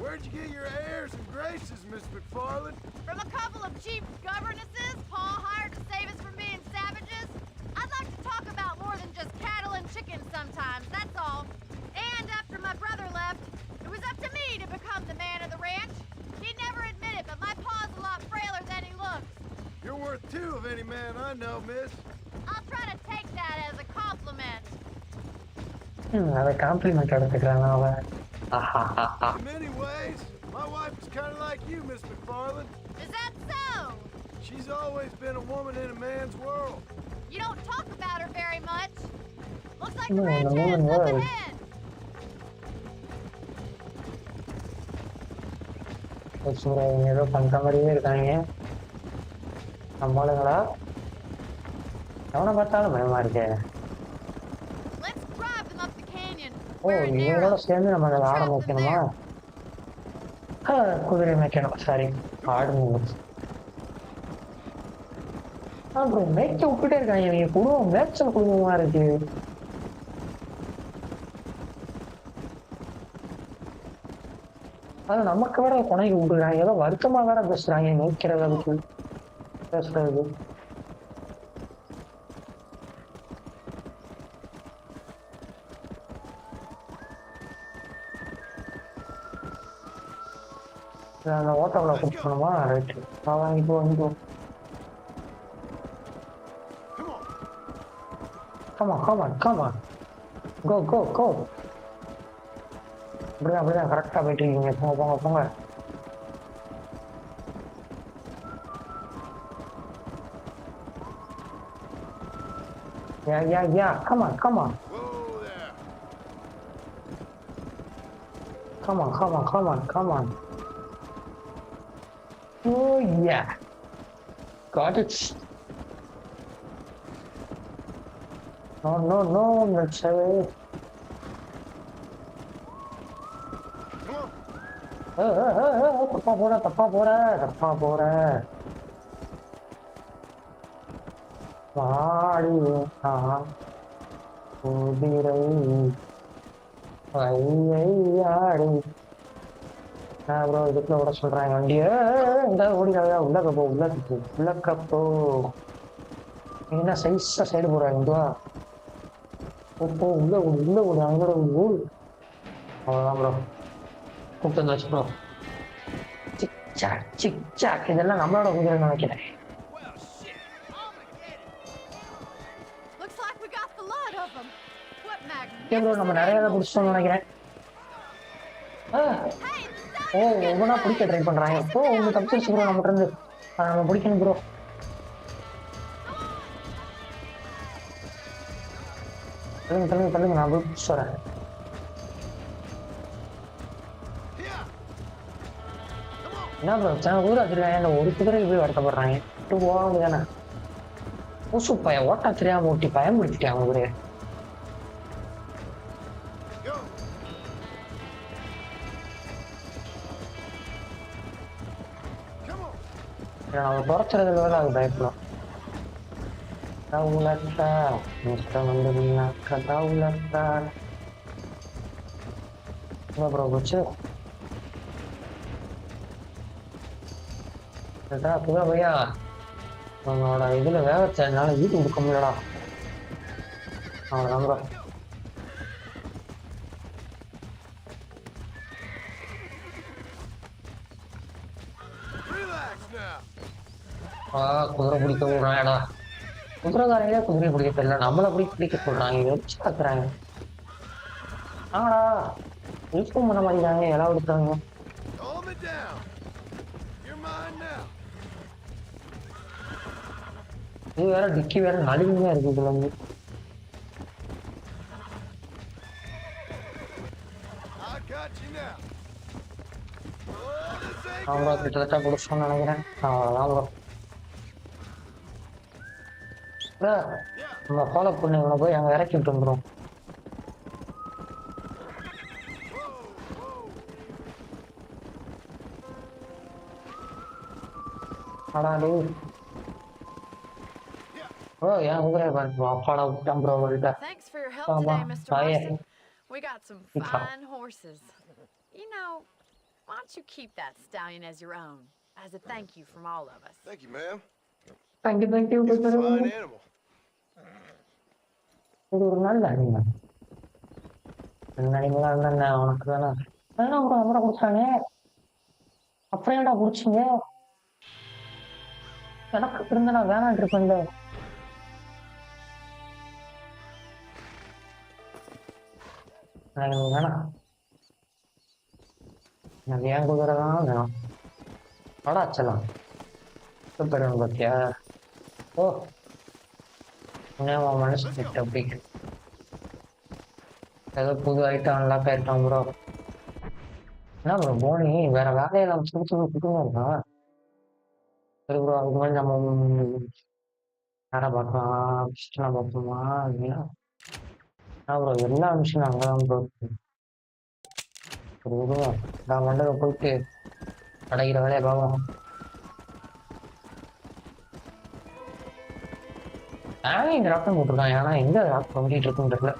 Where'd you get your airs and graces, Miss McFarland? From a couple of cheap governesses Paul hired to save us from being savages. I'd like to talk about more than just cattle and chickens sometimes, that's all. And after my brother left, it was up to me to become the man of the ranch. He'd never admit it, but my pa's a lot frailer than he looks. You're worth two of any man I know, miss. I'll try to take that as a compliment. அத complement எடுத்துக்கறாங்க அவ. In many ways, my wife is kind of like you, Miss McFarland. Is that so? She's always been a woman in a man's world. You don't talk about her very much. Looks like No, the ranch in a hand's woman's up world. ahead. ஏதோ பண்ற மாதிரியே இருக்காங்க நம்மளுங்களா எவனை பார்த்தாலும் பயமா இருக்கு. Let's drive them up the canyon. ஓ இவங்களோட சேர்ந்து நம்ம அதை ஆட வைக்கணுமா? குதிரை மேய்க்கணும் சாரி ஆடணும். அப்புறம் மேய்க்க விட்டுட்டே இருக்காங்க இவங்க குடும்பம் மேய்ச்சல் குடும்பமா இருக்கு. அது நமக்கு வேற கொனைக்கு விட்டுறாங்க ஏதோ வருத்தமா வேற பேசுறாங்க மேய்க்கிற அளவுக்கு பேசுறது. அந்த ஓட்டோவில் கூப்பிடணுமா? ரைட்டு வாங்கிக்கோ வாங்கிக்கோ. Come on, come on, come on. Go, go, go. அப்படிதான் கரெக்டாக போயிட்டு இருக்கீங்க. போங்க போங்க போங்க. Yeah. Come on, come on. Come on, come on, come on, come on. Oh yeah. Got it. No, let's have it. தப்பா போற வாடி குதிரை வையாடி ப்ரோ இதுக்குள்ள விட சொல்றாங்க வண்டிய இந்த ஓடிடாதா உள்ளக்கப்போ என்ன சைஸா சைடு போறாங்க இந்தா இப்போ உள்ள ஓடு அவங்களோட ஊர் அவ்வளோதான் ப்ரோ கூப்பிட்டு வந்தாச்சு ப்ரோ சிக் சாக் இதெல்லாம் நம்மளோட குதிரை நினைக்கிறேன் ப்ரோ நம்ம நிறைய பிடிச்சோம்னு நினைக்கிறேன் ஓ ஒவ்வொன்றா பிடிக்க ட்ரை பண்றாங்க இப்போ ஒன்று தப்பிச்சிருச்சு ப்ரோ நம்மகிட்ட இருந்து நம்ம பிடிக்கணும் ப்ரோ தள்ளுங்க நான் போய் பிடிச்சி வரேன் என்ன ப்ரோ குதிரை வச்சிருக்காங்க ஒரு குதிரைக்கு போய் வருத்தப்படுறாங்க போக தானே ஊசு பையன் ஓட்டா தெரியாம ஓட்டி பயன்படுத்திட்டாங்க குதிரையை நம்ம துறைச்சதுல வேலை அது பயப்படும் ப்ரோ போச்சு புதா பையா நம்மளோட இதுல வேகத்தை என்னால வீட்டு கொடுக்க முடியலடா அவ்வளோதான் ப்ரோ குதிரை பிடிக்க விடுறாங்கடா குதிரைக்காரங்களே குதிரை பிடிக்க தெரியல நம்மளை பிடிக்க சொல்றாங்க வச்சு பார்க்குறாங்க ஆடா யூஸ்ஃபுல் பண்ண மாட்டேங்கிறாங்க எல்லாம் எடுத்தாங்க இது வேற டிக்கி வேற நடுமையா இருக்கு இதுல வந்து அவங்க கிட்டத்தட்ட பிடிச்சோன்னு நினைக்கிறேன் அவ்வளோதான் ப்ரோ நம்ம ஃபாலோ பண்ணி இவனை போய் அங்கே இறக்கி விட்டு வந்துடும் அடாடி ஓ என் குதிரை அப்பாடா விட்டான் bro Thanks for your help today, Mr. Marston. We got some fine horses. You know, why don't you keep that stallion as your own, as a thank you from all of us? Thank you, ma'am. Thank you. He's a fine animal. இது ஒரு நல்ல animal தானே உனக்கு தானே அதெல்லாம் ஒரு அவரை குடிச்சாங்க அப்புறம் ஏன்டா குடிச்சிங்க எனக்கு இருந்த நான் வேணான் இருப்பேன்ல வேணாம் எனக்கு ஏன் குதிரை தான் வேணும் படாச்சலாம் பெறணும் பார்த்தியா ஓ மனசு கிட்ட அப்படி ஏதோ புது ஐட்டம் அன்லாக் ஆயிட்டான் ப்ரோ என்ன ப்ரோ போனி வேற வேலையெல்லாம் புதுமா இருக்கா சரி ப்ரோ அதுக்கு மாதிரி நம்ம யாரை பார்க்கலாம் பிஸ்டலாம் பார்ப்போமா அப்படின்னா ப்ரோ எல்லா விஷயம் அங்கதான் ப்ரோ சரி ப்ரோ நான் மண்டபம் போயிட்டு அடைக்கிற வேலையை பார்ப்போம் இந்த ராப்டம் போட்டிருக்கான் ஏன்னா எங்க ராப்டம் பண்ணிட்டு இருக்குன்னு தெரியல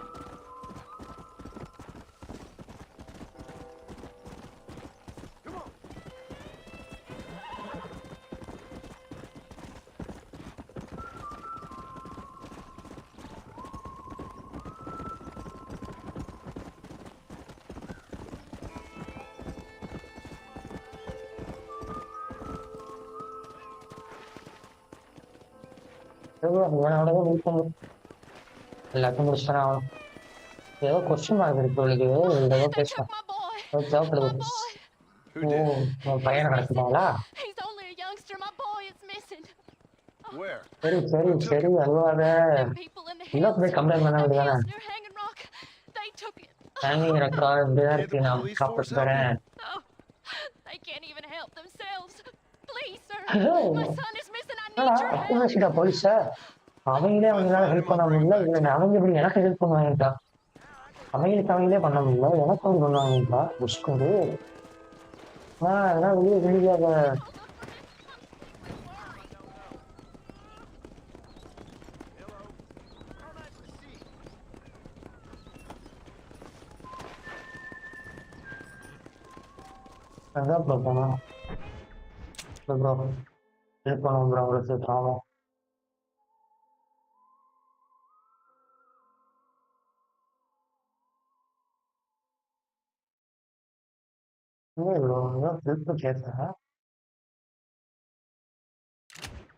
எல்லாத்தையும் முடிச்சுனா ஏதோ கொஸ்டின் மார்க் இருக்கு ஏதோ பேசலாம் தேவைப்படுது ஓ பையனை கிடைச்சிட்டாங்களா சரி அழுவாத இல்லை போய் கம்ப்ளைண்ட் பண்ண வேண்டியதானே ஹேங்கிங் ரெக்கார்ட் இப்படிதான் இருக்கு நான் காப்பாற்று தரேன் போலீஸ அவங்களே அவங்களால ஹெல்ப் பண்ண முடியல இதுல அவங்க எப்படி எனக்கு ஹெல்ப் பண்ணுவாங்கட்டா அவங்களுக்கு அவங்களே பண்ண முடியல எனக்கு அவங்க பண்ணுவாங்கட்டா புஷ்கோடு அதெல்லாம் வெளியாக அதான் ப்ரோ போனோம் ப்ரோ ஹெல்ப் பண்ணுவோம் ப்ரோ உங்களுக்கு ஆமாம் இல்லை ப்ரோ ஏதோ ஹெல்ப் கேட்குறேன்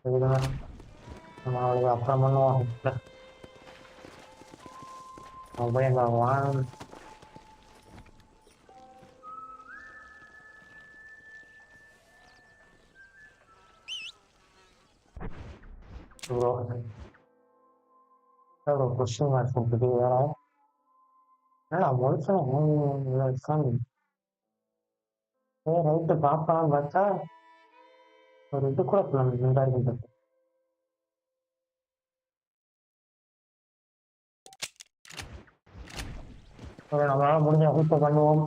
இதுதான் நம்ம அவளுக்கு அப்புறம் பண்ணுவோம் அவன் போய் எங்க வாங்க ப்ரோ ப்ரோ கொஸ்டின் மார்க் கொடுத்துட்டு வேற என்னடா முழுசம் உட்காந்து ரைட்டு பார்க்கலாம் பார்த்தா ஒரு இது கூட நல்லா இருக்குது நம்மளால முடிஞ்ச ஹெல்ப் பண்ணுவோம்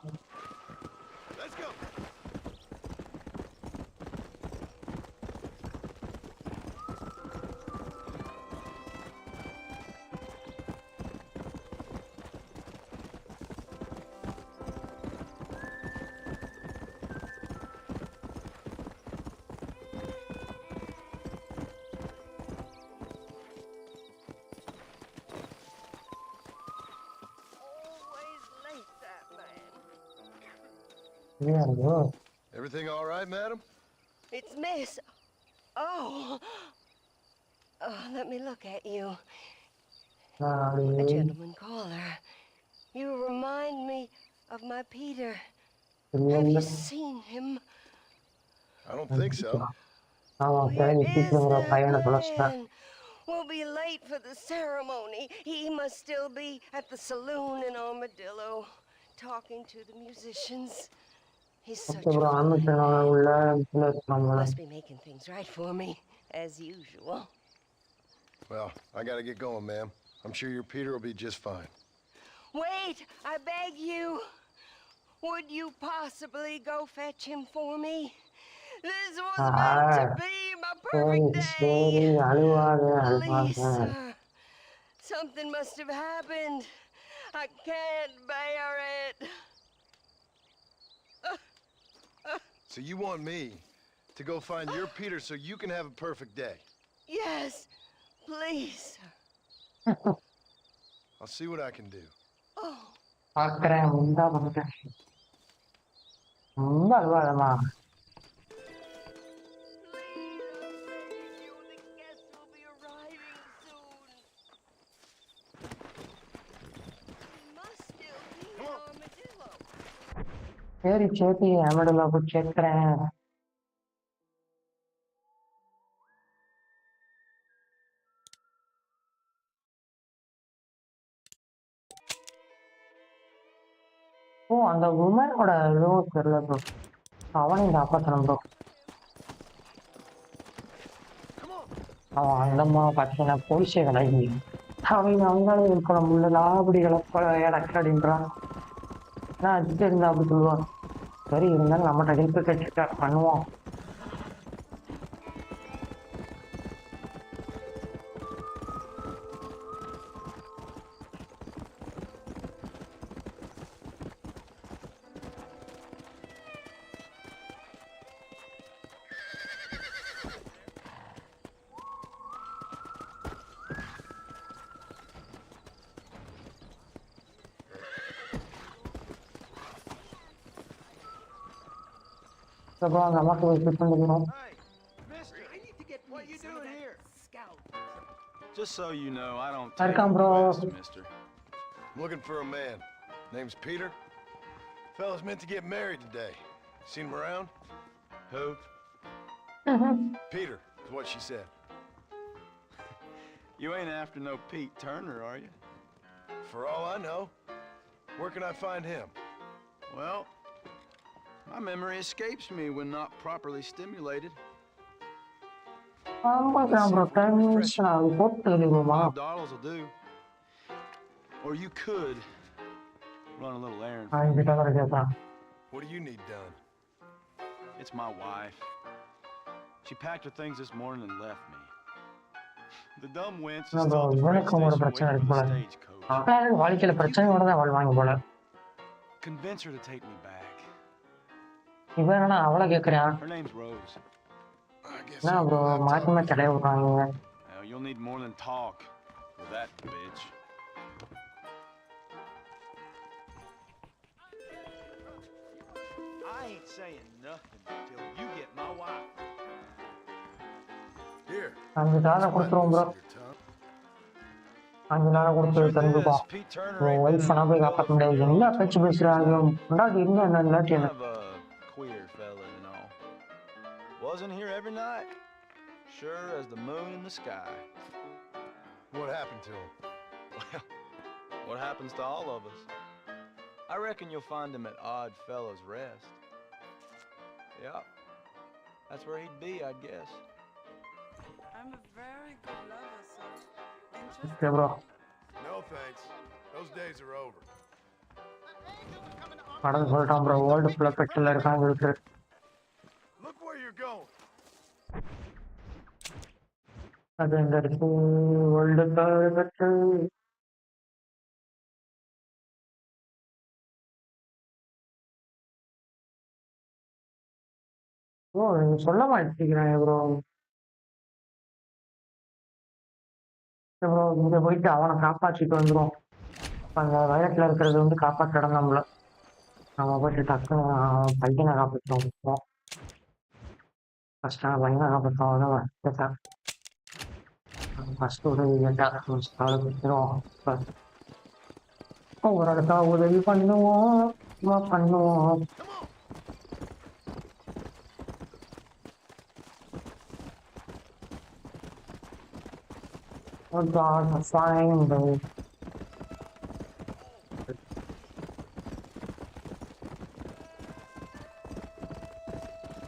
Yeah, bro. Everything all right, madam? It's Miss. Oh. Let me look at you. A gentleman caller. You remind me of my Peter. Have you seen him? I don't think so. Where is that man? We'll be late for the ceremony. He must still be at the saloon in Armadillo, talking to the musicians. He's such a must be making things right for me, as usual. Well, I gotta get going, ma'am. I'm sure your Peter will be just fine. Wait, I beg you. Would you possibly go fetch him for me? This was meant to be my perfect day. Please, sir. Something must have happened. I can't bear it. So you want me to go find your Peter so you can have a perfect day? Yes, please. I'll see what I can do. Oh. சரி சேத்தி அமடல போய் கேட்கிறேன் ஓ அந்த உமனோட இதுவும் தெரியல bro அவனையும் காப்பாற்றணும் bro அவன் அந்தம்மா பார்த்தீங்கன்னா போலீஸே கிடையாது அவங்க அவங்களும் இருக்கணும் முள்ள அப்படிகளை எனக்கு அப்படின்றான் நான் அடிச்சுட்டு இருந்தா அப்படி சொல்லுவான் சரி இருந்தாலும் நம்மகிட்ட ஹெல்ப் கேட்டுட்டா பண்ணுவோம் அப்புறம் அந்த அம்மாக்கு ஒரு ஃபிட் பண்ணிக்கணும் What you doing here? Scout. Just so you know, I don't take requests, mister. I'm looking for a man. Name's Peter. Fella's meant to get married today. Seen him around? Who? Peter, is what she said. You ain't after no Pete Turner, are you? For all I know. Where can I find him? Well, my memory escapes me when not properly stimulated. $5 will do. Or you could run a little errand. What do you need done? It's my wife. She packed her things this morning and left me. The dumb wench is still at the freight station waiting for the stagecoach. Convince her to take me back. இவன் என்னடா அவளை கேட்குறான்? Her name's Rose. என்ன bro மாற்றி மாற்றி அடைய விட்றாங்க? Now, you'll need more than talk with that bitch. I ain't saying nothing till you get my wife. Here. $5 கொடுத்துருவோம் ப்ரோ. $5 கொடுத்து தெரிஞ்சுப்போம். உன் ஒய்ஃப் சொன்னா போய் காப்பாற்ற முடியாது. என்ன பேச்சு பேசுறாங்க? முன்னாடி இருந்தா என்ன இல்லாட்டி என்ன? Queer fella and all. Wasn't here every night. Sure as the moon in the sky. What happened to him? Well, what happens to all of us? I reckon you'll find him at Odd Fellow's Rest. Yeah, that's where he'd be, I'd guess. I'm a very good lover, so interesting. Okay, bro. No thanks. Those days are over. படம் சொல்லிட்டான் bro. World ஃபுல்லாக பெட்டில் இருக்காங்க இருக்கு. Look where you're going. அது எங்க இருக்கு? World bed. ஓ சொல்ல மாட்டேங்கிறேன் ப்ரோ. ப்ரோ இங்க போயிட்டு அவனை காப்பாற்றிட்டு வந்துடும். அந்த வயலட்ல இருக்கிறது வந்து காப்பாற்றிடம் நம்மள. நம்ம போயிட்டு டக்குன்னு பையனை காப்பாற்றுவோம். ஃபர்ஸ்ட் பையனை காப்பாற்றுவோம். ஃபர்ஸ்ட் ஒரு காலத்துக்கிறோம். ஒரு இடத்த உதவி பண்ணுவோம் பண்ணுவோம். Oh God, I'm flying, bro.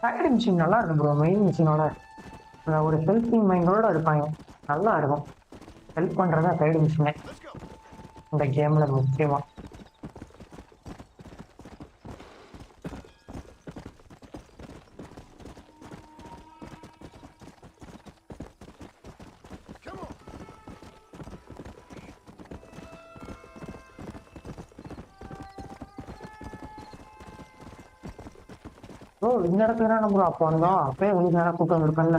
Side machine நல்லா இருக்கும் ப்ரோ. மெயின் மிஷினோட ஒரு ஹெல்பிங் மைண்டோட இருப்பாங்க. நல்லா இருக்கும். ஹெல்ப் பண்ணுறதா சைடு மிஷினே இந்த கேமில் முக்கியமாக. ப்ரோ இந்த இடத்துல தான் நம்ம அப்போ வந்தோம். அப்பயே உங்களுக்கு நேரம் கூட்டம் வந்திருக்கேன்ல.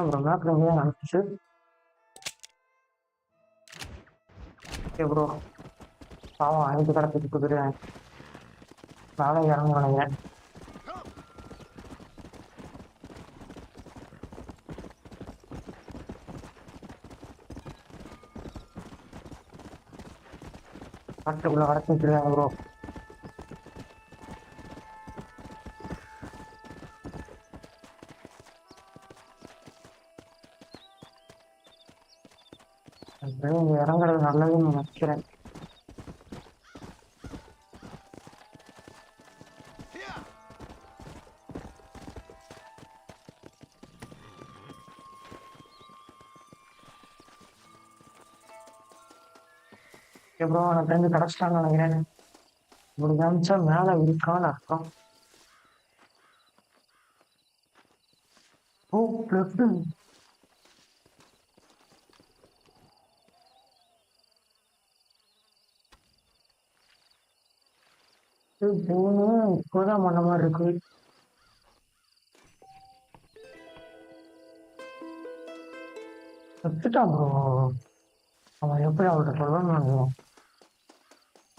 ப்ரோ மேப்ல எங்கேயா அனுப்பிச்சு. ஓகே ப்ரோ பாவம் 5 கடத்துக்கு குதிரேன். நாளை இறங்க நினைக்கிறேன். காட்டுக்குள்ள கடத்திட்டுருக்காங்க ப்ரோ. இங்க இறங்குறது நல்லதுன்னு நினைக்கிறேன். ப்ரோ எனக்கு தெரிஞ்சு கிடச்சிட்டான்னு நினைக்கிறேன். இப்படி காமிச்சா மேலே இருக்கான்னு அர்த்தம். ஓ பிளட் இப்போதான் பண்ண மாதிரி இருக்கு. செத்துட்டான் ப்ரோ. அவன் எப்படி அவர்கிட்ட சொல்லணும்?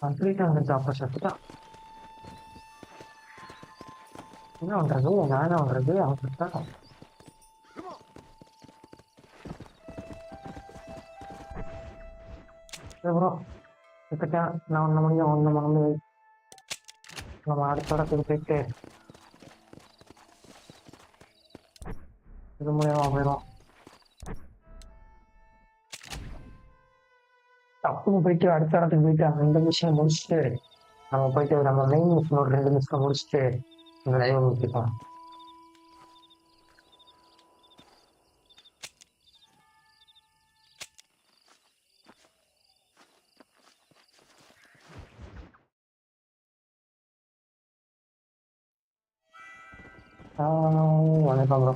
கம்ப்ளீட்டா வந்துச்சு. அப்ப செத்துட்டான். என்ன பண்றது? நான் என்ன பண்றது? அவன் செத்துட்டான். ப்ரோ செத்துட்டான். நான் ஒண்ணு முடியும் ஒண்ணு மறந்து நம்ம அடுத்த இடத்துக்கு போயிட்டு இது மூலியமா போயிடும். தப்புன்னு போயிட்டு அடுத்த இடத்துக்கு போயிட்டு அந்த 2 மிஷினை முடிச்சுட்டு நம்ம போயிட்டு நம்ம மெயின் மிஷின் ஒரு 2 மிஷினை முடிச்சுட்டு இந்த லைவ் முடிச்சுக்கலாம். வணக்கம் ப்ரோ.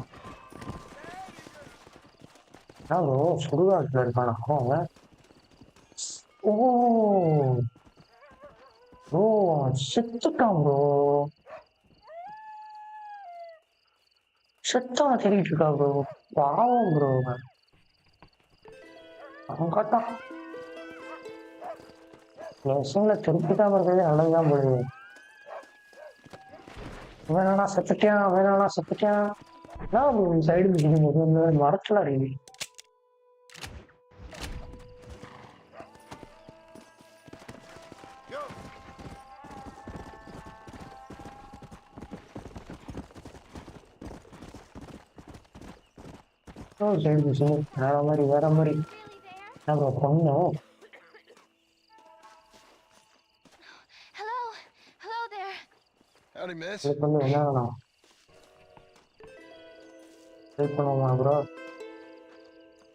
ப்ரோ சுடுகாட்டில் இருக்கானா அவன்? ஓ ப்ரோ செத்துட்டான் ப்ரோ. செத்தான் தேடிட்டு இருக்கா ப்ரோ. பாவம் ப்ரோ. அவன் காட்டான் விஷயங்களை திருப்பிக்காம இருக்கிறது நல்லதுதான் போடுது. வேணா செத்துட்டியான் வேணா செத்துட்டியான். நான் சைடு மிஷின் போது மரத்துல அடிக்குது. சைடு மிஷின் வேற மாதிரி நம்ம பொண்ணும். Hello there. Howdy, miss. இது பண்ணு என்ன வேணும்? ஹெல்ப் பண்ணுவோமா ப்ரோ?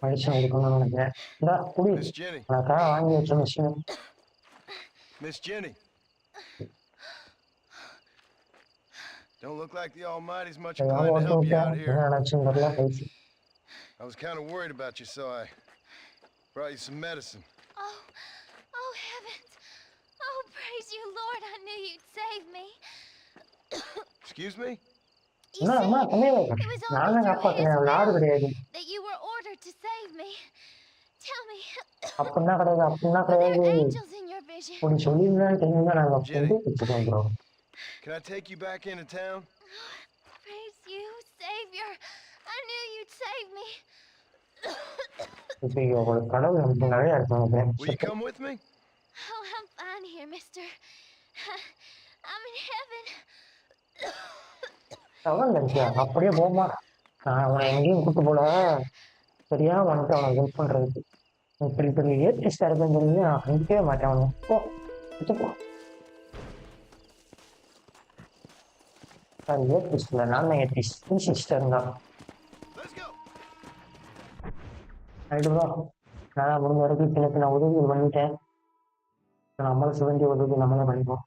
மனுஷன் கொடுக்கணும்னு நினைக்கிறேன். இந்தா குடி. உனக்காக வாங்கி வச்ச machine. Miss Jenny. Don't look like the Almighty's much inclined to help you out here. I was kind of worried about you, so I brought you some medicine. Oh heavens. Oh, praise you, Lord. I knew you'd save me. Excuse me? You see, it was only through his will that you were ordered to save me. Tell me, were there angels in your vision? Jenny, can I take you back into town? Praise you, Savior. I knew you'd save me. Will you come with me? Oh, I'm fine here, mister. I'm in heaven. அப்படியே போமா. நான் அவனை எங்கேயும் கூட்டு போல. சரியா வந்துட்டு அவனை ஹெல்ப் பண்றதுக்கு. இப்படி பெரிய ஏத்திஸ்டா இருக்குன்னு சொல்லி நான் அனுப்பவே மாட்டேன் அவனை. போ சாரி ஏத்திஸ்ட் இல்லை, நான் ஏத்திஸ்ட் சிஸ்டர் தான். ரைட்டு ப்ரோ, நான் முடிஞ்ச வரைக்கும் சின்ன சின்ன உதவிகள் பண்ணிட்டேன். நம்மளை சுதந்திர உதவி நம்மளே பண்ணிப்போம்.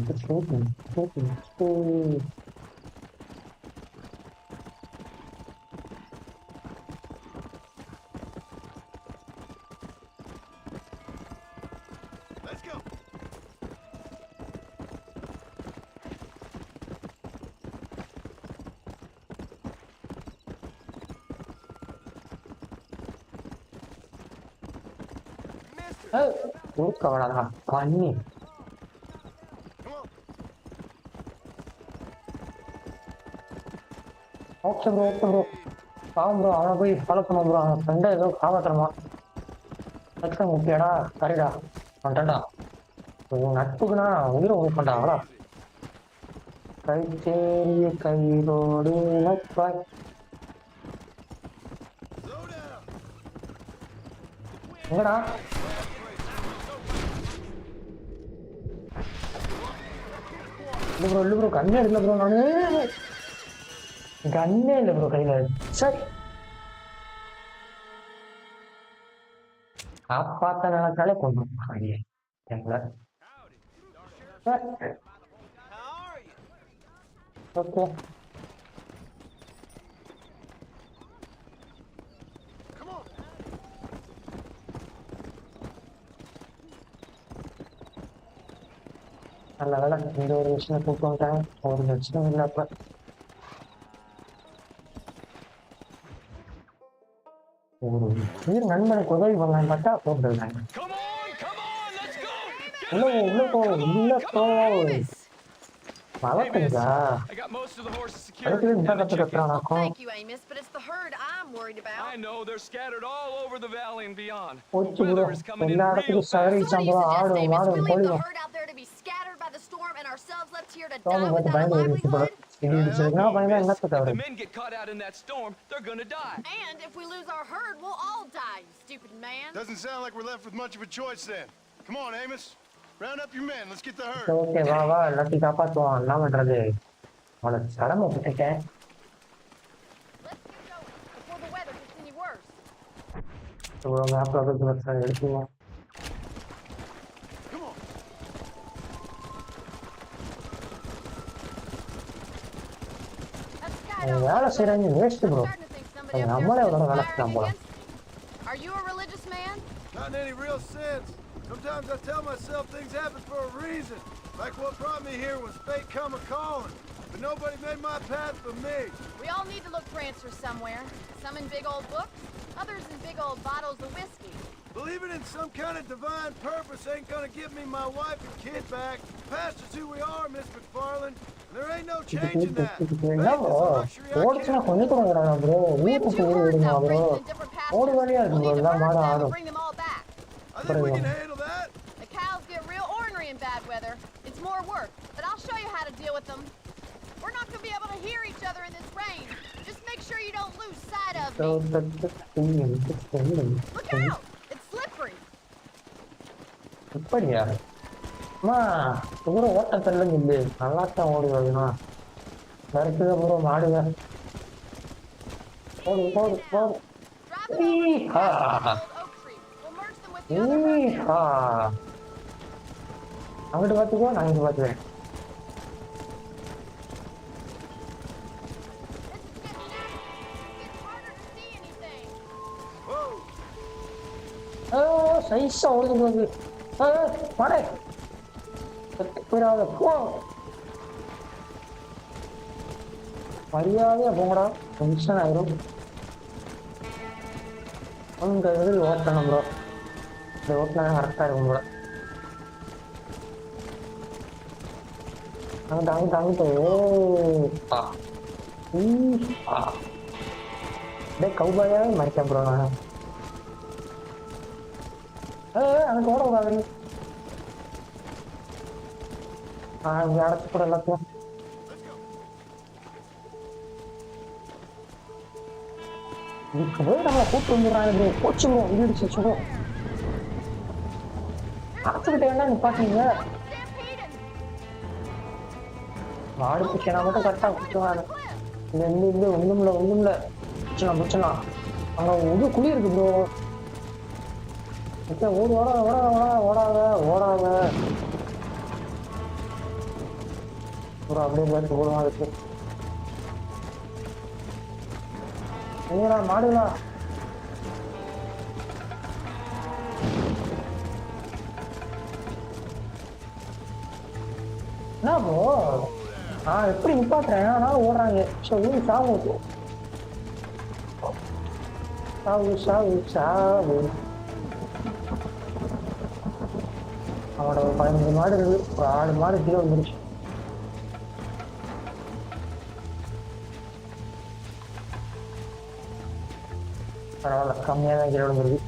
Let's go. ஊக்கவளா பண்ணி ஓகே ப்ரோ பாவம் ப்ரோ. அவனை போய் ஃபாலோ பண்ண ப்ரோ. அவன் ஃப்ரெண்டை ஏதோ காப்பாற்றணுமா? லட்சம் முக்கியடா. சரிடா வந்துட்டா. நட்புக்குன்னா உயிரை உழைப்பண்டா. அவளா கை தேறிய கைரோடு நட்பாய். எங்கடா இல்லை ப்ரோ கண்ணே இல்லை ப்ரோ. நானு கண்ணே இல்லை ப்ரோ கையில. சரி காப்பாத்த நினைச்சாலே கொண்டு எங்களை. ஓகே நல்ல வேலை இந்த ஒரு விஷயம் கூப்பிட்டு வந்துட்டாங்க. ஒரு பிரச்சனை இல்லை. அப்ப ஒரு உயிர் நண்பனுக்கு உதவி பண்ணலான்னு பார்த்தா கூப்பிட்டுருந்தாங்க. உள்ள போ வளர்க்குதா? அதுக்கு இந்த கத்து கட்டுறானாக்கும். Thank you, Amos, but it's the herd I'm worried about. I know they're scattered all over the valley and beyond. போச்சு ப்ரோ, எல்லா இடத்துக்கும் சரி சம்பளம் ஆடும் மாடும் கோழிடும். The men get caught out in that storm, they're gonna die. And if we lose our herd, we'll all die, you stupid man. Doesn't sound like we're left with much of a choice then. Come on, Amos. Round up your men. Let's get the herd. Okay வா எல்லாத்தையும் காப்பாற்றுவோம். என்ன பண்றது, அவனை கடமை விட்டுட்டேன். எடுத்துவோம். வேலை செய்யறாங்க waste bro. நம்மளே எவ்வளோ வேலை செய்யலாம் போல. Are you a religious man? Not in any real sense. Sometimes I tell myself things happen for a reason. Like what brought me here was fate come a-calling. But nobody made my path but me. We all need to look for answers somewhere. Some in big old books, others in big old bottles of whiskey. Believing in some kind of divine purpose ain't gonna give me my wife and kid back. Past is who we are, Miss McFarland. There ain't no changing that. என்ன bro ஓடிச்சுனா கொஞ்சம் கூட விடாதா bro. வீட்டுக்கு ஓடி விடுங்க bro. ஓடி வழியா இருக்கு bro. எல்லாம் மாட ஆடும். I think we can handle that. The cows get real ornery in bad weather. It's more work, but I'll show you how to deal with them. We're not gonna be able to hear each other in this rain. Just make sure you don't lose sight of me. Look out! It's slippery. இப்படியா அம்மா bro ஓட்ட தள்ளுங்க இல்லை நல்லா தான் ஓடி வருதுண்ணா வரைக்கும் bro மாடுங்க ஓடு ஓடு ஓடு அங்கிட்டு பார்த்துக்கோ நான் இங்கிட்டு பார்த்துக்கிறேன். சைஸா ஓடுது வந்து மாடே போயிடாத போ மரியாதையா போங்கடா டென்ஷன் ஆயிரும். அந்த இது ஓட்டணும் ப்ரோ. இந்த ஓட்டினா கரெக்டாக இருக்கும் ப்ரோ. அங்கிட்ட அங்கிட்ட அங்கிட்ட அப்படியே கௌபாயாவே மறைச்சேன் ப்ரோ நான். அங்கே ஓட கூடாது. இங்கே அடைச்சி கூட எல்லாத்தையும் இதுக்கு போய் நம்மளை கூப்பிட்டு வந்துடுறாங்க ப்ரோ. போச்சு ப்ரோ இடிச்சு வச்சுக்கோ. அடைச்சுக்கிட்டே என்ன நிப்பாட்டீங்க மாடு பிடிச்சா மட்டும் கரெக்டாக பிடிச்சுவாங்க. இல்லை இல்லை இல்லை ஒன்றும்ல ஒன்றும்ல பிடிச்சலாம் பிடிச்சலாம். அங்கே இது குழி இருக்கு ப்ரோ. ஓடு ஓடாத ஓடாத ஓடாத ஓடாத ப்ரோ. அப்படியே பார்த்து ஓடுவான் இருக்கு. நீங்களா மாடுங்களா என்ன ப்ரோ நான் எப்படி நிப்பாட்டுறேன் ஆனாலும் ஓடுறாங்க. சாவு சாவு சாவு சாவு. அவனோட ஒரு 15 மாடு இருக்கு. ஒரு 6 மாடு கீழே வந்துருச்சு. பரவாயில்ல கம்மியாக தான் கீழே வந்துருக்கு.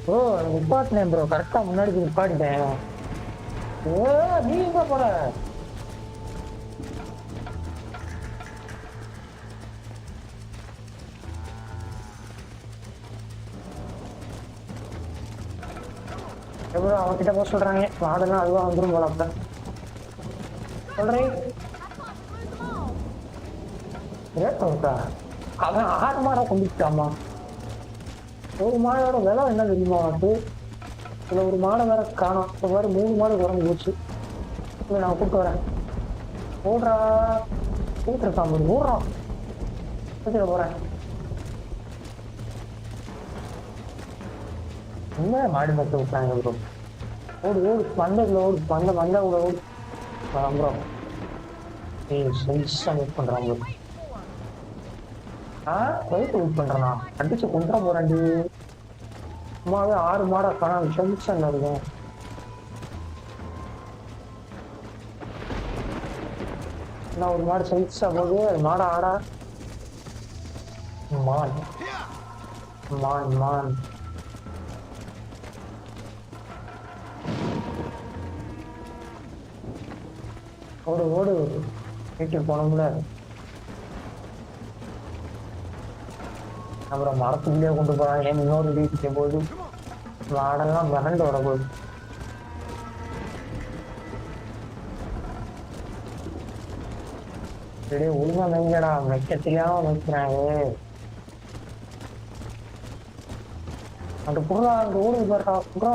ப்ரோ நிப்பாட்டினேன் ப்ரோ. கரெக்டாக முன்னாடி நிப்பாட்டிட்டேன். நீ எங்க போற? எவ்வளோ அவன்கிட்ட போக சொல்றாங்க. மாடெல்லாம் அதுவா வந்துடும் போல. அப்ப சொல்றேன் அவன் 6 மாடை கொண்டுட்டாமா. ஒரு மாடோட விலை என்ன தெரியுமா உனக்கு? இதில் ஒரு மாடை வேற காணும். இப்போ வேறு 3 மாடு குறைஞ்சி போச்சு. இல்லை நான் கூப்பிட்டு வரேன். ஓடுறா கூப்பிட்டுருக்கான் போது ஓடுறான். போகிறேன். என்ன மாடு மத்த விட்டாங்க ப்ரோ. ஓடு ஓடு மண்டல ஓடு மண்டை கூட ஓடு ப்ரோ. சைஸாக வெயிட் பண்ணுறான் ப்ரோ. வெயிட் பண்ணுறேண்ணா அடிச்சு கொண்டா போகிறேன்டி. சும்மாவே 6 மாடை காணாம டென்ஷன்ல இருக்கும். நான் ஒரு மாடு சைஸா போகுது. அது மாடை ஆடா மான் மான் மான். ஓடு ஓடு வீட்டுக்கு போனோம்ல. அப்புறம் மரத்துக்குள்ளேயே கொண்டு போறான். ஏன் இன்னொரு வீட்டுக்கு போகுது. மாடெல்லாம் விரண்டு வர போகுது. அப்படியே ஒழுங்கா வைங்கடா. வைக்க தெரியாம வைக்கிறாங்க. அந்த புறா அந்த ஓடு பாருடா புறா.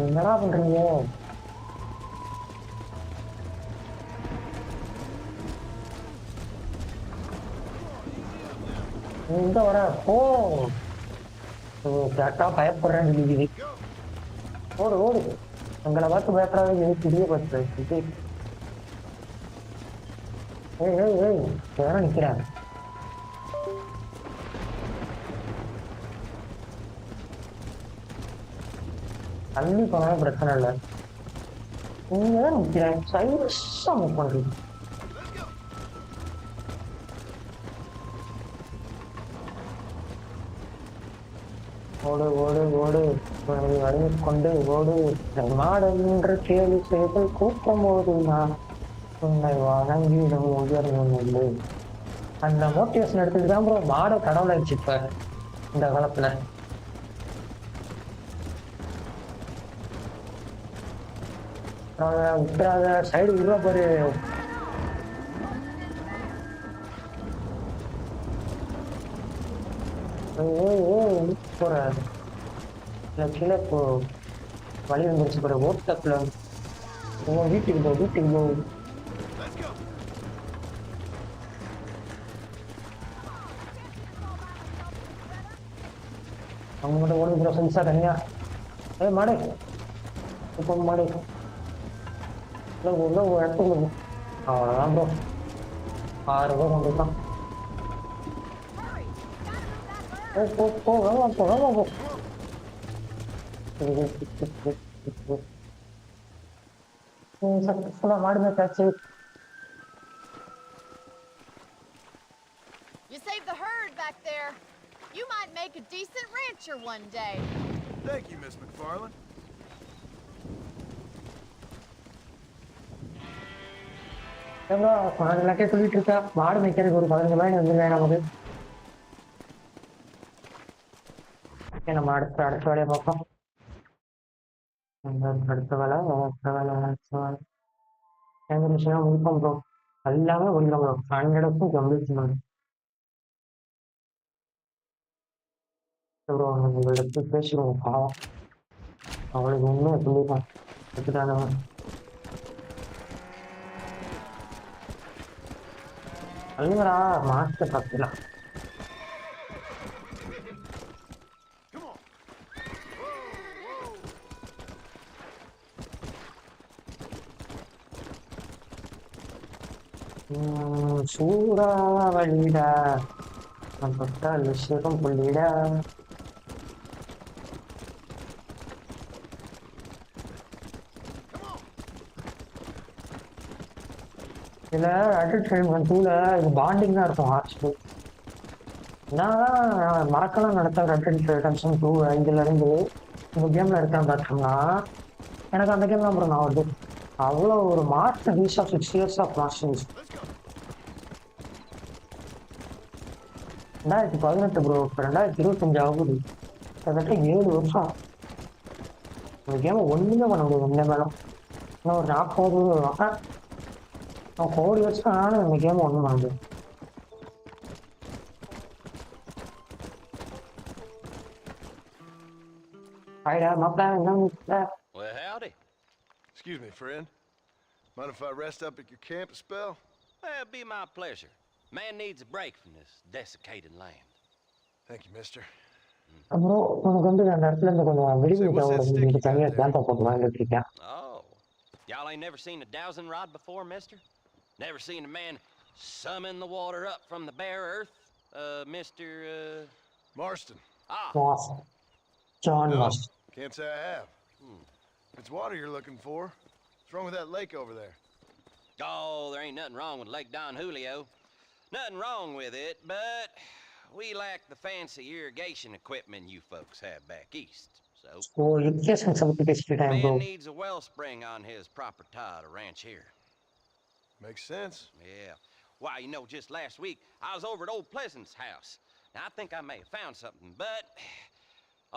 என்னடா பண்றீங்க? இந்த வர ஓ கரெக்டா பயப்படுறேன்னு சொல்லிக்குது. ஓடு ஓடு எங்களை பார்த்து பயப்படாத பெரிய பார்த்து. ஏய் ஏய் ஏய் யாரும் நிக்கிறாங்க. தள்ளி போனாலும் பிரச்சனை இல்லை. நீங்க தான் நிக்கிறேன் சைலஸா மூவ் பண்றீங்க. ஓடு ஓடு ஓடு வழங்கி கொண்டு ஓடு மாடென்ற கேள்வி செய்து கூட்டம் போது நான் உன்னை வணங்கிடும் உயர்ந்து அந்த மோட்டிவேஷன் எடுத்துட்டு தான் ப்ரோ மாடை கடவுளாயிடுச்சு இப்ப இந்த காலத்துல. விட்டுறாத சைடு விடுவா பாரு. போற கீழே போ வழி வந்துருச்சு பாரு ஓட்டத்துல. வீட்டுக்கு போ வீட்டுக்கு போ. அவங்க மட்டும் ஓடி ப்ரோ சென்ஸா தனியா. மாடு இப்போ மாடு உள்ள ஒரு இடத்துக்கு அவ்வளோதான் ப்ரோ 6 ரூபா கொண்டு தான். சக்சஸ்ஃபுல்லா மாடு மேட்ச் ஆச்சு. You saved the herd back there. You might make a decent rancher one day. Thank you, Miss McFarland. எல்லாத்தையும் சொல்லிட்டு இருக்கா மாடு மேய்க்கிறதுக்கு ஒரு 15 ரூபாய் வந்துருவேன் நமக்கு. நம்ம அடுத்த வேலையை பார்ப்போம். அடுத்த வேலை எங்க விஷயம் முடிப்போம் ப்ரோ. எல்லாமே முடியும் ப்ரோ. 100க்கும் கம்ப்ளீட் பண்ணணும் ப்ரோ. உங்கள்கிட்ட பேசுவோம் பாவம் அவளுக்கு உண்மையை சொல்லிப்பான் எடுத்துட்டாங்க. அழுங்கடா மாஸ்டர் பார்த்துக்கலாம். சூடா வழிடா தொட்டால் விஷயம் புள்ளிடா. இதுல அடல்ட் ஃபிலிம் 2ல இது பாண்டிங் தான் இருக்கும் ஹார்ட்ஸ்க்கு. என்னதான் மறக்கலாம் நடத்த அடல்ட் ரிடம்ஷன் 2 இதுல இருந்து இந்த கேம்ல இருக்கான்னு பார்த்தோம்னா எனக்கு அந்த கேம் தான் ப்ரோ நான் வருது. அவ்வளோ ஒரு masterpiece of 6 years of master 2018 bro. இப்போ 2025 ஆகுது. கிட்டத்தட்ட 7 வருஷம். இந்த கேமை ஒன்றுமே பண்ண முடியாது. இந்த மேலும் இன்னும் ஒரு 40 கோடி வருஷம் ஆனாலும் இந்த கேம் ஒன்றும் பண்ண முடியாது. Well, howdy. Excuse me, friend. Mind if I rest up at your camp a spell? Well, it'd be my pleasure. Man needs a break from this desiccated land. Thank you, mister. Bro உனக்கு வந்து அந்த இடத்துல இருந்து கொஞ்சம் விடுவிக்க தனியாக கேம்பை போட்டு வாங்கிட்டு இருக்கேன். Oh, y'all ain't never seen a dowsing rod before, mister? Never seen a man summon the water up from the bare earth? Mr. Marston. Marston. John Marston. Can't say I have. If it's water you're looking for, what's wrong with that lake over there? Oh, there ain't nothing wrong with Lake Don Julio. Nothing wrong with it, but we lack the fancy irrigation equipment you folks have back east. So, man needs a wellspring on his property to ranch here. Makes sense. Yeah. Why, you know, just last week, I was over at Old Pleasant's house. Now, I think I may have found something, but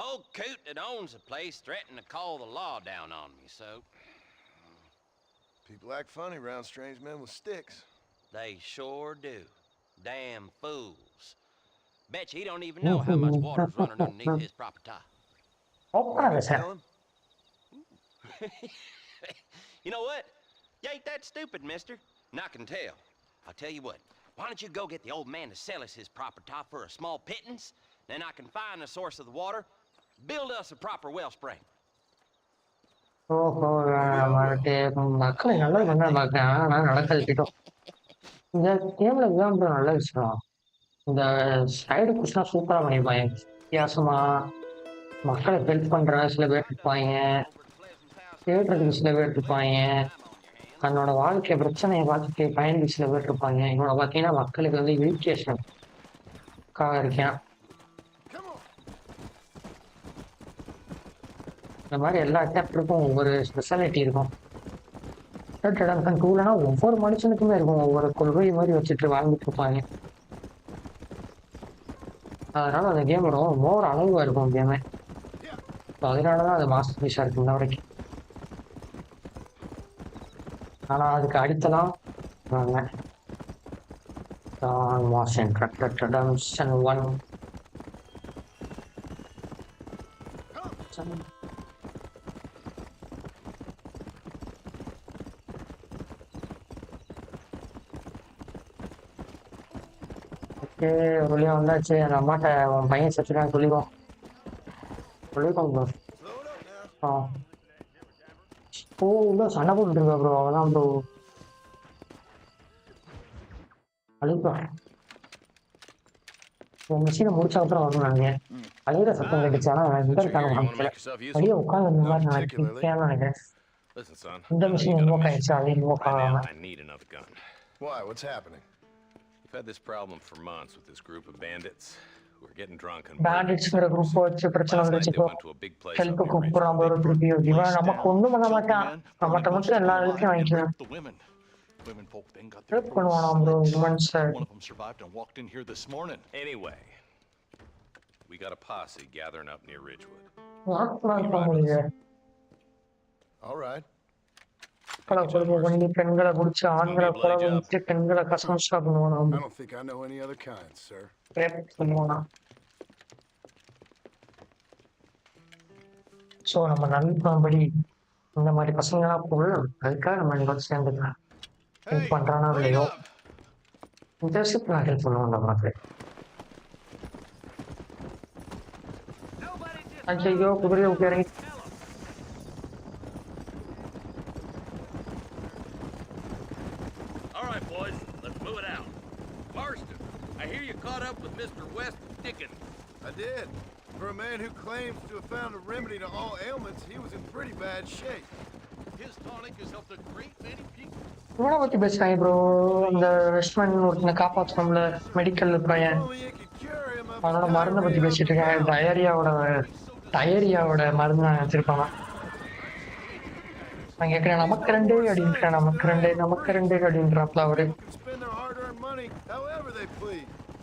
old coot that owns the place threatened to call the law down on me, so... People act funny around strange men with sticks. They sure do. Damn fools. Bet you he don't even know how much water's running underneath his property. You know what? You ain't that stupid, mister. And I can tell. I'll tell you what. Why don't you go get the old man to sell us his proper top for a small pittance? Then I can find the source of the water, build us a proper wellspring. ஓஹோ மக்களை நல்லது பண்ண பார்க்கேன் ஆனால் நடக்காது. இந்த கேம்ல இதுதான் நல்ல விஷயம். இந்த சைடு குஷ்னா சூப்பரா பண்ணிருப்பாங்க. வித்தியாசமா மக்களை ஹெல்ப் பண்ற சில பேர் இருப்பாங்க, தேடுறதுக்கு சில பேர் இருப்பாங்க, தன்னோட வாழ்க்கை பிரச்சனையை பார்த்துட்டு பயணிக்கு சில பேர் இருப்பாங்க. இவனோட பார்த்தீங்கன்னா மக்களுக்கு வந்து இரிட்டேஷனுக்காக இருக்கேன். இந்த மாதிரி எல்லா சாப்டருக்கும் ஒவ்வொரு ஸ்பெஷாலிட்டி இருக்கும். டூலனா ஒவ்வொரு மனுஷனுக்குமே இருக்கும், ஒவ்வொரு கொள்கை மாதிரி வச்சுட்டு வாழ்ந்துட்டு இருப்பாங்க. அதனால அந்த கேம் ரொம்ப ஓவர் அளவா இருக்கும் கேமே. அதனாலதான் அது மாஸ்டர் பீஸா இருக்கு இந்த வரைக்கும். ஆனா அதுக்கு அடுத்ததான் John Marston Redemption 1. ஓகே வெளியே வந்தாச்சு. அந்த அம்மாட்ட உன் பையன் செத்துட்டான்னு சொல்லிடுவோம். ப்ரோ. ஆ ஓ இல்லை சண்டை போட்டுருக்கா ப்ரோ. அதான் ப்ரோ அழுப்பா. மிஷினை முடிச்ச அப்புறம் வரணும்னாங்க. அழுகிற சத்தம் கேட்டுச்சு. ஆனால் இந்த இருக்காங்க காமிக்கல. அப்படியே உட்காந்து இந்த மாதிரி நான் நினைக்கிறேன். இந்த மிஷின் இன்வோக் ஆயிடுச்சு, அது இன்வோக் ஆகாம. Why? What's happening? We've had this problem for months with this group of bandits who are getting drunk and பேண்டிட்ஸ்ங்கிற குரூப் வச்சு பிரச்சனை வந்துச்சு ப்ரோ. ஹெல்ப் கூப்பிடுறான் ப்ரோ. திருப்பி இவன் நமக்கு ஒன்றும் பண்ண மாட்டான், நம்மகிட்ட மட்டும் எல்லா ஹெல்ப்பையும் வாங்கிக்குவேன். ஹெல்ப் பண்ணுவானாம் bro. One of them survived and walked in here this morning. Anyway, we got a posse gathering up near Ridgewood. All right. I don't think I know any other kinds, sir. So நம்ம நண்பன்படி இந்த மாதிரி பசங்களாம் போகலாம். அதுக்காக நம்ம இங்கே சேர்ந்துக்கலாம். Help பண்ணுறானா இல்லையோ இந்த விஷயத்தை நான் ஹெல்ப் பண்ணுவோம். நம்ம ஐயோ குதிரையை உட்காரி. Marston, I hear you caught up with Mr. West Dickens. I did. For a man who claims to have found a remedy to all ailments, he was in pretty bad shape. His tonic has helped a great many people. இவனை பற்றி பேசுகிறாங்க bro. இந்த வெஸ்ட்மேன் ஒருத்தனை காப்பாற்றணும்ல medical பையன், அவனோட மருந்தை பற்றி பேசிட்டு இருக்காங்க. டயரியாவோட மருந்து வச்சிருப்பானா. நான் கேட்குறேன் நமக்கு ரெண்டு அப்படின்ட்டு, நமக்கு ரெண்டு அப்படின்றாப்ல அவரு.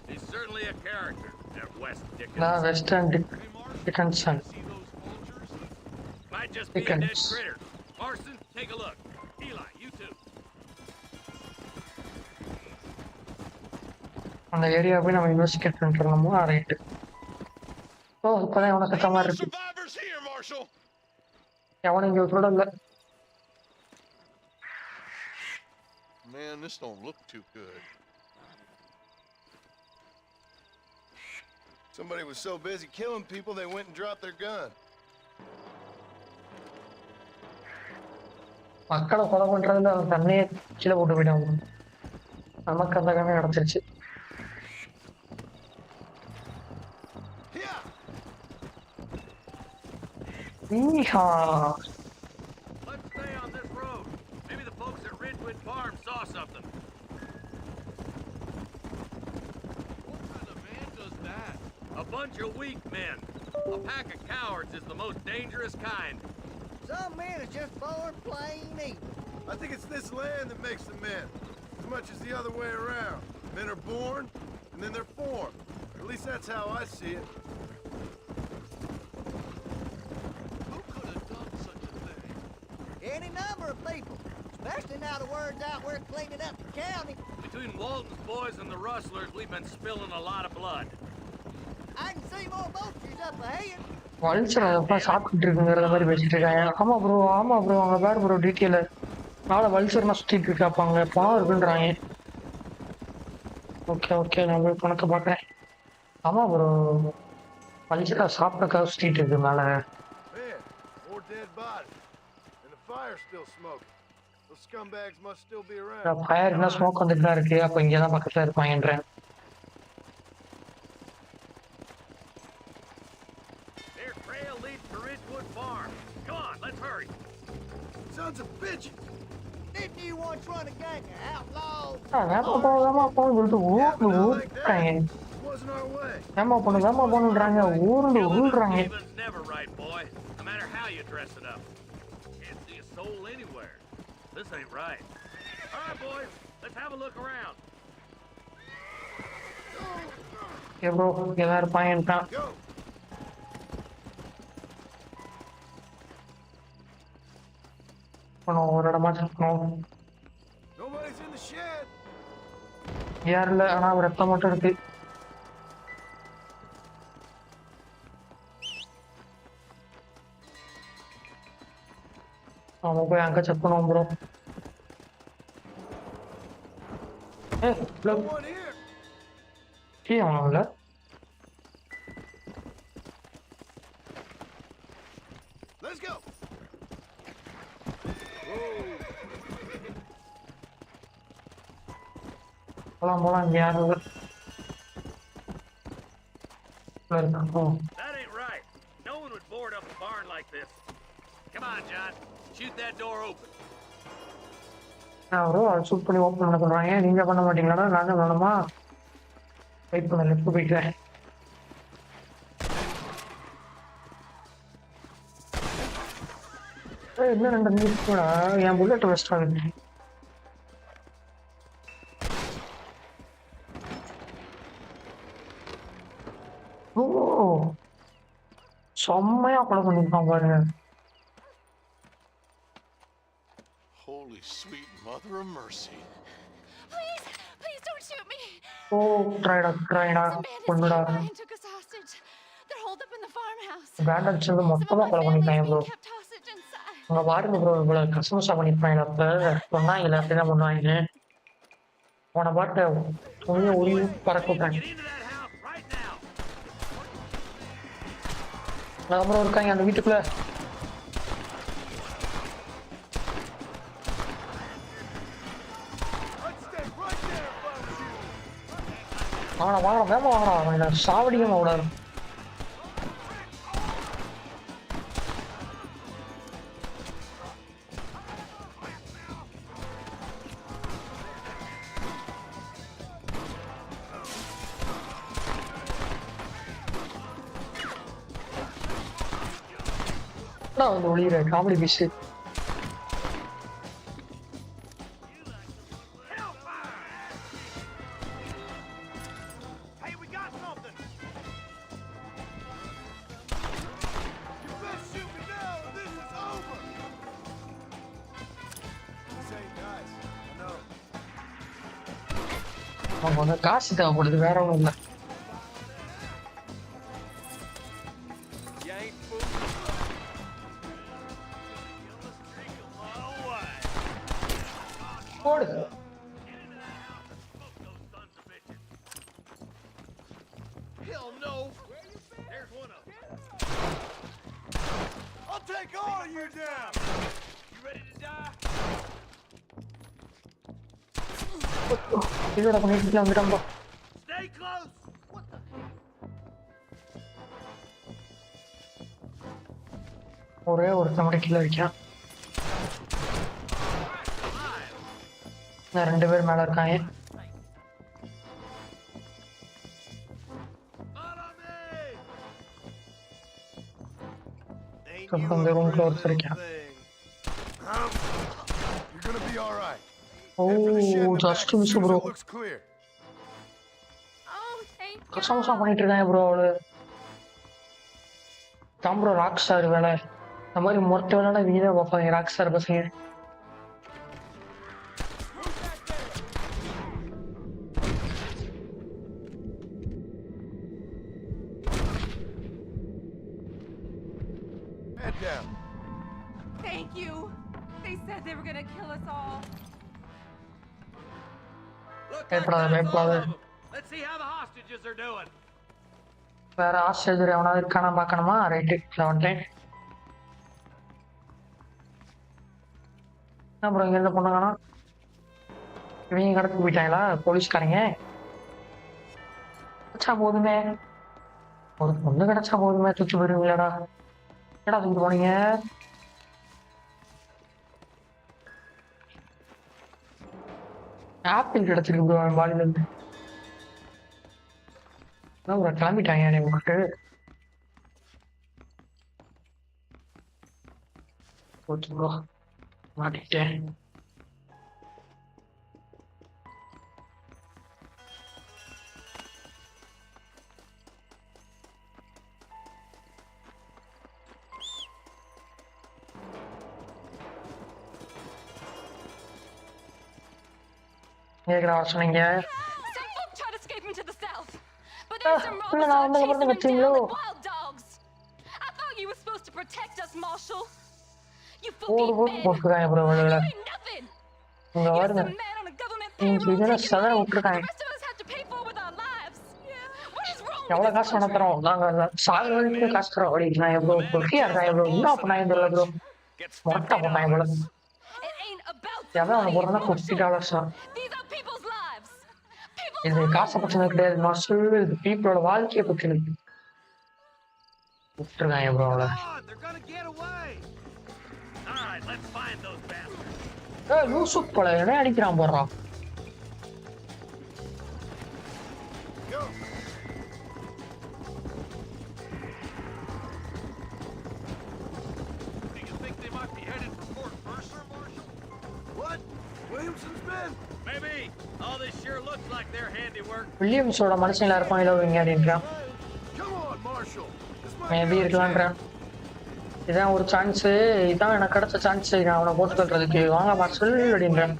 He's certainly a character, that West Dickens. Nah, Western Dickinson. Might just be a dead critter. Marston, take a look. Eli, you too. அந்த ஏரியா போய் நம்ம இன்வெஸ்டிகேட் பண்ணிட்டு ரைட்டு. ஓ இப்போதான் எவனை கத்த மாதிரி இருக்கு. எவனும் இங்கே கூட இல்லை. Man, this don't look too good. Somebody was so busy killing people, they went and dropped their gun. மக்களை கொலை பண்றதுல அவன் தன்னையே கீழே போட்டு போயிட்டாங்க. நமக்கு அந்த கண்ணை கிடைச்சிருச்சு. Let's stay on this road. Maybe the folks at Ridgewood Farm saw something. What kind of man does that? A bunch of weak men. A pack of cowards is the most dangerous kind. Some men are just born plain evil. I think it's this land that makes them men, as much as the other way around. Men are born, and then they're formed. At least that's how I see it. Who could have done such a thing? Any number of people, especially now the word's out we're cleaning up the county. Between Walton's boys and the rustlers, we've been spilling a lot of blood. I can see more vultures up ahead. வலிச்சுரா எப்போ சாப்பிட்டு இருக்குங்கிற மாதிரி பேசிட்டு இருக்காங்க. ஆமா bro அங்கே பேர் bro detail நாளை வலிச்சுரனா சுற்றிட்டு இருக்காப்பாங்க. பணம் இருக்குன்றாங்க. ஓகே நான் போய் பணத்தை பார்க்குறேன். ஆமாம் ப்ரோ, பழிச்சிட்டா சாப்பிட்றக்காக ஸ்ட்ரீட் இருக்கு மேலே. Man, more dead bodies. And the fire's still smoking. Those scumbags must still be around. Fire என்ன ஸ்மோக் வந்துட்டு தான் இருக்கு. அப்போ இங்கே தான் பக்கத்தில் இருப்பாங்கன்றேன். Their trail leads to Ridgewood Farm. Come on, let's hurry. Sons of bitches! Didn't you once run a gang of outlaws? வேமா போன்னு சொல்லிட்டு ஊருறாங்க. Wasn't our way. வேமா போனுன்றாங்க, ஊருறாங்க. Never right, boy. No matter how you dress it up. Can't see a soul anywhere. This ain't right. All right, boys, let's have a look around. Okay, bro, இங்கே தான் இருப்பாங்கன்ட்டான். ஒரு இடமா இருக்கணும். Nobody's in the shed. யார் இல்லை, ஆனால் ரத்தம் மட்டும் இருக்கு. அவன் போய் அங்கே செக் பண்ணுவோம் ப்ரோ. அவன் Let's go. போலாம் இங்கே யாரும் இல்லை. That ain't right. No one would board up a barn like this. Come on, John. Shoot that door open. Bro அதை ஷூட் பண்ணி ஓப்பன் பண்ண சொல்கிறாங்க. நீங்கள் பண்ண மாட்டீங்களா? நான் தான் பண்ணணுமா? வெயிட் பண்ண லெஃப்ட் போய்க்கிறேன். என்ன 2 நிமிஷம் கூட என் புல்லட் வேஸ்ட் ஆகுது. ஓ செம்மையா கொலை பண்ணிருக்கான் பாருங்க. Holy sweet mother of mercy. Please don't shoot me. ஓ ட்ரைடா பொண்ணுடா. Took us hostage. They're holed up in the farmhouse. Bandit சேர்ந்து மொத்தமா கொலை பண்ணிருக்காங்க ப்ரோ. உங்க பாருங்க ப்ரோ, இவ்வளவு கஸ்டமர்ஸா பண்ணிருப்பாங்க. அப்ப சொன்னாங்க எல்லாத்தையும் தான் பண்ணுவாங்க. போன பாட்டை துணியை உரிய பறக்க விட்டாங்க. அப்புறம் இருக்காங்க அந்த வீட்டுக்குள்ள. வாங்கடா வேமா வாங்கடா, சாவடிக்கணும் விடாது. வந்து ஒளியிற காமெடி பீஸ். அவங்க வந்து காசு தேவைப்படுது, வேற ஒன்றும் இல்லை. Hell no! There's one of them. I'll take all of you down! You ready to die? இதோட பண்ணிட்டு வந்துட்டோம். Stay close! What the? ஒரே ஒருத்தன் மட்டும் கீழே இருக்கான். 2 பேர் மேல இருக்காங்க. அந்த ரூம்ல ஒருத்தர் இருக்கான். You're gonna be all right. Oh, just miss bro. Looks clear. கசமசா பண்ணிட்டு இருக்காங்க ப்ரோ. அவளு தான் ப்ரோ ராக் ஸ்டார் வேலை. இந்த மாதிரி மொட்டை வேலைனா வீணா பார்ப்பாங்க ராக் ஸ்டார் பசங்க. Head down. Thank you. They said they were gonna kill us all. Look பயப்படாத. Let's see how the hostages are doing. வேற ஆஸ்திரேலியா எவனாவது இருக்கானா பார்க்கணுமா? ரைட்டு வந்துட்டேன். அப்புறம் இங்க என்ன பண்ணாங்கன்னா இவங்க கடத்தி போயிட்டாங்களா போலீஸ்காரங்க? கிடைச்சா போதுமே, ஒரு பொண்ணு கிடைச்சா போதுமே, தூக்கி போயிருவீங்களாடா? என்னடா தூக்கி போனீங்க? ஆப்பிள் கிடைச்சிருக்கு ப்ரோ பாலில இருந்து. கிளம்பிட்டாங்க என்னை விட்டு. போச்சு ப்ரோ, மாட்டிக்கிட்டேன். கேக்குறா சொன்னீங்க. நான் வந்து மட்டும் வச்சீங்களோ? போட்டுருக்காங்க ப்ரோ வெளியில. இங்க வருங்க சதனை விட்டுருக்காங்க. எவ்வளவு காசு வேணா தரோம், நாங்க சாகுற வரைக்கும் காசு தரோம் அப்படின்னா எவ்வளோ பொறுக்கியா இருக்காங்க எவ்வளோ என்ன பண்ணாங்க தெரியல ப்ரோ. மொட்டை பண்ணாங்க போல. எவ்வளோ அவனை போடுறதா $50 தான். இது காசை பிரச்சனை கிடையாது மாஸ்டர், இது பீப்புளோட வாழ்க்கையை பிரச்சனை. விட்டுருக்காங்க ப்ரோ அவளை. யூசுப் போல என்ன அடிக்கிறான் போடுறான். வில்லியம்ஸோட மனுஷங்களா இருப்பாங்க இங்க அப்படின்றான். மேபி இருக்கலான்றான். இதான் ஒரு சான்ஸ், இதான் எனக்கு கிடைச்ச சான்ஸ் அவனை போட்டு தள்ளுறதுக்கு. வாங்க மார்ஷல் அப்படின்றான்.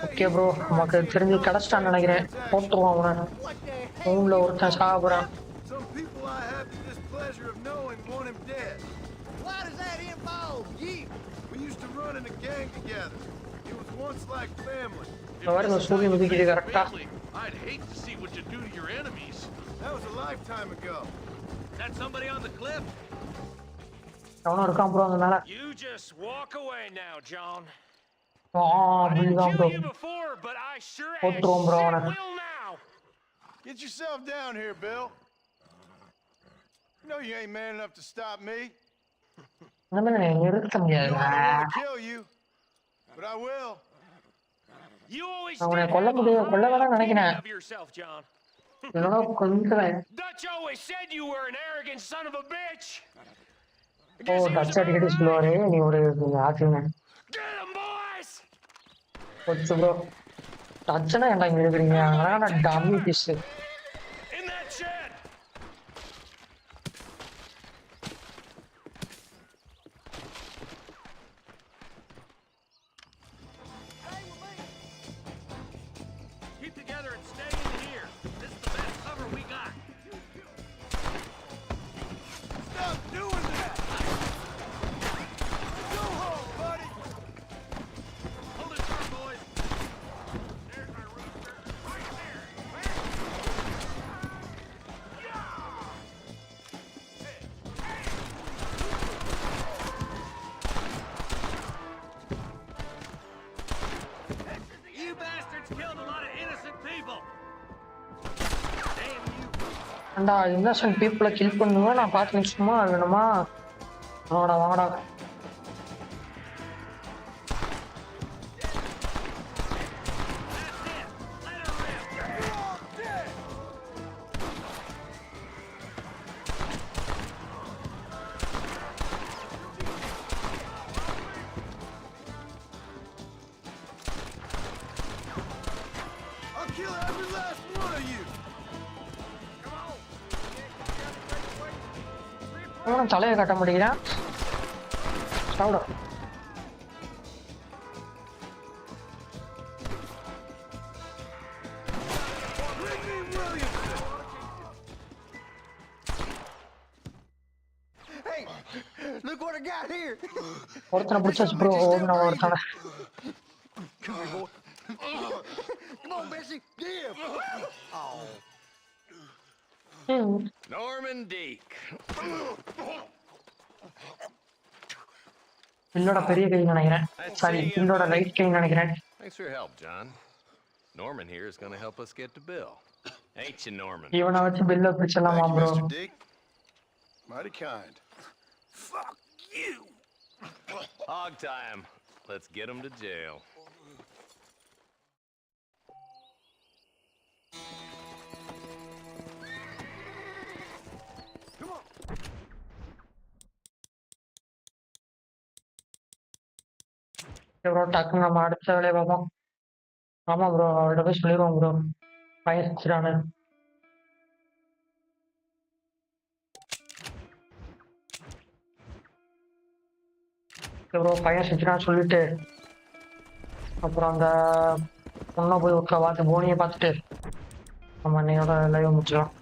ஓகே ப்ரோ, நமக்கு தெரிஞ்சு கிடைச்சிட்டான்னு நினைக்கிறேன். போட்டுருவோம் அவனை. ரூம்ல ஒருத்தன் சாப்பிட்றான். பாருங்க சூரியன் உதிக்குது கரெக்டா. I'd hate to see what you do to your enemies. That was a lifetime ago. Is that somebody on the cliff? அவனும் இருக்கான் ப்ரோ அதனால. You just walk away now, John. I didn't kill you before, but I sure as shit will now. Get yourself down here, Bill. You know you ain't man enough to stop me. நிறுத்த முடியாது. I don't want to kill you, but I will. You always அவனை கொல்ல முடியும், கொல்ல வேணாம்னு நினைக்கிறேன். Dutch always said you were an arrogant son of a bitch. Oh Dutch அடிக்கடி சொல்லுவாரு, நீ ஒரு ஆச்சுங்க. போச்சு ப்ரோ. டச்சுனா என்ன இங்க இருக்கிறீங்க? அதனால டம்மி பீஸ். அண்டா இன்னசென்ட் பீப்புளை கில் பண்ணுவேன் நான் பார்த்து சும்மா வேணுமா? வாடா வாடா. தலையை கட்ட முடியல. சாப்பிட ஒருத்தனை பிடிச்சாச்சு ப்ரோ. ஒருத்தனை Jesse, give! Oh. Norman Deek. பில்லோட பெரிய கை நினைக்கிறேன். சாரி, பில்லோட ரைட் கை நினைக்கிறேன். Thanks for your help, John. Norman here is going to help us get to Bill. Ain't you, Norman? இவனை வச்சு பில்ல பிடிச்சலாமா bro? Mr. Deek. Mighty kind. Fuck you. Hog time. Let's get him to jail. Bro டக்குன்னு நம்ம அடுத்த வேலையை பார்ப்போம். ஆமா bro, அவர்கிட்ட போய் சொல்லிடுவோம் ப்ரோ, பயச்சிடானு. ப்ரோ பையன் செஞ்சுடான்னு சொல்லிட்டு அப்புறம் அந்த பொண்ணை போய் ஒருக்கா பார்த்து போனியை பார்த்துட்டு நம்ம அன்னையோட லைவ் முடிச்சிடலாம்.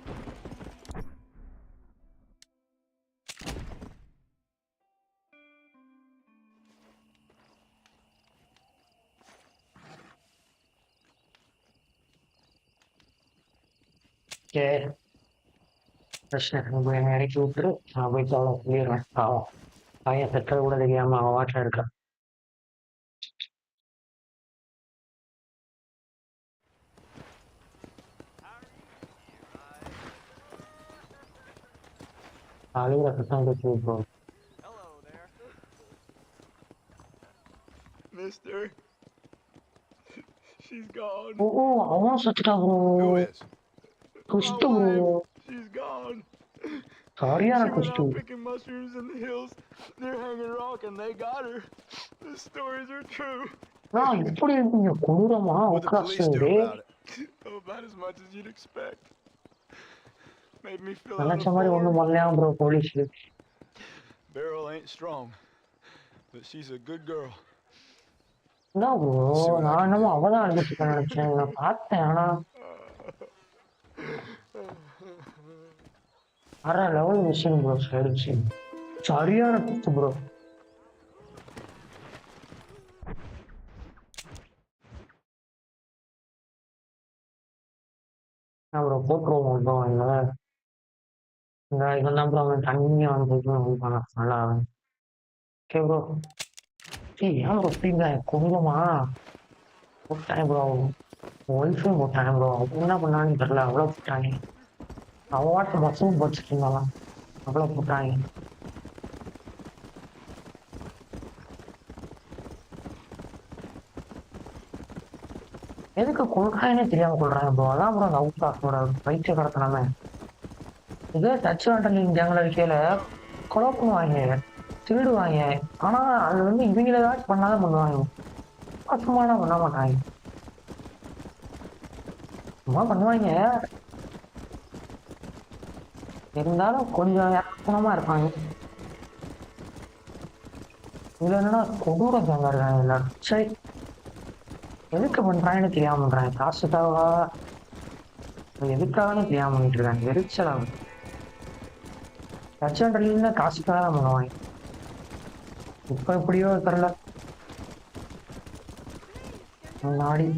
ஓகே, பிரச்சனை போய் என்னை இறக்கி விட்டுரு, நான் போய் தவளை சொல்லிடுறேன். ஆகும் பையன் செட்டது கூட தெரியாம அவன் வாட்டில் இருக்கான். அழுகிற சத்தம் கேட்குது ப்ரோ. Mister, she's gone. ஓ அவன் செத்துட்டான் ப்ரோ. குஸ்து ப்ரோ. She's gone. சரியான She went குஸ்து. out picking mushrooms in the hills. They're hanging rock and they got her. The stories are true. நான் இப்படி இருக்கீங்க கொடூரமா உட்காசு. Oh, about as much as you'd expect. Made me feel நினைச்ச மாதிரி ஒண்ணும் பண்ணலையா bro police. Beryl ain't strong, but she's a good girl. என்ன bro, நான் என்னமோ அவதான் அடிச்சுக்க நினைச்சேன். நான் பார்த்தேன், ஆனா அரை லெவல் மிஷின் ப்ரோ. சரிச்சு சரியான குத்து ப்ரோ. ப்ரோ போட்டுருவோம் ப்ரோ. இந்த இதெல்லாம் ப்ரோ அவன் தண்ணியை வந்து பண்ண நல்லா. Okay bro. ஏன் ப்ரோ எப்படிங்க கொஞ்சமா போட்டாங்க ப்ரோ, ஒய்ஃபும் போட்டாங்க ப்ரோ. அவங்க என்ன பண்ணான்னு தெரியல, அவ்வளோ போட்டாங்க. அவாட்டு பஸ்ஸும் படிச்சுட்டு இருந்தாலும் அவ்வளோ போட்டாங்க. எதுக்கு கொள்றாங்கன்னே தெரியாம கொள்றாங்க ப்ரோ. அதான் ப்ரோ அந்த அவுட்லாஸோட பைத்திய கடத்தினாமே. இதே டச் வேண்டலிங் கேங்கில் இருக்கையில கொலை பண்ணுவாங்க, திருடுவாங்க. ஆனா அது வந்து இவங்கள ஏதாச்சும் பண்ணாதான் பண்ணுவாங்க, சும்மா பண்ண மாட்டாங்க. சும்மா பண்ணுவாங்க, இருந்தாலும் கொஞ்சம் இறக்கமா இருப்பாங்க. இதுல என்னன்னா கொடூர கேங்க இருக்காங்க எல்லாரும். சரி எதுக்கு பண்றாங்கன்னு தெரியாம பண்றாங்க, காசுக்காகவா எதுக்காகன்னு தெரியாம பண்ணிட்டு இருக்காங்க. எரிச்சலாக டச் காசுக்காக தான் பண்ணுவாங்க. இப்ப எப்படியோ தெரியல, முன்னாடி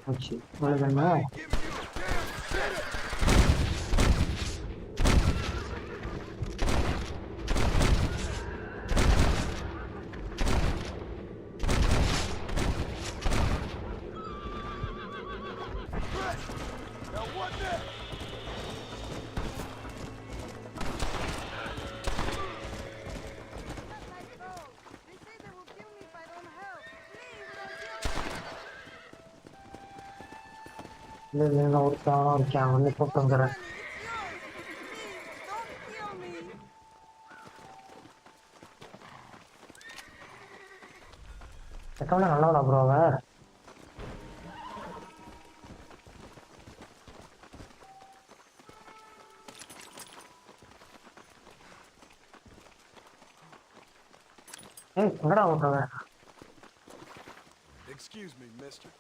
வச்சு என்ன ஒருத்தான் வந்து போட்டு வந்துடுறேன். நல்லா ப்ரோ அவ. ஏய் என்னடா ஓட்டுறவ? Excuse me, mister.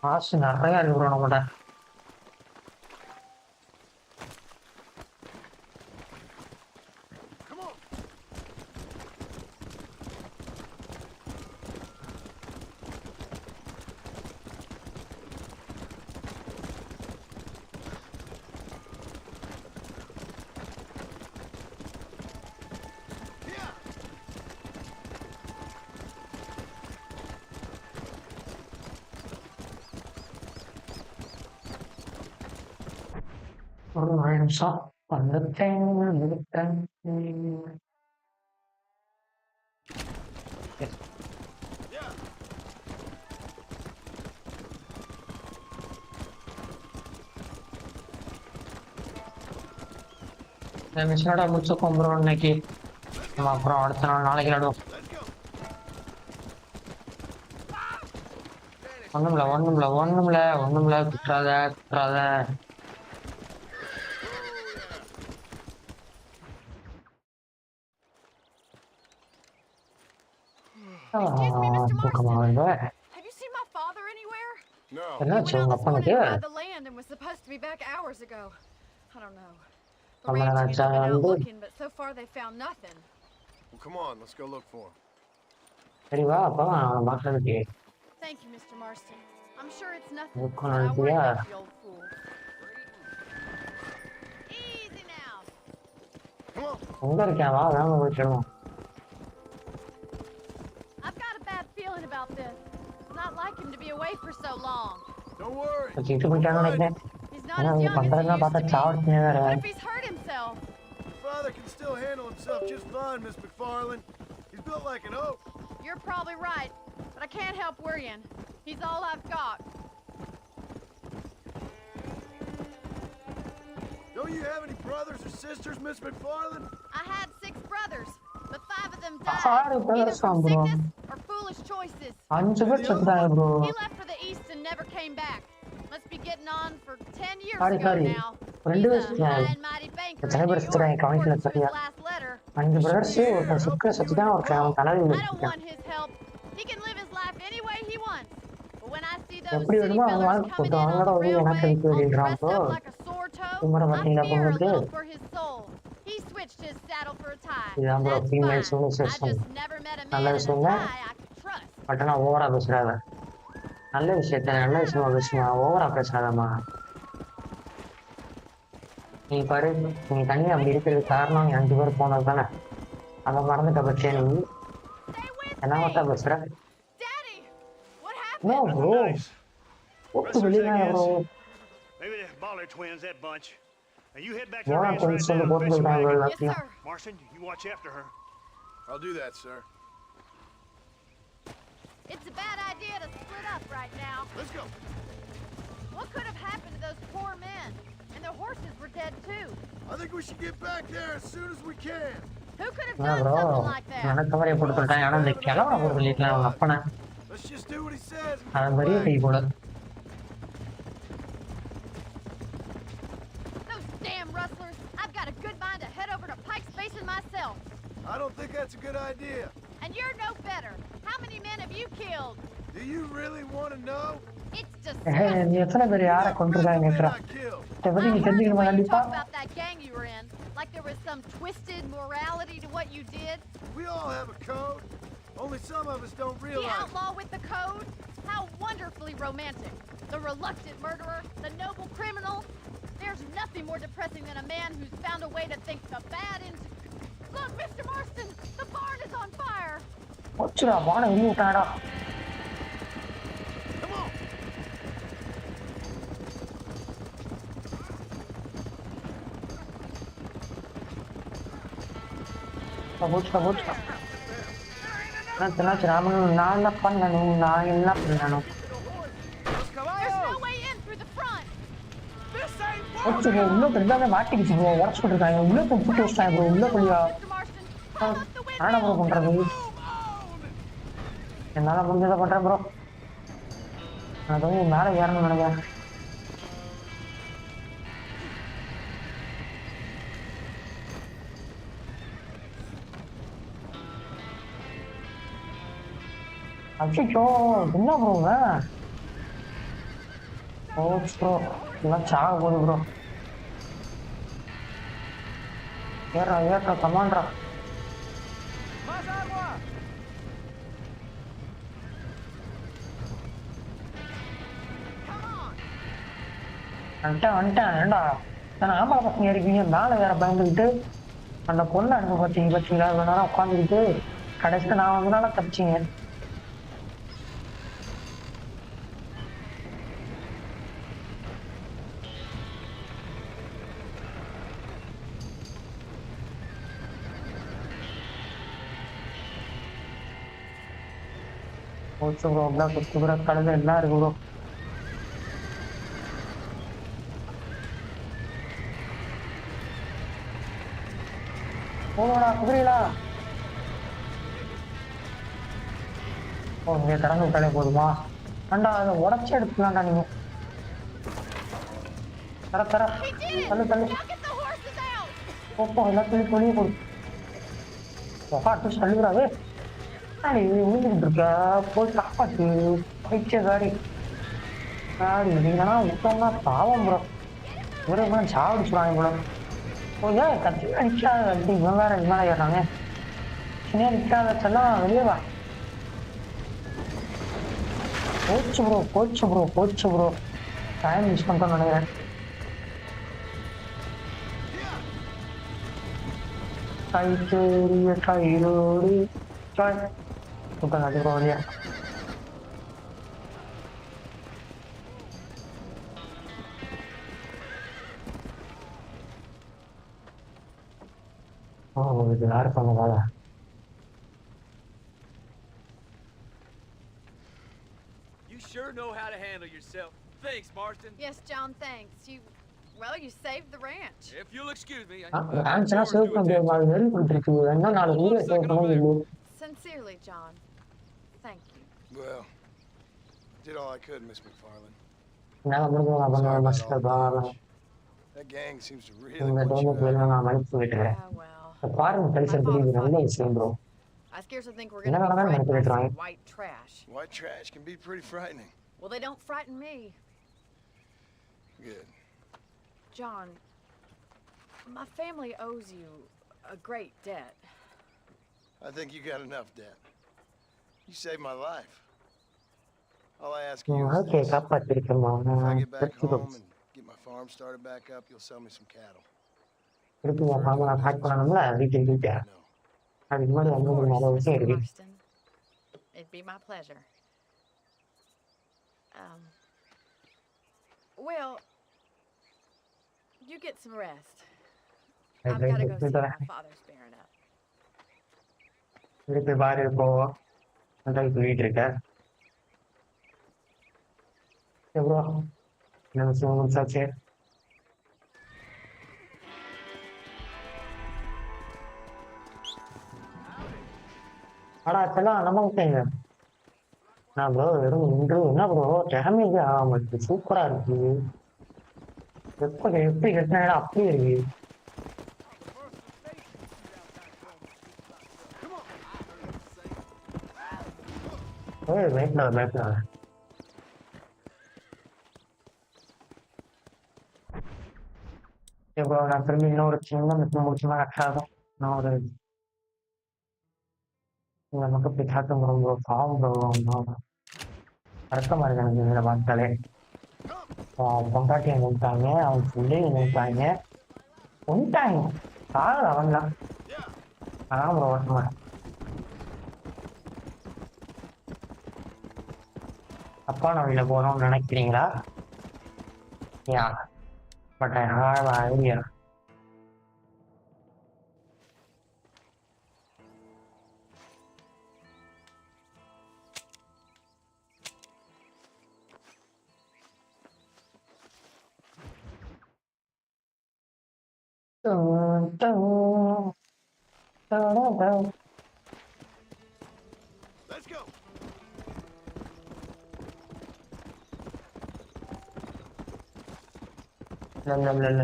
காசு நிறைய இருக்கு ப்ரோ நம்மகிட்ட. ஒரு நிமிஷம் வந்துட்டேன். மிஷனோட முடிச்சுக்கோம் ப்ரோ இன்னைக்கு. நம்ம அப்புறம் அடுத்த நாள் நாளைக்கு விளையாடுவோம். ஒண்ணுமில்ல குற்றாத. Excuse me, Mr. Marston. Have you seen my father anywhere? No. He went out this morning to buy the land and was supposed to be back hours ago. I don't know. The ranch hands have been out looking, but so far they found nothing. Well, come on, let's go look for him. Thank you, Mr. Marston. I'm sure it's nothing, but I worry about the old fool. Easy now. Come on. I've got a bad feeling about this. It's not like him to be away for so long. Don't worry. He's not as young as he used to be. What if he's hurt himself? Your father can still handle himself just fine, Miss McFarland. He's built like an oak. You're probably right, but I can't help worrying. He's all I've got. Don't you have any brothers or sisters, Miss McFarland? I had 6 brothers, but 5 of them died, either from sickness or foolish choices. He left for the east and never came back. Must be getting on for 10 years ago now. He's a high and mighty banker in New York, according to his last letter. I don't want his help. He can live his life any way he wants. But when I see those city fellers coming in on the railway, all dressed up like a sore toe, I fear a little for his soul. He switched his saddle for a tie. That's fine. I just never met a man in a tie I could trust. நல்ல விஷயமா ஓவரா பேசாதம்மா. நீ பாரு, நீ தனியா அப்படி இருக்கிறது காரணம் நீ 5 பேர் போனது தானே. அதை மறந்துட்ட பற்றிய நீ என்ன மட்டும் பேசுற? No, bro. What the hell, bro? Maybe the Baller twins, that bunch. Now you head back to Yeah, the ranch right so the now. boat will down well, yes, sir. Marston, you watch after her. I'll do that, sir. It's a bad idea to split up right now. Let's go. What could have happened to those poor men? And their horses were dead too. I think we should get back there as soon as we can. Who could have done something like that? Let's just do what he says. Those damn rustlers! I've got a good mind to head over to Pike's Basin myself. I don't think that's a good idea. And you're no better. How many men have you killed? Do you really want to know? It's just. நீ எத்தனை பேர் யாரை கொன்றுருக்காங்க கேக்குறா. இத பத்தி நீ தெரிஞ்சுக்கணுமா கண்டிப்பா? About that gang you were in, like there was some twisted morality to what you did. We all have a code. Only some of us don't realize. The outlaw with the code? How wonderfully romantic. The reluctant murderer, the noble criminal. There's nothing more depressing than a man who's found a way to think the bad into. Look, Mr. Marston, the barn is on fire. போச்சுடா, வாண வெளிய விட்டாடா. Come on. போச்சுடா. நான் என்ன பண்ணணும்? உள்ள பெருந்தாங்க மாட்டிக்கிச்சு bro. உடச்சு போட்டுருக்காங்க. உள்ள போட்டு வச்சிட்டாங்க ப்ரோ. உள்ள போலியா? என்னடா ப்ரோ பண்றது? என்னால முடிஞ்சதை பண்றேன் ப்ரோ. நான் வந்து மேலே ஏறணும்னு நினைக்கிறேன். அச்சோ, என்ன ப்ரோங்க? ஓட்ஸ் ப்ரோ, எல்லாம் சாக போகுது ப்ரோ. ஏறா கமாண்ட்ரா. வந்துட்டேன் ஏண்டா நான் ஆம்பளை பசங்க இருக்கீங்க மேலே வேற பயந்துக்கிட்டு அந்த பொண்ணு அனுப்ப பார்த்தீங்களா இவ்வளோ நேரம் உட்காந்துக்கிட்டு கடைசியில் நான் வந்தனால தப்பிச்சிங்க. போச்சு ப்ரோ அப்படிலாம் குத்து ப்ரோ கழுது எல்லாம் இருக்கு ப்ரோ போடா குதிரையிலா ஓ இங்கே திறந்து விட்டாலே போதுமா அண்டா அதை உடச்சி எடுத்துக்கலாம்டா நீங்க தர தர தள்ளு தள்ளு போப்போ எல்லாத்தையும் வெளியே போடு அட்லீஸ்ட் தள்ளுகிறாவே விழுந்துக்கிட்டு இருக்க போய் காப்பாத்து பைச்ச காடி காடி இல்லைங்கன்னா விட்டோம்னா பாவம் ப்ரோ இவரை சாவடிச்சுடுவாங்க ப்ரோ ஓ ஏன் கத்தி அடிக்காத வண்டி இவன் வேற இது மேலே ஏறாங்க சின்ன நிற்காத செல்லாம் வெளியே வா போச்சு ப்ரோ போச்சு ப்ரோ போச்சு ப்ரோ டைம் மிஸ் பண்ணிட்டோம்னு நினைக்கிறேன் கைத்தேறிய கைரோடு சுத்தம் காட்டி ப்ரோ வழியா ஓ இது யாரு பண்ணுவாங்க Sure know how to handle yourself. Thanks, Marston. Yes, John, thanks. Well, you saved the ranch. If you'll excuse me, Sincerely, John. Thank you. Well, did all I could, Miss McFarland. That gang seems to really want you well. I scarcely think we're going to be frightened by some white trash. White trash can be pretty frightening. Well, they don't frighten me. Good. John, my family owes you a great debt. I think you got enough debt. You saved my life. All I ask you is this. If I get back home and get my farm started back up, you'll sell me some cattle. Of course, Mr. Marston. It'd be my pleasure. Well, you get some rest. I've got to go see my father's bearing up. திருப்பி பாரு இப்போ சொல்லிட்டு இருக்க bro என்ன விஷயம் முடிச்சாச்சு ஆனா அதெல்லாம் நம்ப மாட்டேங்க நான் ப்ரோ வெறும் இன்டர்வியூ என்ன ப்ரோ டேமேஜ் ஆகாம இருக்கு சூப்பரா இருக்கு எப்படி கட்டினா அப்படியே இருக்கு பயப்படாத ப்ரோ நான் திரும்பி இன்னொரு சின்ன மிஷன் முடிச்சுன்னா கரெக்டாகும் நான் ஒரு நமக்கு பிச்சாட்டம் ப்ரோ பாவம் ப்ரோ அர்த்தமா இருக்கு எனக்கு இதில் பார்த்தாலே பொண்டாட்டியை நினைட்டாங்க அவன் பிள்ளையை நினைட்டாங்க கொண்டாங்க கால அவன் தான் அதான் ப்ரோ ஓட்டமா தப்பான வழியில் போகணும்னு நினைக்கிறீங்களா yeah but I have idea Let's go.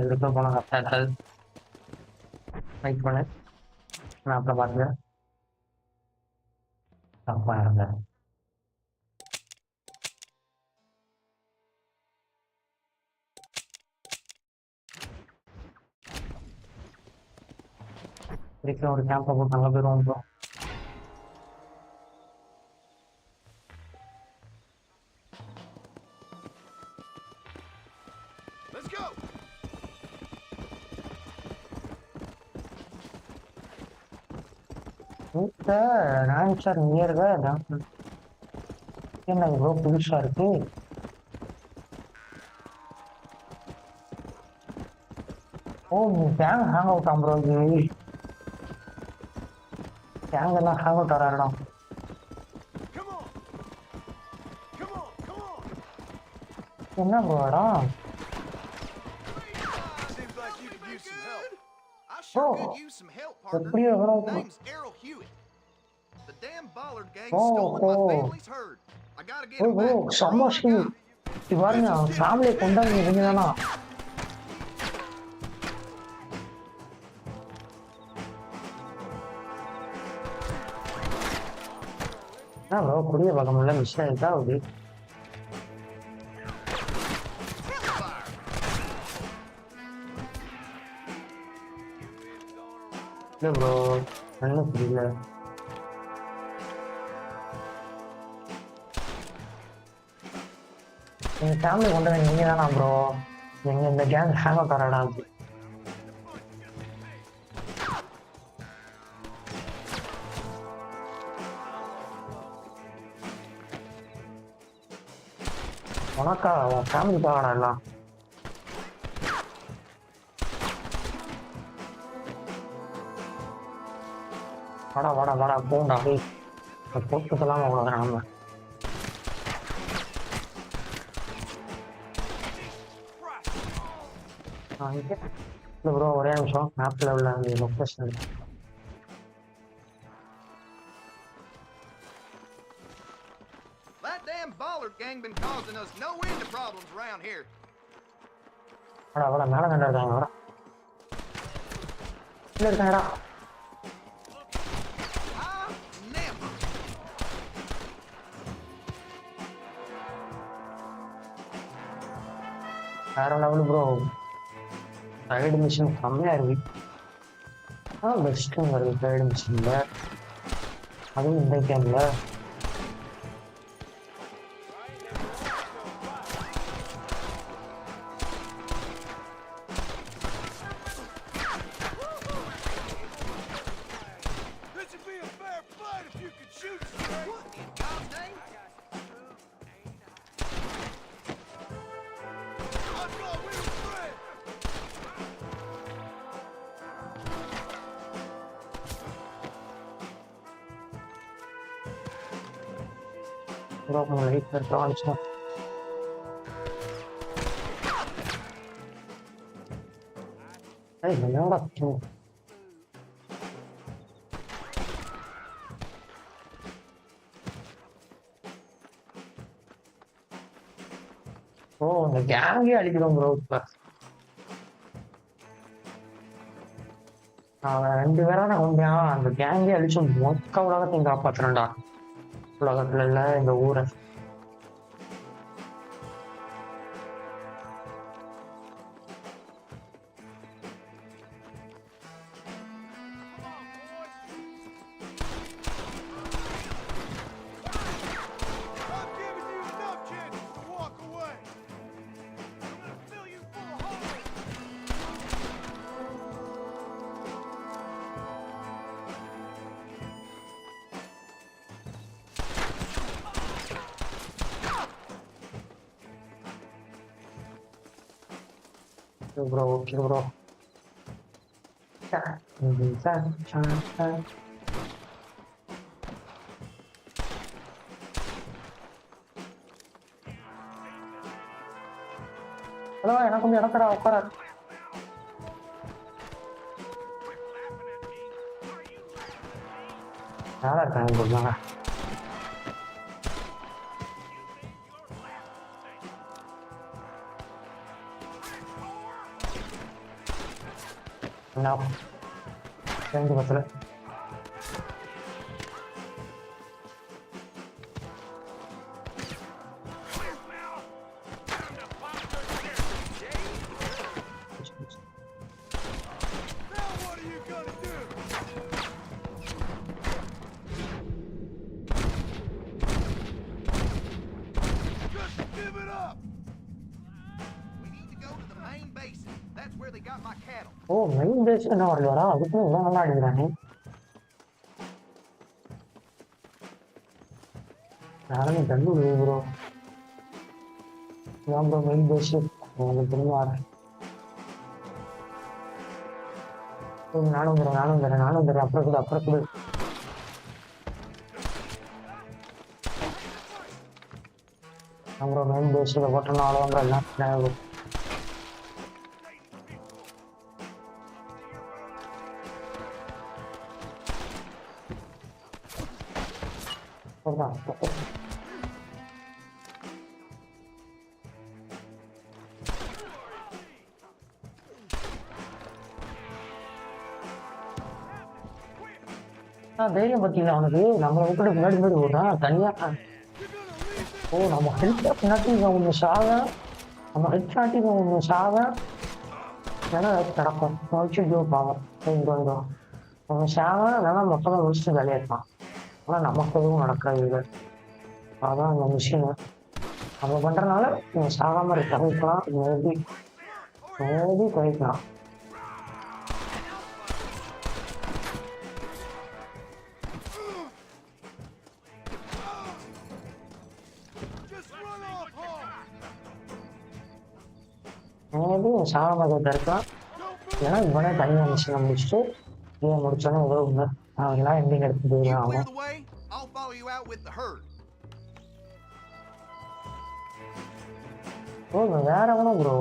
இருக்க போன கரெக்டாக வெயிட் பண்ணு நான் அப்புறம் பார்த்துக்கிறேன் தப்பா இருந்தேன் திருப்பி ஒரு கேம்பை போட்டு அங்கே போயிடுவோம் ப்ரோ Let's go. ரான்சர் நியர் தான் என்ன ப்ரோ புதுசா இருக்கு ஓ கேங் ஹேங் அவுட் ஆம் ப்ரோ இது கேங் எல்லாம் ஹேங் அவுட் ஆகிற இடம் என்ன போடா எப்படியோ சம்பாஷினி பாருங்க ஃபேமிலியை கொண்டாங்க நீங்க தானா குடிய பக்கம்ல மிஸ் ஆயிட்டா அப்படி இல்ல ப்ரோ என்ன புரியல எங்க ஃபேமிலி கொண்டு வந்து நீங்க தானா ப்ரோ எங்க இந்த கேங் ஹேங் அவுட் ஆறடா அப்படி உனக்கா உன் ஃபேமிலிக்காகடா எல்லாம் வாடா வாடா வாடா போண்டா போட்டுக்கலாம் அவ்வளோதான் நம்ம இல்லை ப்ரோ ஒரே நிமிஷம் மேப்பில் உள்ள அந்த லொக்கேஷன் வாடா வாடா மேலே தாண்டா இருக்காங்க வாடா இல்லை இருக்காங்கடா வேற லெவல் ப்ரோ ரைடு மிஷின் கம்மியாக இருக்கு பெஸ்ட்டும் வருது ரைடு மிஷினில் அதுவும் இந்த கேமில் Bro, mulai berlawan semua. Menolak tuh. Oh, இந்த கேங்கே அடிக்கிறோம் ப்ரோ இப்ப. அவன் 2 பேரா நான் அந்த கேங்கே அடிச்சு மொத்த உலகத்தையும் காப்பாத்துறேன்டா. உலகத்துல இல்ல இந்த ஊரை bro, okay bro. Halo, எனக்கு கொஞ்சம் இடக்கடா உட்கார. யாரா இருக்காங்க சொல்லுங்க. No. Thank you, Basile. Oh, main base என்ன வரலடா அதுக்கு இவ்வளவு நல்லா அடிக்கிறானே யாருமே தண்ணி ப்ரோ நான் ப்ரோ மெயின் பேஸ் உங்களுக்கு தெரியுமா நானும் தரேன் அப்புறம் கொடு நம்ம மெயின் பேஸில் போட்டோம்னாலும் எல்லாம் ஆகும். தைரியம் பார்த்தீங்களா அவனுக்கு? நம்மளை விட்டு முன்னாடி முன்னாடி ஓடுறான் தனியா. ஓ, நம்ம ஹெல்ப் நாட்டி இவன் ஒன்று சாக, நம்ம ஹெல்ப் நாட்டி இவன் ஒன்று சாக ஏன்னா நடக்கும் வச்சுட்டு பாவம். அவன் சாக அதனால மொத்தமாக முடிச்சுட்டு வேலையா இருப்பான். ஆனால் நமக்கு எதுவும் நடக்காது. அதான் அந்த மிஷின் நம்ம பண்றதுனால இவன் சாகாம தவிர்க்கலாம். மேபி குறைக்கலாம். மேபி சாகாம தவிர்க்கலாம். ஏன்னா இவனே தனியாக மிஷினை முடிச்சுட்டு இவன் முடிச்சோன்னே ஏதோ ஒன்று அவங்களாம் எண்டிங் எடுத்து போயிடும் ஆகும். ஓ, வேற எவனும் ப்ரோ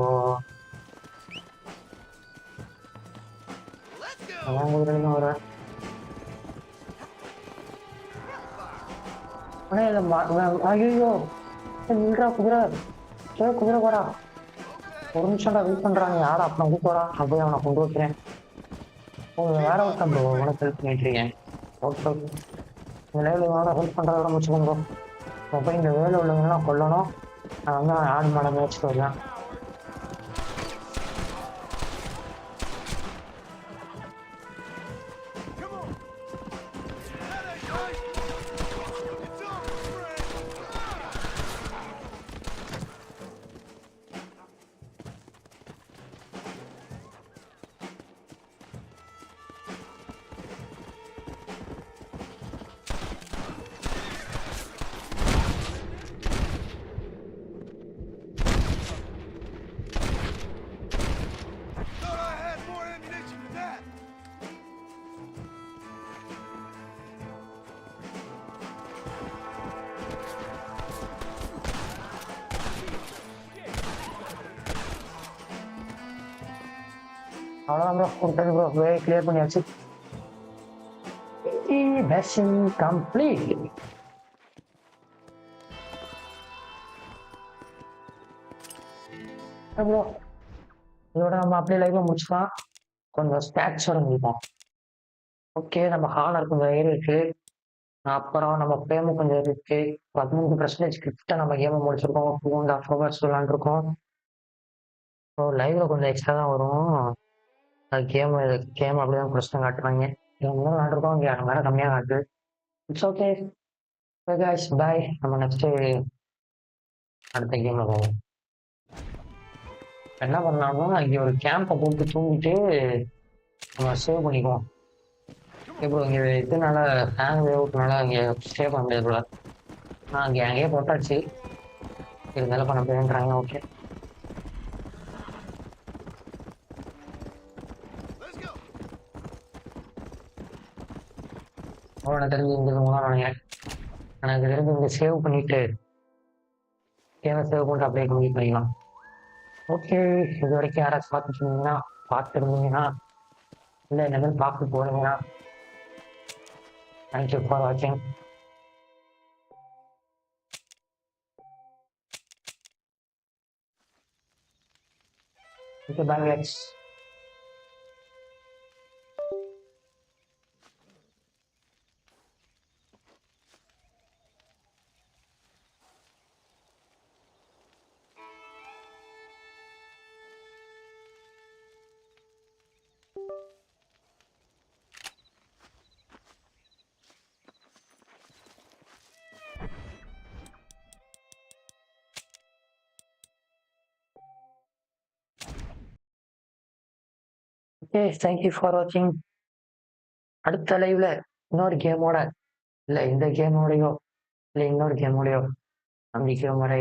அதான் குதிரையிலும் வருவேன். ஐயோ நின்றா குதிரை. குதிரை போறா. ஒரு நிமிஷம்டா வெயிட் பண்றாங்க. யாரும் அப்புறம் கூட்டு வரா. நான் போய் அவனை கொண்டு வைக்கிறேன். வேற ஒருத்தன் ப்ரோ உனக்கு ஹெல்ப் பண்ணிட்டு இருக்கேன். ஓகே, இந்த லைவ்ல இவனோட ஹெல்ப் பண்றதோட முடிச்சுக்கோங்க. போய் இந்த வேலை உள்ளவங்கலாம் கொல்லணும். நான் வந்து ஆடு மாடை மேய்ச்சிட்டு வரலாம். அவ்வளோதான் ப்ரோ, கொடுத்தது ப்ரோ. வே கிளியர் பண்ணியாச்சு. Mission complete. ப்ரோ இதோட நம்ம அப்படியே லைவ் முடிச்சுக்கலாம். கொஞ்சம் ஸ்டாட்ஸோட முடிப்போம். ஓகே, நம்ம ஹானர் கொஞ்சம் ஏறி இருக்கு. அப்புறம் நம்ம பேமும் கொஞ்சம் இருக்கு. 15% கிட்ட நம்ம கேமை முடிச்சிருக்கோம். 2.5 hours விளாண்டுருக்கோம். ஸோ லைவ்ல கொஞ்சம் எக்ஸ்ட்ரா தான் வரும். அது கேம் அப்படிதான் பிரச்சனை காட்டுறாங்க. இன்னும் விளாண்டுருக்கோம். இங்கே வேற கம்மியாக காட்டு. இட்ஸ் ஓகே கைஸ், பாய். நம்ம நெக்ஸ்ட் அடுத்த கேம்ல போவோம். என்ன பண்ணாலும் இங்கே ஒரு கேம்பை போட்டு தூங்கிட்டு நம்ம சேவ் பண்ணிக்குவோம். இப்போ இங்கே இதனால ஹேங் வேவுட்னால இங்கே ஸ்டே பண்ண முடியாது போல. அங்கே அங்கேயே போட்டாச்சு. இருந்தாலும் பண்ண முடியுன்றாங்க. ஓகே, எனக்கு தெரிஞ்சு இங்கே நினைக்கிறேன். எனக்கு தெரிஞ்சு இங்கே சேவ் பண்ணிட்டு கேமை சேவ் பண்ணிட்டு அப்படியே கம்ப்ளீட் பண்ணிக்கலாம். ஓகே, இது வரைக்கும் யாராச்சும் பார்த்துருந்தீங்கன்னா இல்லை இனிமேல் பார்த்து போனீங்கன்னா தேங்க்யூ ஃபார் வாட்சிங். Okay, bye guys. Okay, thank you for வாட்சிங். அடுத்த லைவ்ல இன்னொரு கேமோட இல்லை இந்த கேமோடையோ இல்லை இன்னொரு கேமோடையோ சந்திக்கும் வரை